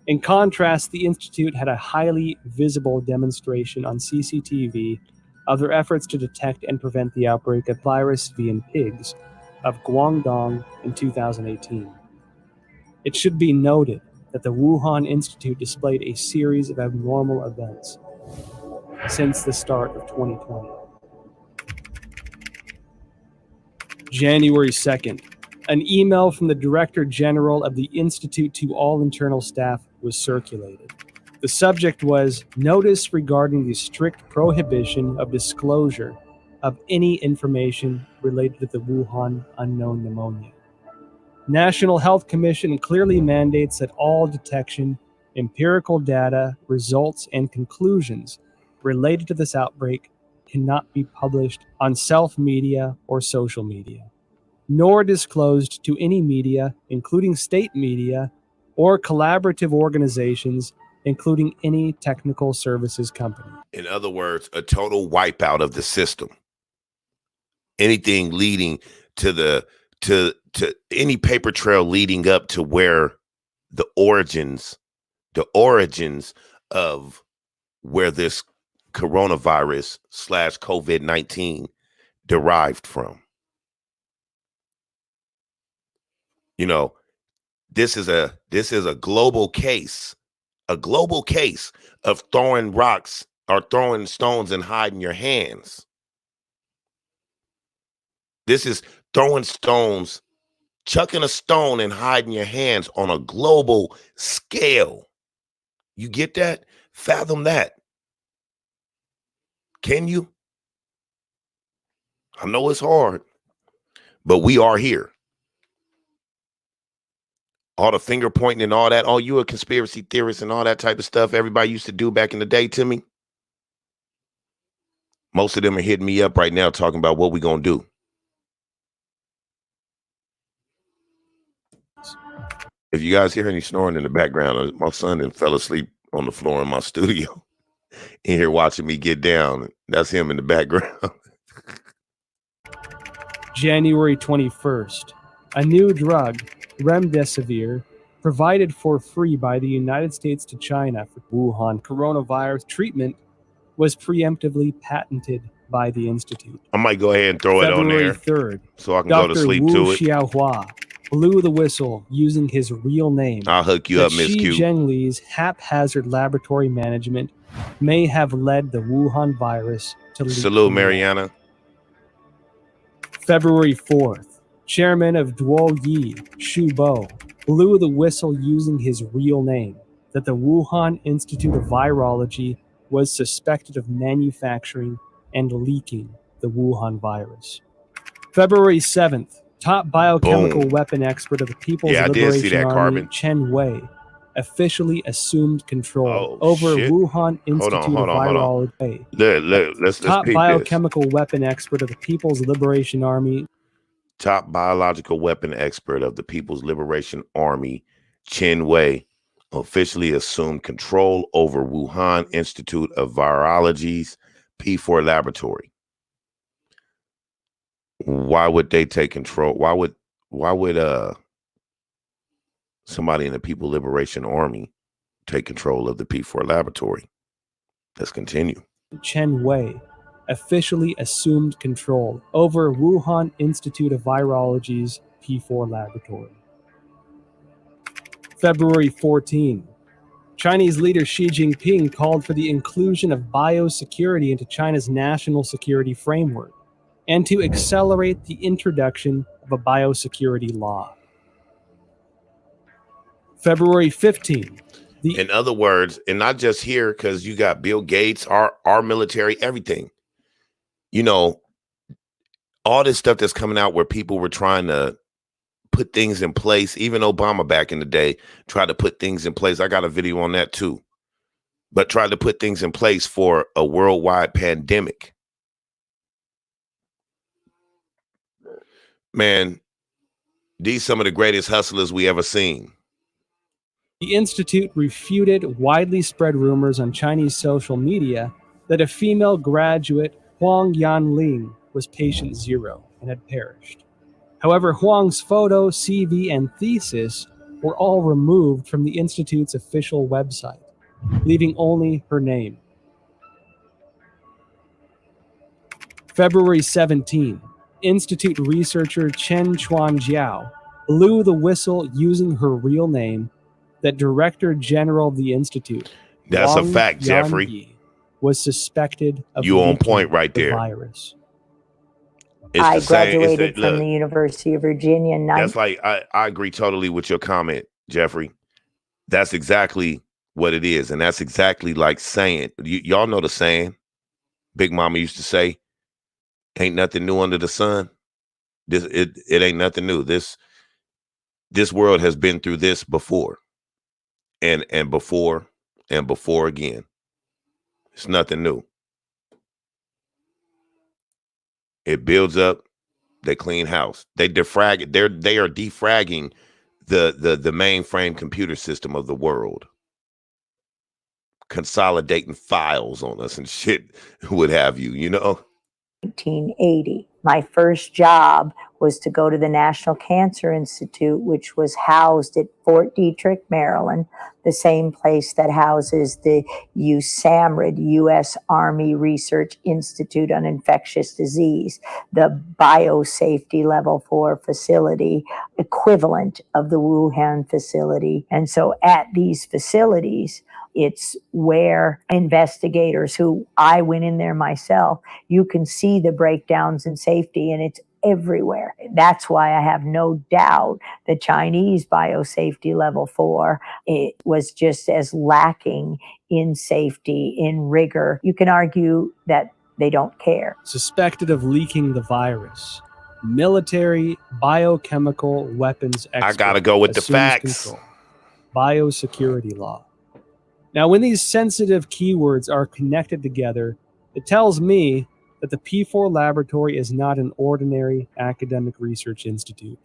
Speaker 7: In contrast, the Institute had a highly visible demonstration on CCTV of their efforts to detect and prevent the outbreak of virus V in pigs of Guangdong in 2018. It should be noted that the Wuhan Institute displayed a series of abnormal events since the start of 2020. January 2nd, an email from the Director General of the Institute to all internal staff was circulated. The subject was notice regarding the strict prohibition of disclosure of any information related to the Wuhan unknown pneumonia. National Health Commission clearly mandates that all detection, empirical data, results, and conclusions related to this outbreak cannot be published on self-media or social media, nor disclosed to any media, including state media, or collaborative organizations, including any technical services company.
Speaker 1: In other words, a total wipeout of the system. Anything leading to any paper trail leading up to where the origins of where this coronavirus / COVID-19 derived from. You know, this is a global case of throwing rocks or throwing stones and hiding your hands. This is throwing stones, chucking a stone and hiding your hands on a global scale. You get that? Fathom that. Can you? I know it's hard, but we are here. All the finger pointing and all that. Oh, you a conspiracy theorist and all that type of stuff everybody used to do back in the day to me. Most of them are hitting me up right now talking about what we gonna do. If you guys hear any snoring in the background, my son then fell asleep on the floor in my studio in here watching me get down. That's him in the background.
Speaker 7: January 21st, a new drug, remdesivir, provided for free by the United States to China for Wuhan coronavirus treatment, was preemptively patented by the Institute.
Speaker 1: I might go ahead and throw it on
Speaker 7: February
Speaker 1: there
Speaker 7: 3rd,
Speaker 1: so I can go to
Speaker 7: Dr.
Speaker 1: sleep
Speaker 7: Wu
Speaker 1: to it.
Speaker 7: Xiaohua blew the whistle using his real name.
Speaker 1: I'll hook you up, Miss
Speaker 7: Xi
Speaker 1: Q.
Speaker 7: Zhengli's haphazard laboratory management may have led the Wuhan virus to leak.
Speaker 1: Salute, Mariana.
Speaker 7: February 4th, chairman of DYSE, Xu Bo, blew the whistle using his real name that the Wuhan Institute of Virology was suspected of manufacturing and leaking the Wuhan virus. February 7th, top biochemical weapon expert of the People's
Speaker 1: Yeah, I did see
Speaker 7: Liberation
Speaker 1: that,
Speaker 7: Army,
Speaker 1: Carbon.
Speaker 7: Chen Wei, officially assumed control
Speaker 1: Oh,
Speaker 7: over
Speaker 1: shit.
Speaker 7: Wuhan Institute
Speaker 1: Hold on.
Speaker 7: of Virology.
Speaker 1: Let's
Speaker 7: Top
Speaker 1: peep this.
Speaker 7: biochemical weapon expert of the People's Liberation Army,
Speaker 1: Top biological weapon expert of the People's Liberation Army, Chen Wei, officially assumed control over Wuhan Institute of Virology's P4 laboratory. Why would they take control? Why would somebody in the People's Liberation Army take control of the P4 laboratory? Let's continue.
Speaker 7: Chen Wei, officially assumed control over Wuhan Institute of Virology's P4 laboratory. February 14, Chinese leader Xi Jinping called for the inclusion of biosecurity into China's national security framework and to accelerate the introduction of a biosecurity law. February 15,
Speaker 1: In other words, and not just here, because you got Bill Gates, our military, everything. You know, all this stuff that's coming out where people were trying to put things in place. Even Obama back in the day tried to put things in place. I got a video on that too. But tried to put things in place for a worldwide pandemic. Man, these some of the greatest hustlers we ever seen.
Speaker 7: the Institute refuted widely spread rumors on Chinese social media that a female graduate, Huang Yanling, was patient zero and had perished. However, Huang's photo, CV, and thesis were all removed from the Institute's official website, leaving only her name. February 17, Institute researcher Chen Chuanjiao blew the whistle using her real name that Director General of the Institute,
Speaker 1: That's
Speaker 7: Wang
Speaker 1: a fact, Jeffrey.
Speaker 7: Yanyi, was suspected of
Speaker 1: You on
Speaker 7: leaking
Speaker 1: point right
Speaker 7: the
Speaker 1: there.
Speaker 7: virus.
Speaker 1: It's
Speaker 4: I
Speaker 1: the same.
Speaker 4: graduated from the University of Virginia.
Speaker 1: That's like I agree totally with your comment, Jeffrey. That's exactly what it is, and that's exactly like saying. Y'all know the saying. Big Mama used to say, "Ain't nothing new under the sun." It ain't nothing new. This world has been through this before, and before and before again. It's nothing new. It builds up. They clean house. They defrag it. They are defragging the mainframe computer system of the world, consolidating files on us and shit. Would have you, you know?
Speaker 4: 1980. My first job was to go to the National Cancer Institute, which was housed at Fort Detrick, Maryland, the same place that houses the USAMRIID, U.S. Army Research Institute on Infectious Disease, the biosafety level 4 facility equivalent of the Wuhan facility. And so at these facilities, it's where investigators who I went in there myself, you can see the breakdowns in safety, and it's everywhere. That's why I have no doubt the Chinese biosafety level 4, it was just as lacking in safety, in rigor. You can argue that they don't care.
Speaker 7: Suspected of leaking the virus, military biochemical weapons expert.
Speaker 1: I gotta go with the
Speaker 7: assumes
Speaker 1: facts.
Speaker 7: control. Biosecurity law. Now, when these sensitive keywords are connected together, it tells me that the P4 laboratory is not an ordinary academic research institute.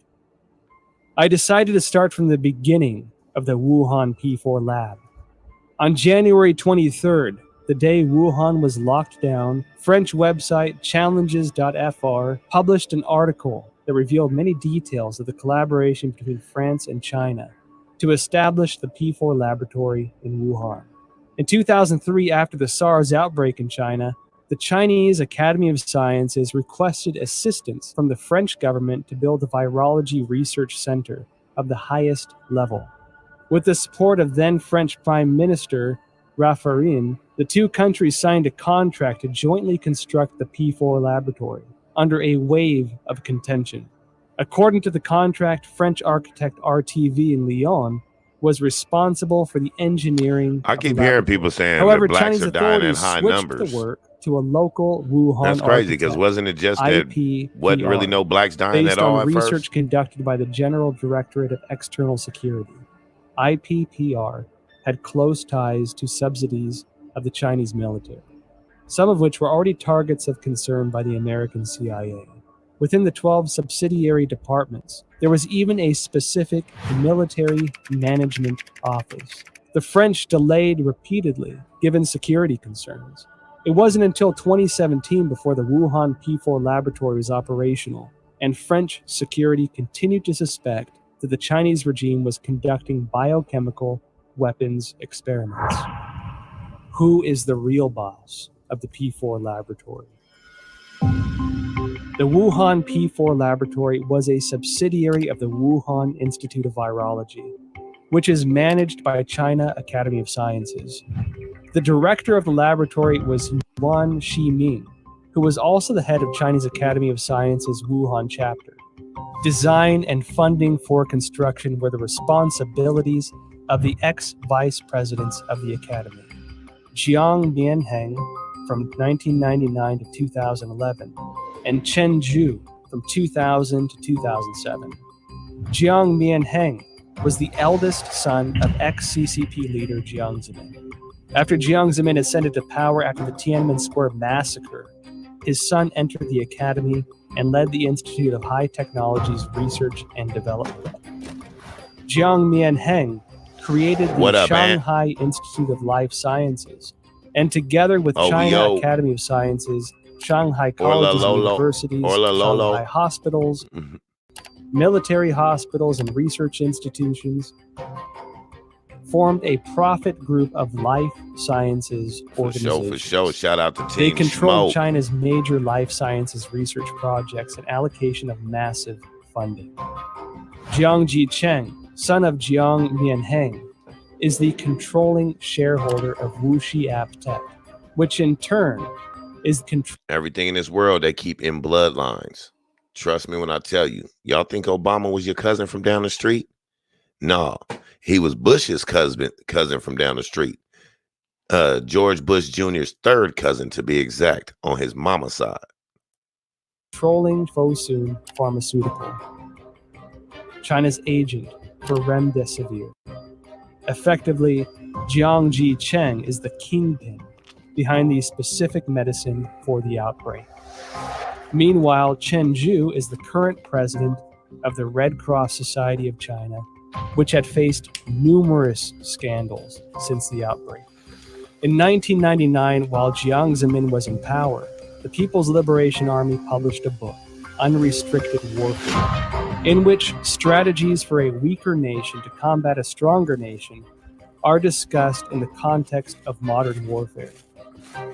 Speaker 7: I decided to start from the beginning of the Wuhan P4 lab. On January 23rd, the day Wuhan was locked down, French website challenges.fr published an article that revealed many details of the collaboration between France and China to establish the P4 laboratory in Wuhan. In 2003, after the SARS outbreak in China, the Chinese Academy of Sciences requested assistance from the French government to build a virology research center of the highest level. With the support of then French Prime Minister Raffarin, the two countries signed a contract to jointly construct the P4 laboratory under a wave of contention. According to the contract, French architect RTV in Lyon was responsible for the engineering.
Speaker 1: I keep hearing people saying
Speaker 7: However,
Speaker 1: that blacks
Speaker 7: Chinese
Speaker 1: are dying in
Speaker 7: authorities
Speaker 1: high
Speaker 7: switched
Speaker 1: numbers.
Speaker 7: the work to a local Wuhan
Speaker 1: That's crazy, because
Speaker 7: architect,
Speaker 1: wasn't it just that
Speaker 7: IPPR,
Speaker 1: wasn't really no blacks dying
Speaker 7: based
Speaker 1: at all
Speaker 7: on
Speaker 1: at
Speaker 7: research
Speaker 1: first?
Speaker 7: conducted by the General Directorate of External Security. IPPR had close ties to subsidies of the Chinese military, some of which were already targets of concern by the American CIA. Within the 12 subsidiary departments, there was even a specific military management office. The French delayed repeatedly, given security concerns. It wasn't until 2017 before the Wuhan P4 laboratory was operational, and French security continued to suspect that the Chinese regime was conducting biochemical weapons experiments. Who is the real boss of the P4 laboratory? The Wuhan P4 laboratory was a subsidiary of the Wuhan Institute of Virology, which is managed by China Academy of Sciences. The director of the laboratory was Yuan Shiming, who was also the head of Chinese Academy of Sciences Wuhan chapter. Design and funding for construction were the responsibilities of the ex-vice presidents of the academy, Jiang Mianheng from 1999 to 2011, and Chen Zhu from 2000 to 2007. Jiang Mianheng was the eldest son of ex-CCP leader Jiang Zemin. After Jiang Zemin ascended to power after the Tiananmen Square massacre, his son entered the academy and led the Institute of High Technologies Research and Development. Jiang Mianheng created the Shanghai Institute of Life Sciences, and together with China Academy of Sciences, Shanghai colleges and universities, Shanghai hospitals, military hospitals, and research institutions, formed a profit group of life sciences organizations.
Speaker 1: For sure. Shout out to Team
Speaker 7: They controlled
Speaker 1: Smoke.
Speaker 7: China's major life sciences research projects and allocation of massive funding. Jiang Jicheng, son of Jiang Mianheng, is the controlling shareholder of Wuxi AppTech, which in turn is
Speaker 1: everything in this world they keep in bloodlines. Trust me when I tell you. Y'all think Obama was your cousin from down the street? No, he was Bush's cousin from down the street. George Bush Jr.'s third cousin, to be exact, on his mama's side.
Speaker 7: Controlling Fosun Pharmaceutical, China's agent for remdesivir. Effectively, Jiang Jicheng is the kingpin behind the specific medicine for the outbreak. Meanwhile, Chen Zhu is the current president of the Red Cross Society of China, which had faced numerous scandals since the outbreak. In 1999, while Jiang Zemin was in power, the People's Liberation Army published a book unrestricted warfare, in which strategies for a weaker nation to combat a stronger nation are discussed in the context of modern warfare.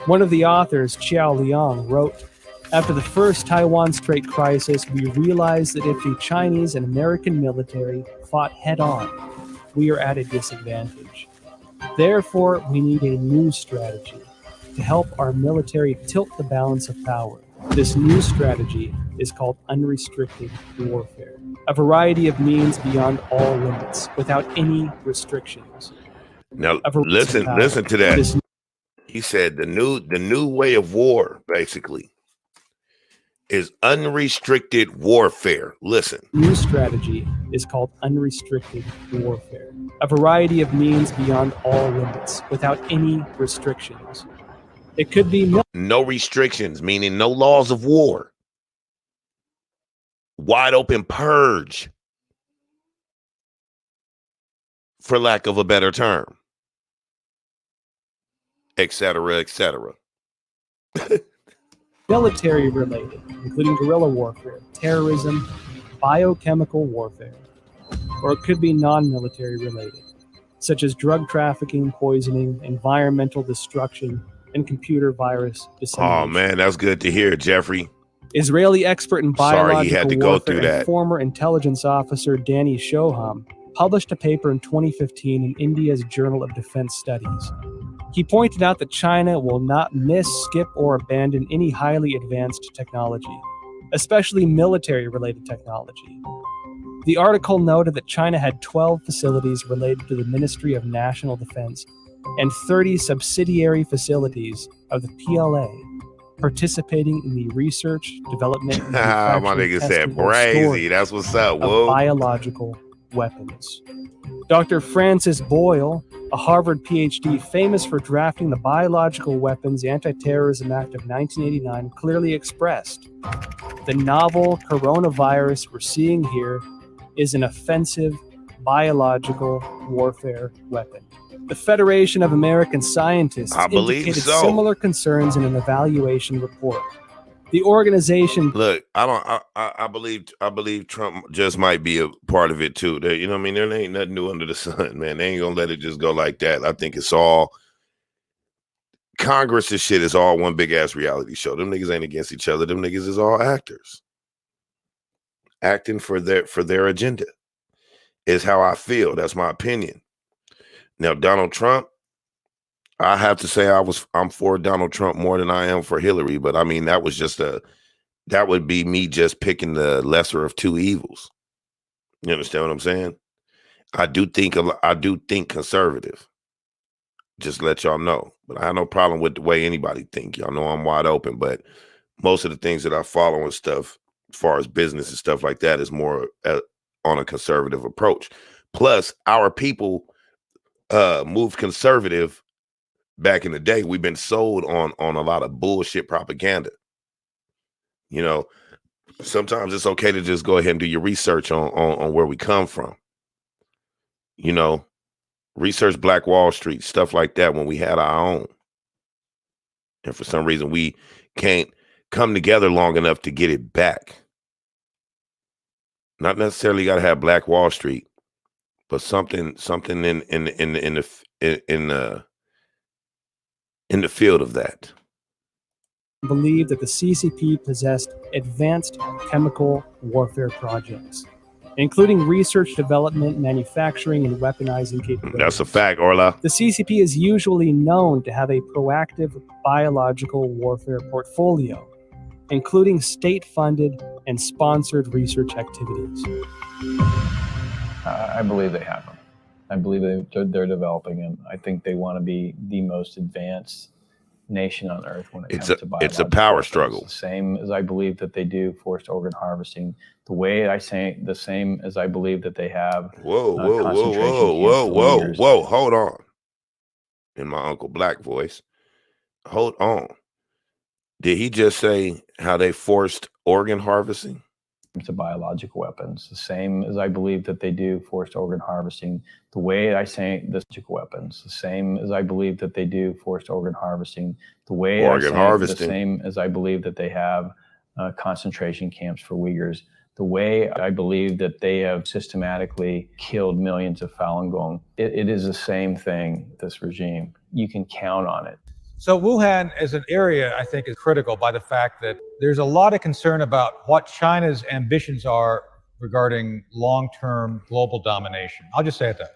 Speaker 7: One of the authors, Qiao Liang, wrote, "After the first Taiwan Strait crisis, we realized that if the Chinese and American military fought head-on, we are at a disadvantage. Therefore, we need a new strategy to help our military tilt the balance of power. This new strategy is called unrestricted warfare, a variety of means beyond all limits, without any restrictions."
Speaker 1: Now listen to that. He said the new way of war basically is unrestricted warfare. Listen.
Speaker 7: New strategy is called unrestricted warfare, a variety of means beyond all limits, without any restrictions. It could be
Speaker 1: no restrictions, meaning no laws of war. Wide open purge, for lack of a better term, etc., etc.
Speaker 7: military related, including guerrilla warfare, terrorism, biochemical warfare, or it could be non-military related, such as drug trafficking, poisoning, environmental destruction, and computer virus dissemination.
Speaker 1: Oh man, that's good to hear, Jeffrey.
Speaker 7: Israeli expert in biological
Speaker 1: Sorry, he had to
Speaker 7: warfare
Speaker 1: go through
Speaker 7: and
Speaker 1: that.
Speaker 7: Former intelligence officer Danny Shoham published a paper in 2015 in India's Journal of Defense Studies. He pointed out that China will not miss, skip, or abandon any highly advanced technology, especially military-related technology. The article noted that China had 12 facilities related to the Ministry of National Defense and 30 subsidiary facilities of the PLA participating in the research, development, and
Speaker 1: My
Speaker 7: manufacturing,
Speaker 1: nigga
Speaker 7: testing,
Speaker 1: said
Speaker 7: or
Speaker 1: brazy.
Speaker 7: storage
Speaker 1: That's what's up.
Speaker 7: of
Speaker 1: Whoa.
Speaker 7: biological weapons. Dr. Francis Boyle, a Harvard PhD famous for drafting the Biological Weapons Anti-Terrorism Act of 1989, clearly expressed, "The novel coronavirus we're seeing here is an offensive biological warfare weapon." The Federation of American Scientists indicated similar concerns in an evaluation report. The organization,
Speaker 1: look, I believe Trump just might be a part of it too. You know what I mean? There ain't nothing new under the sun, man. They ain't gonna let it just go like that. I think it's all Congress's shit is all one big ass reality show. Them niggas ain't against each other. Them niggas is all actors. Acting for their agenda is how I feel. That's my opinion. Now, Donald Trump, I have to say I'm for Donald Trump more than I am for Hillary, but I mean that would be me just picking the lesser of two evils. You understand what I'm saying? I do think conservative. Just let y'all know. But I have no problem with the way anybody think. Y'all know I'm wide open, but most of the things that I follow and stuff, as far as business and stuff like that, is more on a conservative approach. Plus, our people moved conservative back in the day. We've been sold on a lot of bullshit propaganda. You know, sometimes it's okay to just go ahead and do your research on where we come from. You know, research Black Wall Street, stuff like that when we had our own. And for some reason, we can't come together long enough to get it back. Not necessarily got to have Black Wall Street, but something in the field of that.
Speaker 7: Believed that the CCP possessed advanced chemical warfare projects, including research, development, manufacturing, and weaponizing capabilities.
Speaker 1: That's a fact, Orla.
Speaker 7: The CCP is usually known to have a proactive biological warfare portfolio, including state-funded and sponsored research activities.
Speaker 6: I believe they have them. I believe they're developing them. I think they want to be the most advanced nation on earth when it comes to biological.
Speaker 1: It's a power struggle.
Speaker 6: The same as I believe that they do forced organ harvesting. The way I say the same as I believe that they have.
Speaker 1: Whoa, hold on. In my Uncle Black voice, hold on. Did he just say how they forced organ harvesting?
Speaker 6: To biological weapons, the same as I believe that they do forced organ harvesting. The way I say this weapons, the same as I believe that they do forced organ harvesting. The way
Speaker 1: organ harvesting,
Speaker 6: the same as I believe that they have concentration camps for Uyghurs. The way I believe that they have systematically killed millions of Falun Gong, it is the same thing, this regime. You can count on it.
Speaker 3: So Wuhan as an area, I think, is critical by the fact that there's a lot of concern about what China's ambitions are regarding long-term global domination. I'll just say it that.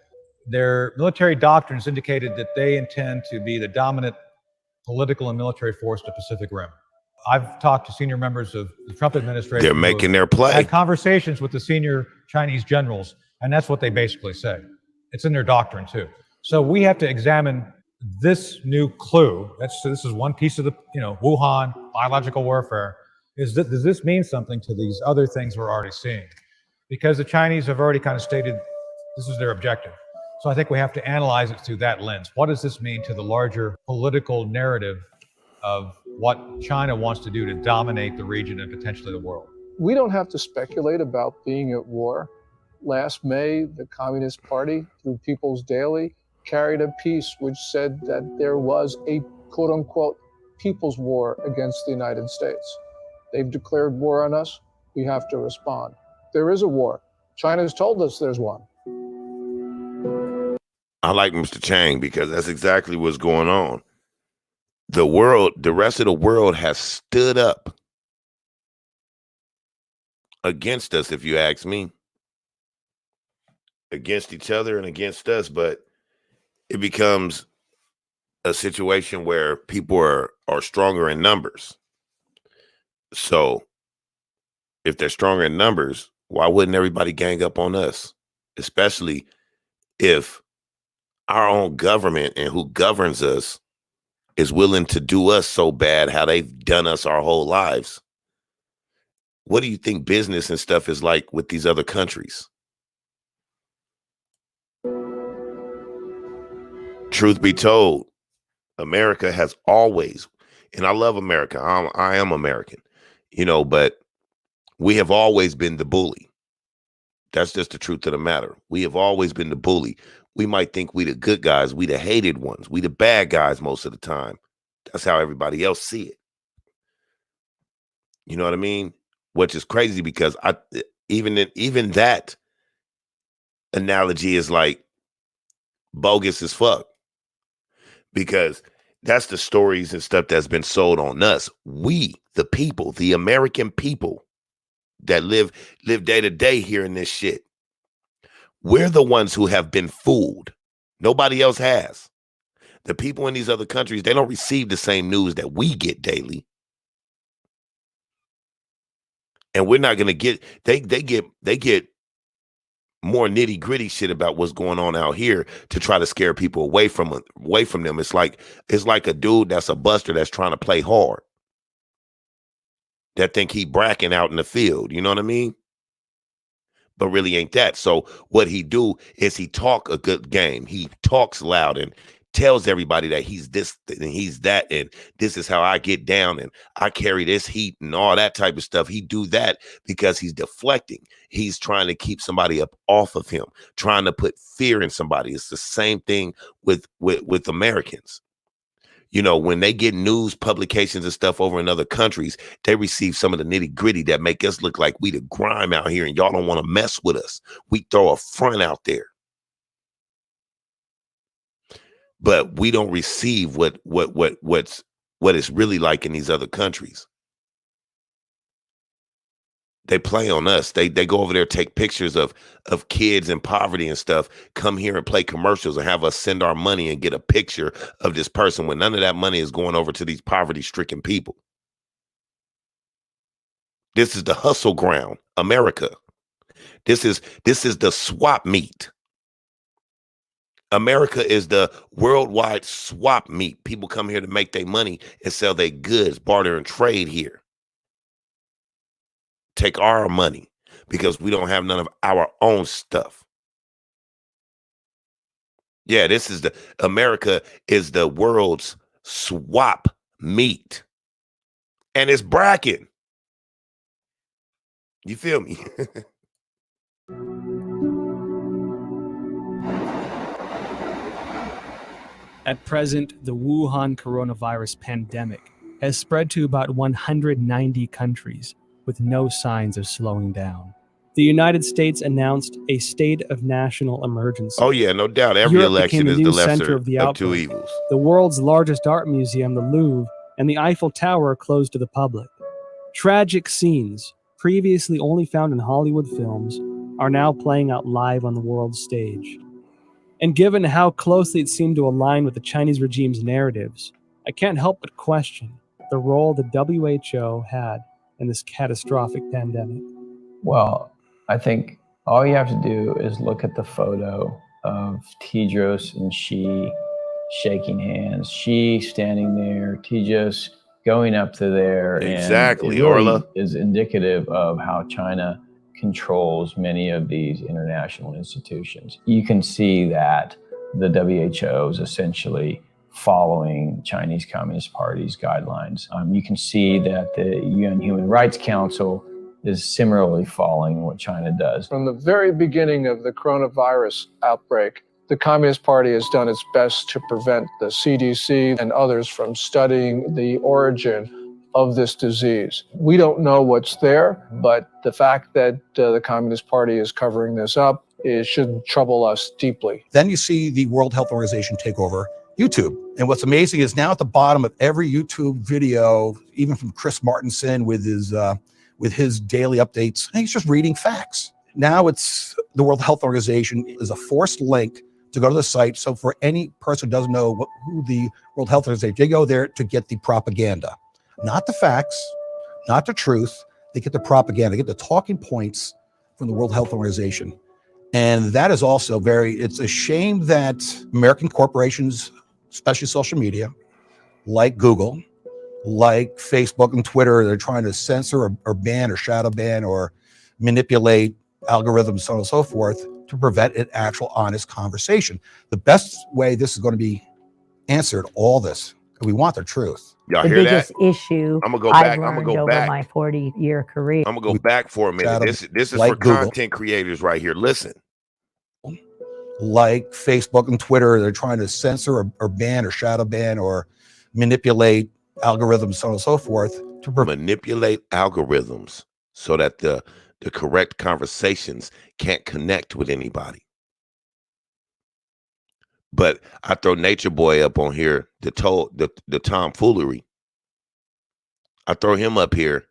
Speaker 3: Their military doctrines indicated that they intend to be the dominant political and military force in the Pacific Rim. I've talked to senior members of the Trump administration.
Speaker 1: They're making their play.
Speaker 3: Had conversations with the senior Chinese generals, and that's what they basically say. It's in their doctrine too. So we have to examine this new clue. This is one piece of the, Wuhan biological warfare. Does this mean something to these other things we're already seeing? Because the Chinese have already kind of stated this is their objective. So I think we have to analyze it through that lens. What does this mean to the larger political narrative of what China wants to do to dominate the region and potentially the world?
Speaker 5: We don't have to speculate about being at war. Last May, the Communist Party, through People's Daily, carried a piece which said that there was a quote-unquote people's war against the United States. They've declared war on us. We have to respond. There is a war. China's told us there's one.
Speaker 1: I like Mr. Chang because that's exactly what's going on. The rest of the world has stood up against us, if you ask me, against each other and against us. But it becomes a situation where people are stronger in numbers. So if they're stronger in numbers, why wouldn't everybody gang up on us? Especially if our own government and who governs us is willing to do us so bad how they've done us our whole lives. What do you think business and stuff is like with these other countries? Truth be told, America has always, and I love America. I am American, but we have always been the bully. That's just the truth of the matter. We have always been the bully. We might think we the good guys, we the hated ones, we the bad guys most of the time. That's how everybody else see it. You know what I mean? Which is crazy because even that analogy is like bogus as fuck. Because that's the stories and stuff that's been sold on us. We, the people, the American people that live day to day hearing this shit. We're the ones who have been fooled. Nobody else has. The people in these other countries, they don't receive the same news that we get daily. And we're not going to get, they get more nitty gritty shit about what's going on out here to try to scare people away from them. It's like a dude that's a buster that's trying to play hard. That think he bracking out in the field. You know what I mean? But really ain't that. So what he do is he talk a good game. He talks loud and tells everybody that he's this and he's that and this is how I get down and I carry this heat and all that type of stuff. He do that because he's deflecting. He's trying to keep somebody up off of him, trying to put fear in somebody. It's the same thing with Americans. When they get news publications and stuff over in other countries, they receive some of the nitty gritty that make us look like we the grime out here and y'all don't want to mess with us. We throw a front out there. But we don't receive what it's really like in these other countries. They play on us. They go over there, take pictures of kids in poverty and stuff, come here and play commercials and have us send our money and get a picture of this person when none of that money is going over to these poverty-stricken people. This is the hustle ground, America. This is the swap meet. America is the worldwide swap meet. People come here to make their money and sell their goods, barter and trade here. Take our money because we don't have none of our own stuff. Yeah, America is the world's swap meet. And it's bracking. You feel me?
Speaker 7: At present, the Wuhan coronavirus pandemic has spread to about 190 countries with no signs of slowing down. The United States announced a state of national emergency.
Speaker 1: Oh yeah, no doubt. Every
Speaker 7: Europe
Speaker 1: election
Speaker 7: became
Speaker 1: is
Speaker 7: the
Speaker 1: the
Speaker 7: new center
Speaker 1: lesser
Speaker 7: of the
Speaker 1: of two
Speaker 7: outbreak.
Speaker 1: evils.
Speaker 7: The world's largest art museum, the Louvre, and the Eiffel Tower are closed to the public. Tragic scenes, previously only found in Hollywood films, are now playing out live on the world stage. And given how closely it seemed to align with the Chinese regime's narratives, I can't help but question the role the WHO had in this catastrophic pandemic.
Speaker 6: Well, I think all you have to do is look at the photo of Tedros and Xi shaking hands, Xi standing there, Tedros going up to there.
Speaker 1: Exactly,
Speaker 6: and it really
Speaker 1: Orla.
Speaker 6: is indicative of how China controls many of these international institutions. You can see that the WHO is essentially following Chinese Communist Party's guidelines. You can see that the UN Human Rights Council is similarly following what China does.
Speaker 5: From the very beginning of the coronavirus outbreak, the Communist Party has done its best to prevent the CDC and others from studying the origin of this disease. We don't know what's there, but the fact that the Communist Party is covering this up should trouble us deeply.
Speaker 9: Then you see the World Health Organization take over YouTube. And what's amazing is now at the bottom of every YouTube video, even from Chris Martenson with his daily updates, he's just reading facts. Now it's the World Health Organization is a forced link to go to the site. So for any person who doesn't know who the World Health Organization, they go there to get the propaganda, not the facts, not the truth. They get the propaganda, they get the talking points from the World Health Organization. And that is also it's a shame that American corporations, especially social media, like Google, like Facebook and Twitter, they're trying to censor or ban or shadow ban or manipulate algorithms, so on and so forth, to prevent an actual honest conversation. The best way this is going to be answered, all this, we want the truth.
Speaker 1: Y'all
Speaker 4: The
Speaker 1: hear that?
Speaker 4: biggest issue
Speaker 1: I'm gonna go
Speaker 4: I've
Speaker 1: back. I'm
Speaker 4: learned
Speaker 1: gonna go
Speaker 4: over
Speaker 1: back.
Speaker 4: my 40-year career.
Speaker 1: I'm gonna go back for a minute.
Speaker 9: Shadow,
Speaker 1: This is
Speaker 9: like
Speaker 1: for
Speaker 9: Google.
Speaker 1: content creators right here. Listen.
Speaker 9: Like Facebook and Twitter, they're trying to censor or ban or shadow ban or manipulate algorithms, so on and so forth, to
Speaker 1: Manipulate algorithms so that the correct conversations can't connect with anybody. But I throw Nature Boy up on here, the tomfoolery. I throw him up here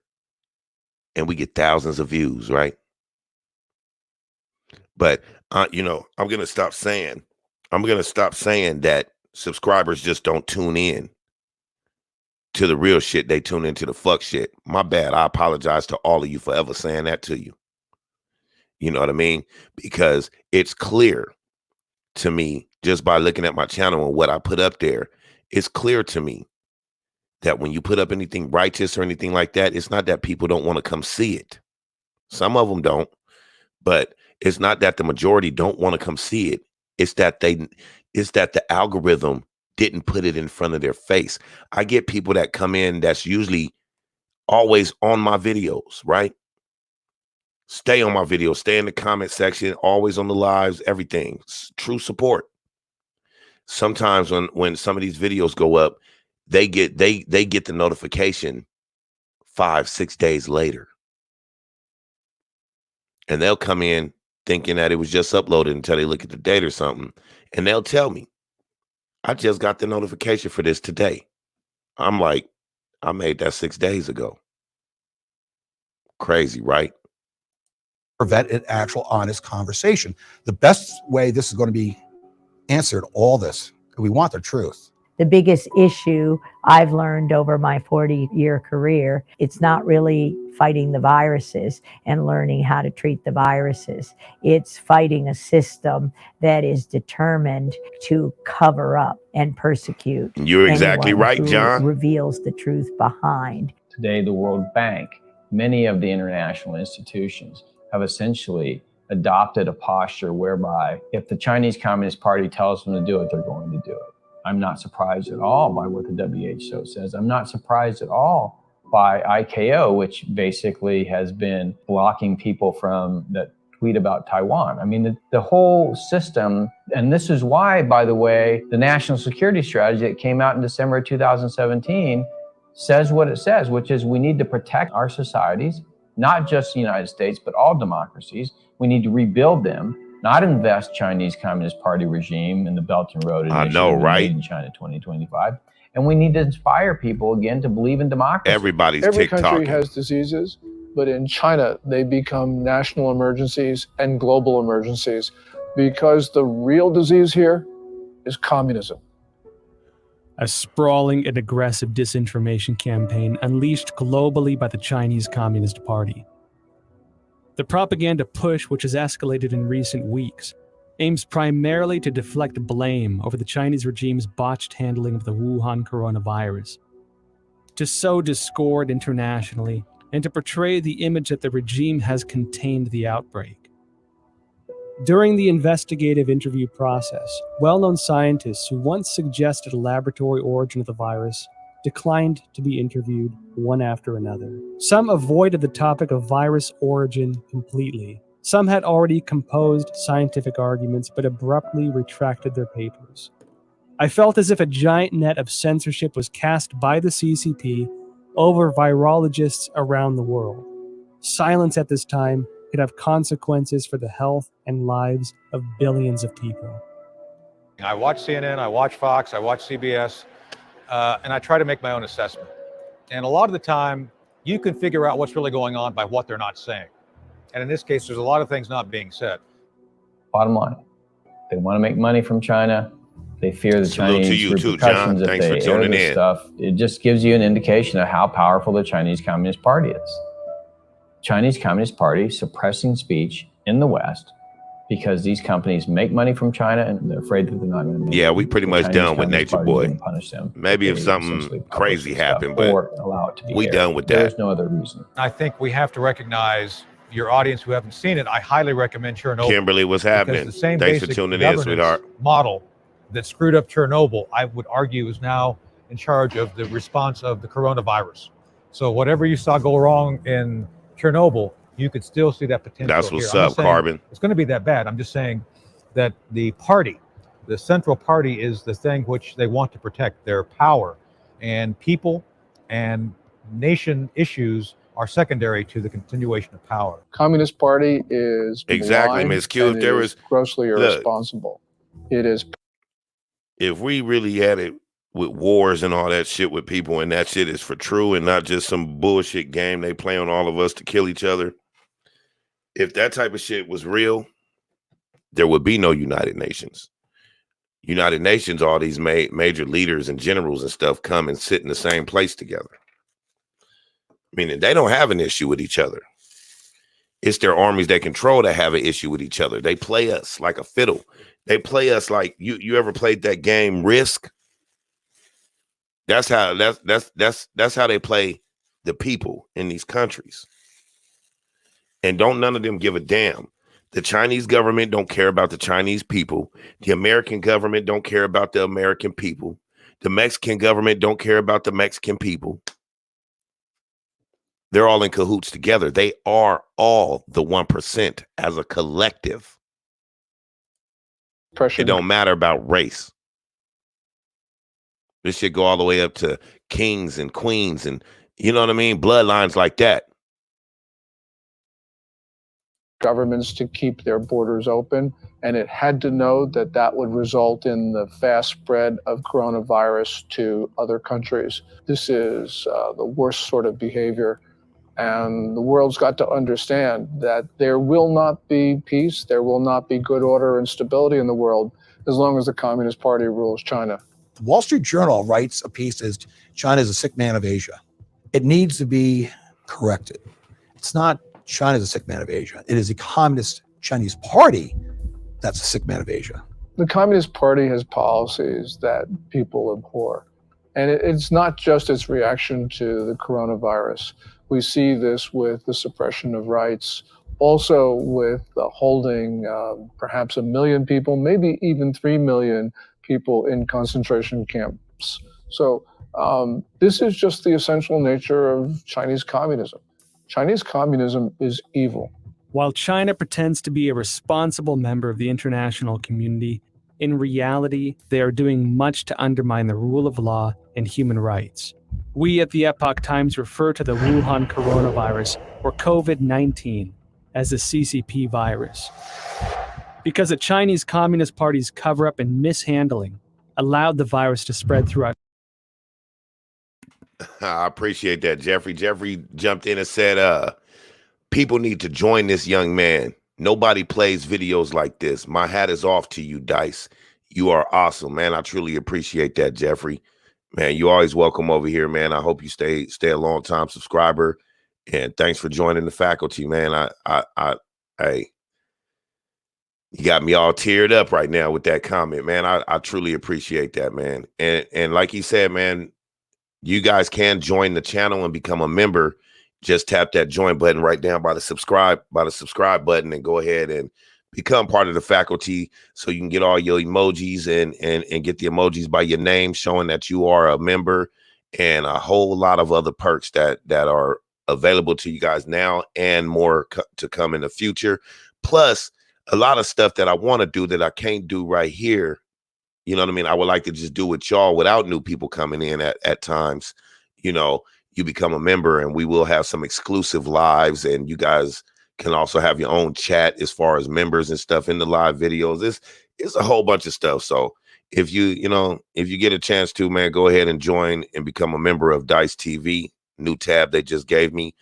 Speaker 1: and we get thousands of views, right? But I'm going to stop saying that subscribers just don't tune in to the real shit. They tune into the fuck shit. My bad. I apologize to all of you for ever saying that to you. You know what I mean? Because it's clear to me, just by looking at my channel and what I put up there, it's clear to me that when you put up anything righteous or anything like that, it's not that people don't want to come see it. Some of them don't, but it's not that the majority don't want to come see it. It's that the algorithm didn't put it in front of their face. I get people that come in that's usually always on my videos, right? Stay on my videos, stay in the comment section, always on the lives, everything. True support. Sometimes when some of these videos go up, they get the notification 5-6 days later. And they'll come in thinking that it was just uploaded until they look at the date or something. And they'll tell me, I just got the notification for this today. I'm like, I made that 6 days ago. Crazy, right?
Speaker 9: prevent an actual honest conversation. The best way this is going to be answered, all this, we want the truth.
Speaker 4: The biggest issue I've learned over my 40-year career, it's not really fighting the viruses and learning how to treat the viruses. It's fighting a system that is determined to cover up and persecute.
Speaker 1: You're exactly
Speaker 4: anyone
Speaker 1: right,
Speaker 4: who
Speaker 1: John.
Speaker 4: reveals the truth behind.
Speaker 6: Today, the World Bank, many of the international institutions have essentially adopted a posture whereby if the Chinese Communist Party tells them to do it, they're going to do it. I'm not surprised at all by what the WHO says. I'm not surprised at all by ICAO, which basically has been blocking people from that tweet about Taiwan. I mean, the whole system, and this is why, by the way, the national security strategy that came out in December 2017 says what it says, which is we need to protect our societies, not just the United States, but all democracies. We need to rebuild them, not invest Chinese Communist Party regime in the Belt and Road Initiative.
Speaker 1: I know, right?
Speaker 6: Made in China 2025. And we need to inspire people again to believe in democracy.
Speaker 5: Every country has diseases, but in China, they become national emergencies and global emergencies because the real disease here is communism.
Speaker 7: A sprawling and aggressive disinformation campaign unleashed globally by the Chinese Communist Party. The propaganda push, which has escalated in recent weeks, aims primarily to deflect blame over the Chinese regime's botched handling of the Wuhan coronavirus, to sow discord internationally, and to portray the image that the regime has contained the outbreak. During the investigative interview process, well-known scientists who once suggested a laboratory origin of the virus declined to be interviewed one after another. Some avoided the topic of virus origin completely. Some had already composed scientific arguments but abruptly retracted their papers. I felt as if a giant net of censorship was cast by the CCP over virologists around the world. Silence at this time could have consequences for the health and lives of billions of people.
Speaker 3: I watch CNN, I watch Fox, I watch CBS, and I try to make my own assessment. And a lot of the time, you can figure out what's really going on by what they're not saying. And in this case, there's a lot of things not being said.
Speaker 6: Bottom line, they want to make money from China. They fear the Chinese repercussions if they air this stuff. It just gives you an indication of how powerful the Chinese Communist Party is. Chinese Communist Party suppressing speech in the West because these companies make money from China and they're afraid that they're not going to make
Speaker 1: Yeah, we pretty much done with Nature Boy.
Speaker 6: Punish them.
Speaker 1: Maybe if something crazy happened, but
Speaker 6: allow it to be
Speaker 1: we
Speaker 6: aired.
Speaker 1: done with that.
Speaker 6: There's no other reason.
Speaker 3: I think we have to recognize your audience who haven't seen it. I highly recommend Chernobyl.
Speaker 1: Kimberly, what's happening?
Speaker 3: The same
Speaker 1: Thanks for
Speaker 3: basic
Speaker 1: tuning in, sweetheart.
Speaker 3: model that screwed up Chernobyl, I would argue, is now in charge of the response of the coronavirus. So whatever you saw go wrong in Chernobyl, you could still see that potential.
Speaker 1: That's what's
Speaker 3: here.
Speaker 1: up, Carbon.
Speaker 3: It's going to be that bad. I'm just saying that the party, the central party, is the thing which they want to protect, their power. And people and nation issues are secondary to the continuation of power.
Speaker 5: Communist Party is
Speaker 1: exactly,
Speaker 5: blind
Speaker 1: Ms. Q. If there was
Speaker 5: grossly irresponsible. It is.
Speaker 1: If we really had it with wars and all that shit with people, and that shit is for true and not just some bullshit game they play on all of us to kill each other. If that type of shit was real, there would be no United Nations. United Nations, all these major leaders and generals and stuff come and sit in the same place together. Meaning they don't have an issue with each other. It's their armies they control that have an issue with each other. They play us like a fiddle. They play us like you ever played that game Risk? That's how they play the people in these countries. And don't none of them give a damn. The Chinese government don't care about the Chinese people. The American government don't care about the American people. The Mexican government don't care about the Mexican people. They're all in cahoots together. They are all the 1% as a collective. It don't matter about race. This shit go all the way up to kings and queens and, you know what I mean? Bloodlines like that.
Speaker 5: Governments to keep their borders open, and it had to know that that would result in the fast spread of coronavirus to other countries. This is the worst sort of behavior, and the world's got to understand that there will not be peace, there will not be good order and stability in the world as long as the Communist Party rules China.
Speaker 9: The Wall Street Journal writes a piece as China is a sick man of Asia. It needs to be corrected. It's not China is a sick man of Asia. It is the Communist Chinese Party that's a sick man of Asia.
Speaker 5: The Communist Party has policies that people abhor. And it's not just its reaction to the coronavirus. We see this with the suppression of rights, also with holding perhaps 1 million people, maybe even 3 million people in concentration camps. So this is just the essential nature of Chinese communism. Chinese communism is evil.
Speaker 7: While China pretends to be a responsible member of the international community, in reality, they are doing much to undermine the rule of law and human rights. We at the Epoch Times refer to the Wuhan coronavirus, or COVID-19, as the CCP virus, because the Chinese Communist Party's cover-up and mishandling allowed the virus to spread throughout.
Speaker 1: I appreciate that, Jeffrey. Jeffrey jumped in and said, people need to join this young man. Nobody plays videos like this. My hat is off to you, Dice. You are awesome, man. I truly appreciate that, Jeffrey. Man, you always welcome over here, man. I hope you stay a long time subscriber, and thanks for joining the faculty, man. Hey, you got me all teared up right now with that comment, man. I truly appreciate that, man. And like he said, man, you guys can join the channel and become a member. Just tap that join button right down by the subscribe button and go ahead and become part of the faculty, so you can get all your emojis and get the emojis by your name, showing that you are a member, and a whole lot of other perks that are available to you guys now, and more to come in the future. Plus a lot of stuff that I want to do that I can't do right here. You know what I mean? I would like to just do with y'all without new people coming in at times. You know, you become a member and we will have some exclusive lives, and you guys can also have your own chat as far as members and stuff in the live videos. It's a whole bunch of stuff. So if you get a chance to, man, go ahead and join and become a member of DYSE TV, new tab they just gave me.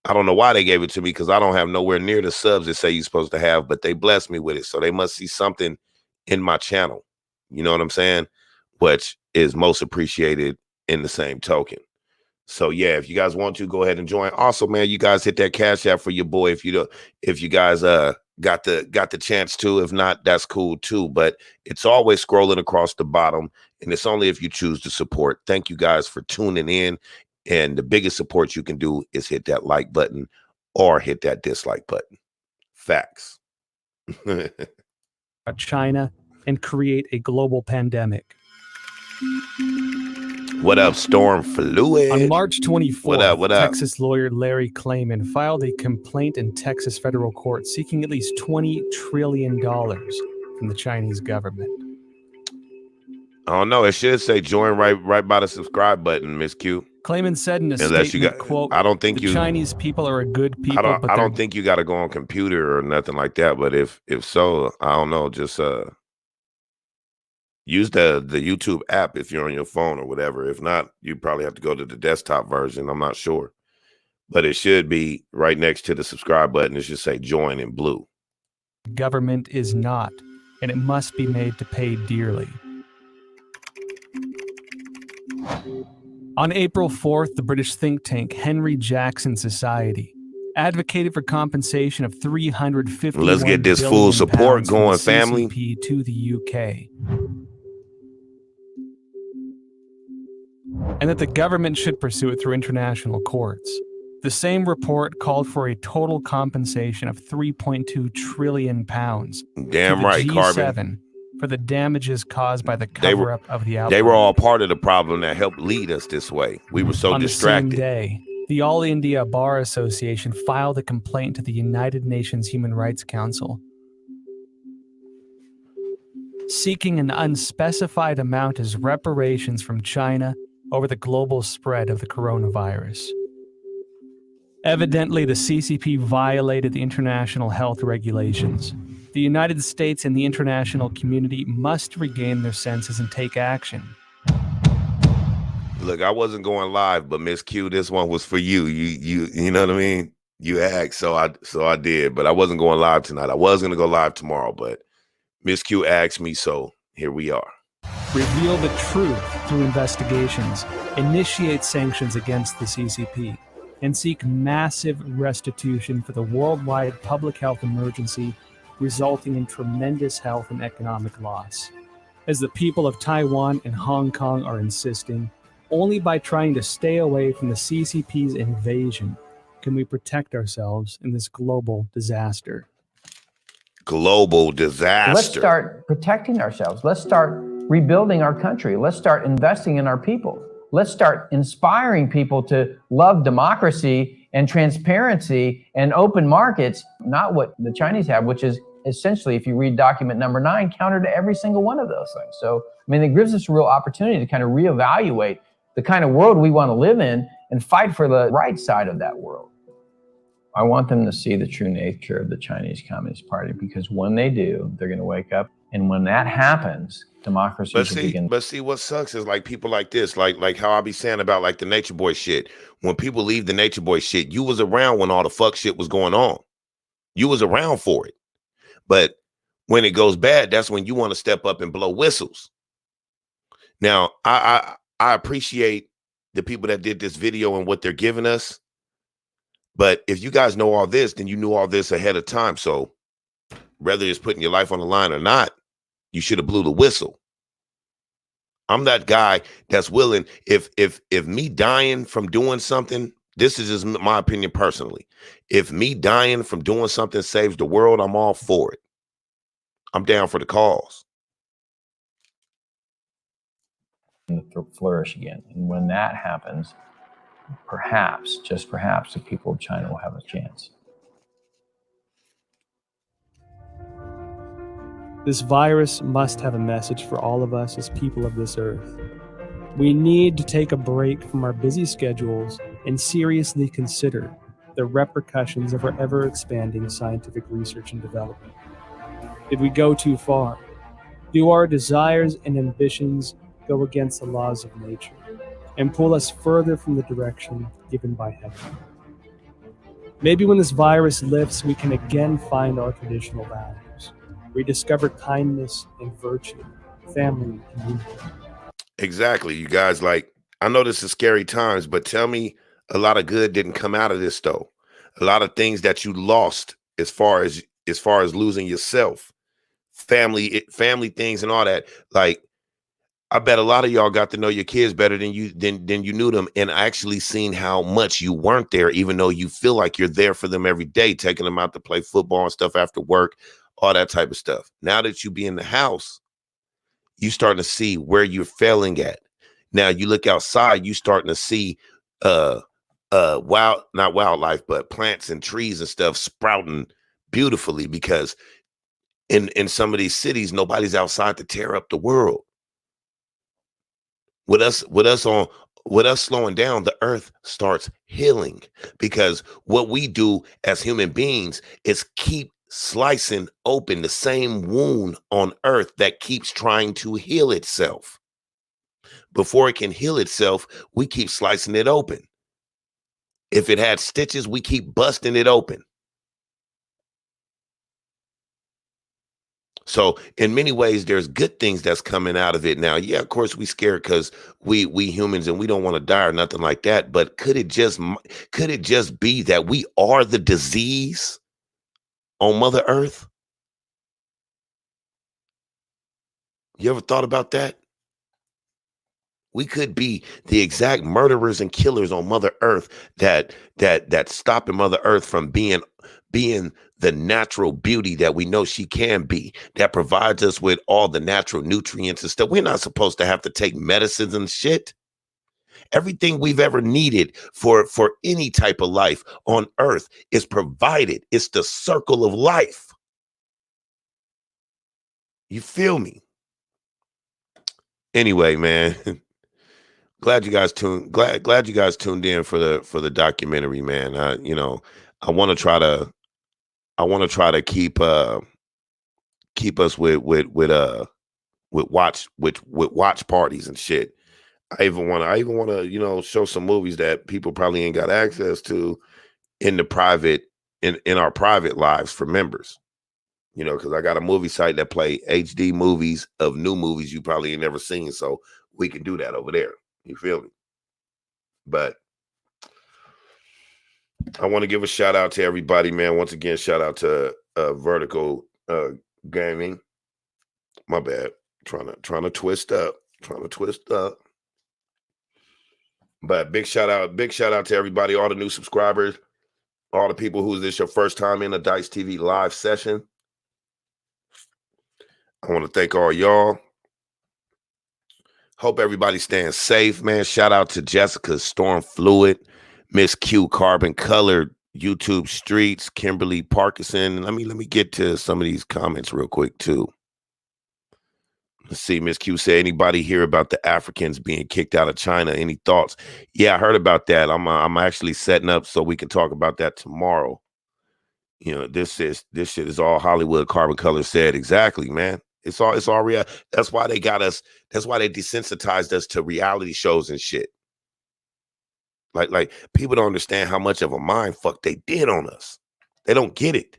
Speaker 1: I don't know why they gave it to me, because I don't have nowhere near the subs that say you're supposed to have, but they blessed me with it. So they must see something in my channel. You know what I'm saying? Which is most appreciated in the same token. So yeah, if you guys want to, go ahead and join. Also, man, you guys hit that Cash App for your boy if you guys got the chance to. If not, that's cool too. But it's always scrolling across the bottom, and it's only if you choose to support. Thank you guys for tuning in. And the biggest support you can do is hit that like button or hit that dislike button. Facts.
Speaker 7: China and create a global pandemic.
Speaker 1: What up, Storm Fluid?
Speaker 7: On March 24th,
Speaker 1: what up?
Speaker 7: Texas lawyer Larry Klayman filed a complaint in Texas federal court seeking at least $20 trillion from the Chinese government.
Speaker 1: I don't know. It should say join right by the subscribe button, Miss Q.
Speaker 7: Klayman said in a statement, quote,
Speaker 1: I don't think
Speaker 7: the Chinese people are a good people.
Speaker 1: I don't think you got to go on computer or nothing like that. But if so, I don't know. Just use the YouTube app if you're on your phone or whatever. If not, you probably have to go to the desktop version. I'm not sure. But it should be right next to the subscribe button. It should say join in blue.
Speaker 7: Government is not, and it must be made to pay dearly. On April 4th, the British think tank Henry Jackson Society advocated for compensation of $350
Speaker 1: Let's get this full support going, family.
Speaker 7: To the UK. And that the government should pursue it through international courts. The same report called for a total compensation of £3.2 trillion.
Speaker 1: Damn right,
Speaker 7: G7
Speaker 1: Carbon.
Speaker 7: For the damages caused by the cover-up of the outbreak.
Speaker 1: They were all part of the problem that helped lead us this way. We were so distracted.
Speaker 7: On the same day, the All India Bar Association filed a complaint to the United Nations Human Rights Council, seeking an unspecified amount as reparations from China over the global spread of the coronavirus. Evidently, the CCP violated the international health regulations. The United States and the international community must regain their senses and take action.
Speaker 1: Look, I wasn't going live, but Miss Q, this one was for you. You know what I mean? You asked, so I did, but I wasn't going live tonight. I was going to go live tomorrow, but Miss Q asked me, so here we are.
Speaker 7: Reveal the truth through investigations, initiate sanctions against the CCP, and seek massive restitution for the worldwide public health emergency resulting in tremendous health and economic loss. As the people of Taiwan and Hong Kong are insisting, only by trying to stay away from the CCP's invasion can we protect ourselves in this global disaster.
Speaker 1: Global disaster.
Speaker 10: Let's start protecting ourselves. Let's start rebuilding our country. Let's start investing in our people. Let's start inspiring people to love democracy and transparency and open markets, not what the Chinese have, which is essentially, if you read document number 9, counter to every single one of those things. So, I mean, it gives us a real opportunity to kind of reevaluate the kind of world we want to live in and fight for the right side of that world. I want them to see the true nature of the Chinese Communist Party, because when they do, they're going to wake up. And when that happens, democracy will begin.
Speaker 1: But see, what sucks is like people like this, like how I be saying about like the Nature Boy shit. When people leave the Nature Boy shit, you was around when all the fuck shit was going on. You was around for it. But when it goes bad, that's when you want to step up and blow whistles. Now, I appreciate the people that did this video and what they're giving us. But if you guys know all this, then you knew all this ahead of time. So whether it's putting your life on the line or not, you should have blew the whistle. I'm that guy that's willing. If me dying from doing something, this is just my opinion personally. If me dying from doing something saves the world, I'm all for it. I'm down for the cause.
Speaker 10: Flourish again. And when that happens, perhaps, just perhaps, the people of China will have a chance.
Speaker 7: This virus must have a message for all of us as people of this earth. We need to take a break from our busy schedules and seriously consider the repercussions of our ever-expanding scientific research and development. Did we go too far? Do our desires and ambitions go against the laws of nature and pull us further from the direction given by heaven? Maybe when this virus lifts, we can again find our traditional values, rediscover kindness and virtue, family and community.
Speaker 1: Exactly, you guys. Like, I know this is scary times, but tell me a lot of good didn't come out of this though. A lot of things that you lost as far as losing yourself, family things and all that. Like, I bet a lot of y'all got to know your kids better than you knew them, and actually seen how much you weren't there, even though you feel like you're there for them every day, taking them out to play football and stuff after work, all that type of stuff. Now that you be in the house, you starting to see where you're failing at. Now you look outside, you starting to see not wildlife, but plants and trees and stuff sprouting beautifully, because in some of these cities, nobody's outside to tear up the world. With us slowing down, the earth starts healing, because what we do as human beings is keep slicing open the same wound on earth that keeps trying to heal itself. Before it can heal itself, we keep slicing it open. If it had stitches, we keep busting it open. So in many ways, there's good things that's coming out of it now. Yeah, of course we scared because we humans and we don't want to die or nothing like that. But could it just be that we are the disease on Mother Earth? You ever thought about that? We could be the exact murderers and killers on Mother Earth that stopping Mother Earth from being the natural beauty that we know she can be, that provides us with all the natural nutrients and stuff. We're not supposed to have to take medicines and shit. Everything we've ever needed for any type of life on Earth is provided. It's the circle of life. You feel me? Anyway, man. Glad you guys tuned in for the documentary, man. I want to try to keep us with watch parties and shit. I even want to show some movies that people probably ain't got access to in our private lives for members. Because I got a movie site that play HD movies of new movies you probably ain't never seen, so we can do that over there. You feel me? But I want to give a shout out to everybody, man. Once again, shout out to Vertical Gaming. My bad. Trying to twist up. But big shout out to everybody, all the new subscribers, all the people who's this your first time in a DYSE TV live session. I want to thank all y'all. Hope everybody's staying safe, man. Shout out to Jessica Storm Fluid, Miss Q Carbon Colored, YouTube Streets, Kimberly Parkinson. Let me get to some of these comments real quick too. Let's see, Miss Q said, anybody hear about the Africans being kicked out of China? Any thoughts? Yeah, I heard about that. I'm actually setting up so we can talk about that tomorrow. You know, this shit is all Hollywood. Carbon Color said exactly, man. It's all real. That's why they got us. That's why they desensitized us to reality shows and shit. Like people don't understand how much of a mind fuck they did on us. They don't get it.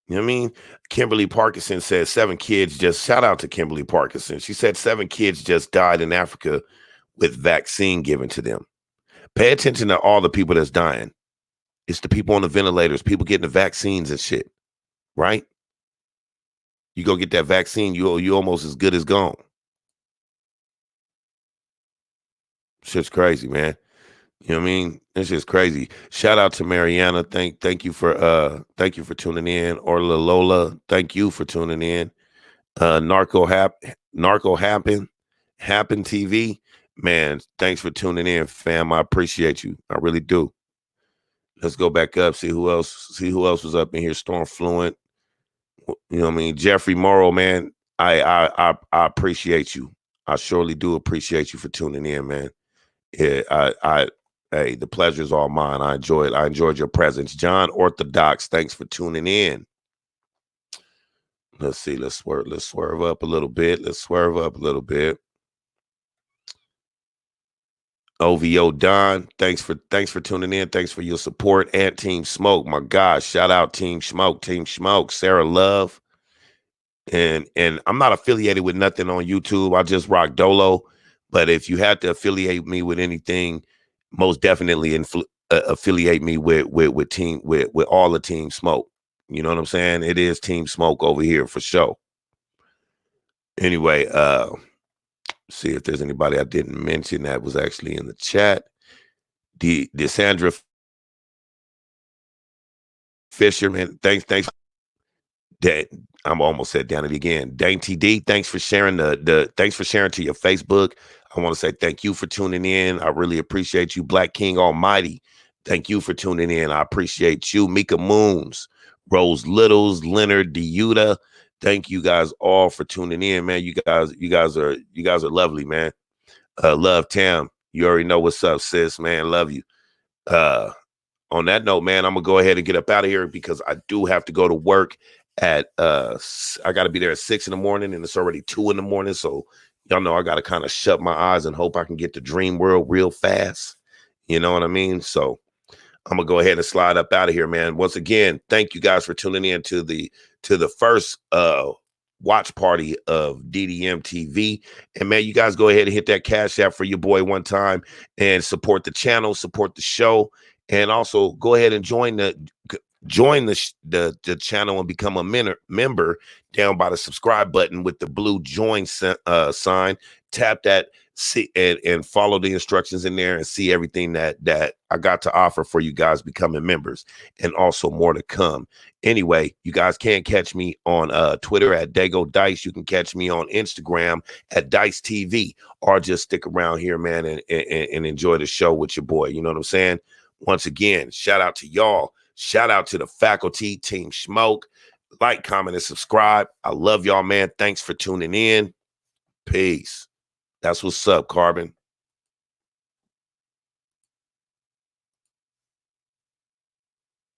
Speaker 1: You know what I mean? Kimberly Parkinson says 7 kids just, shout out to Kimberly Parkinson. She said 7 kids just died in Africa with vaccine given to them. Pay attention to all the people that's dying. It's the people on the ventilators, people getting the vaccines and shit, right? You go get that vaccine, you almost as good as gone. Shit's crazy, man. You know what I mean? It's just crazy. Shout out to Mariana. Thank you for tuning in. Orla Lola, thank you for tuning in. Narco Happen TV. Man, thanks for tuning in, fam. I appreciate you. I really do. Let's go back up, see who else was up in here. Storm Fluent. You know what I mean? Jeffrey Morrow, man. I appreciate you. I surely do appreciate you for tuning in, man. Yeah, hey, the pleasure is all mine. I enjoyed your presence. John Orthodox, thanks for tuning in. Let's see. Let's swerve up a little bit. OVO Don, thanks for tuning in. Thanks for your support. And Team Smoke, my gosh, shout out Team Smoke. Sarah Love. And I'm not affiliated with nothing on YouTube. I just rock Dolo. But if you had to affiliate me with anything, most definitely affiliate me with all the Team Smoke. You know what I'm saying? It is Team Smoke over here for sure. Anyway, see if there's anybody I didn't mention that was actually in the chat. Sandra Fisher, man, thanks. I'm almost said down it again. Dainty D, thanks for sharing thanks for sharing to your Facebook. I want to say thank you for tuning in. I really appreciate you. Black King Almighty, thank you for tuning in. I appreciate you. Mika Moons, Rose Littles, Leonard Diuta. Thank you guys all for tuning in, man. You guys are lovely, man. Love Tam. You already know what's up, sis, man. Love you. On that note, man, I'm gonna go ahead and get up out of here because I do have to go to work at I gotta be there at 6 in the morning and it's already 2 in the morning. So y'all know I gotta kind of shut my eyes and hope I can get to dream world real fast. You know what I mean? So I'm gonna go ahead and slide up out of here, man. Once again, thank you guys for tuning in to the first watch party of DDM TV. And man, you guys go ahead and hit that Cash App for your boy one time and support the channel, support the show, and also go ahead and join the channel and become a member down by the subscribe button with the blue join sign. Tap that, see and follow the instructions in there and see everything that I got to offer for you guys becoming members, and also more to come. Anyway, you guys can catch me on Twitter at Dago Dice. You can catch me on Instagram at Dice TV, or just stick around here, man, and enjoy the show with your boy. You know what I'm saying? Once again, shout out to y'all. Shout out to the faculty, Team Smoke. Like, comment, and subscribe. I love y'all, man. Thanks for tuning in. Peace. That's what's up, Carbon.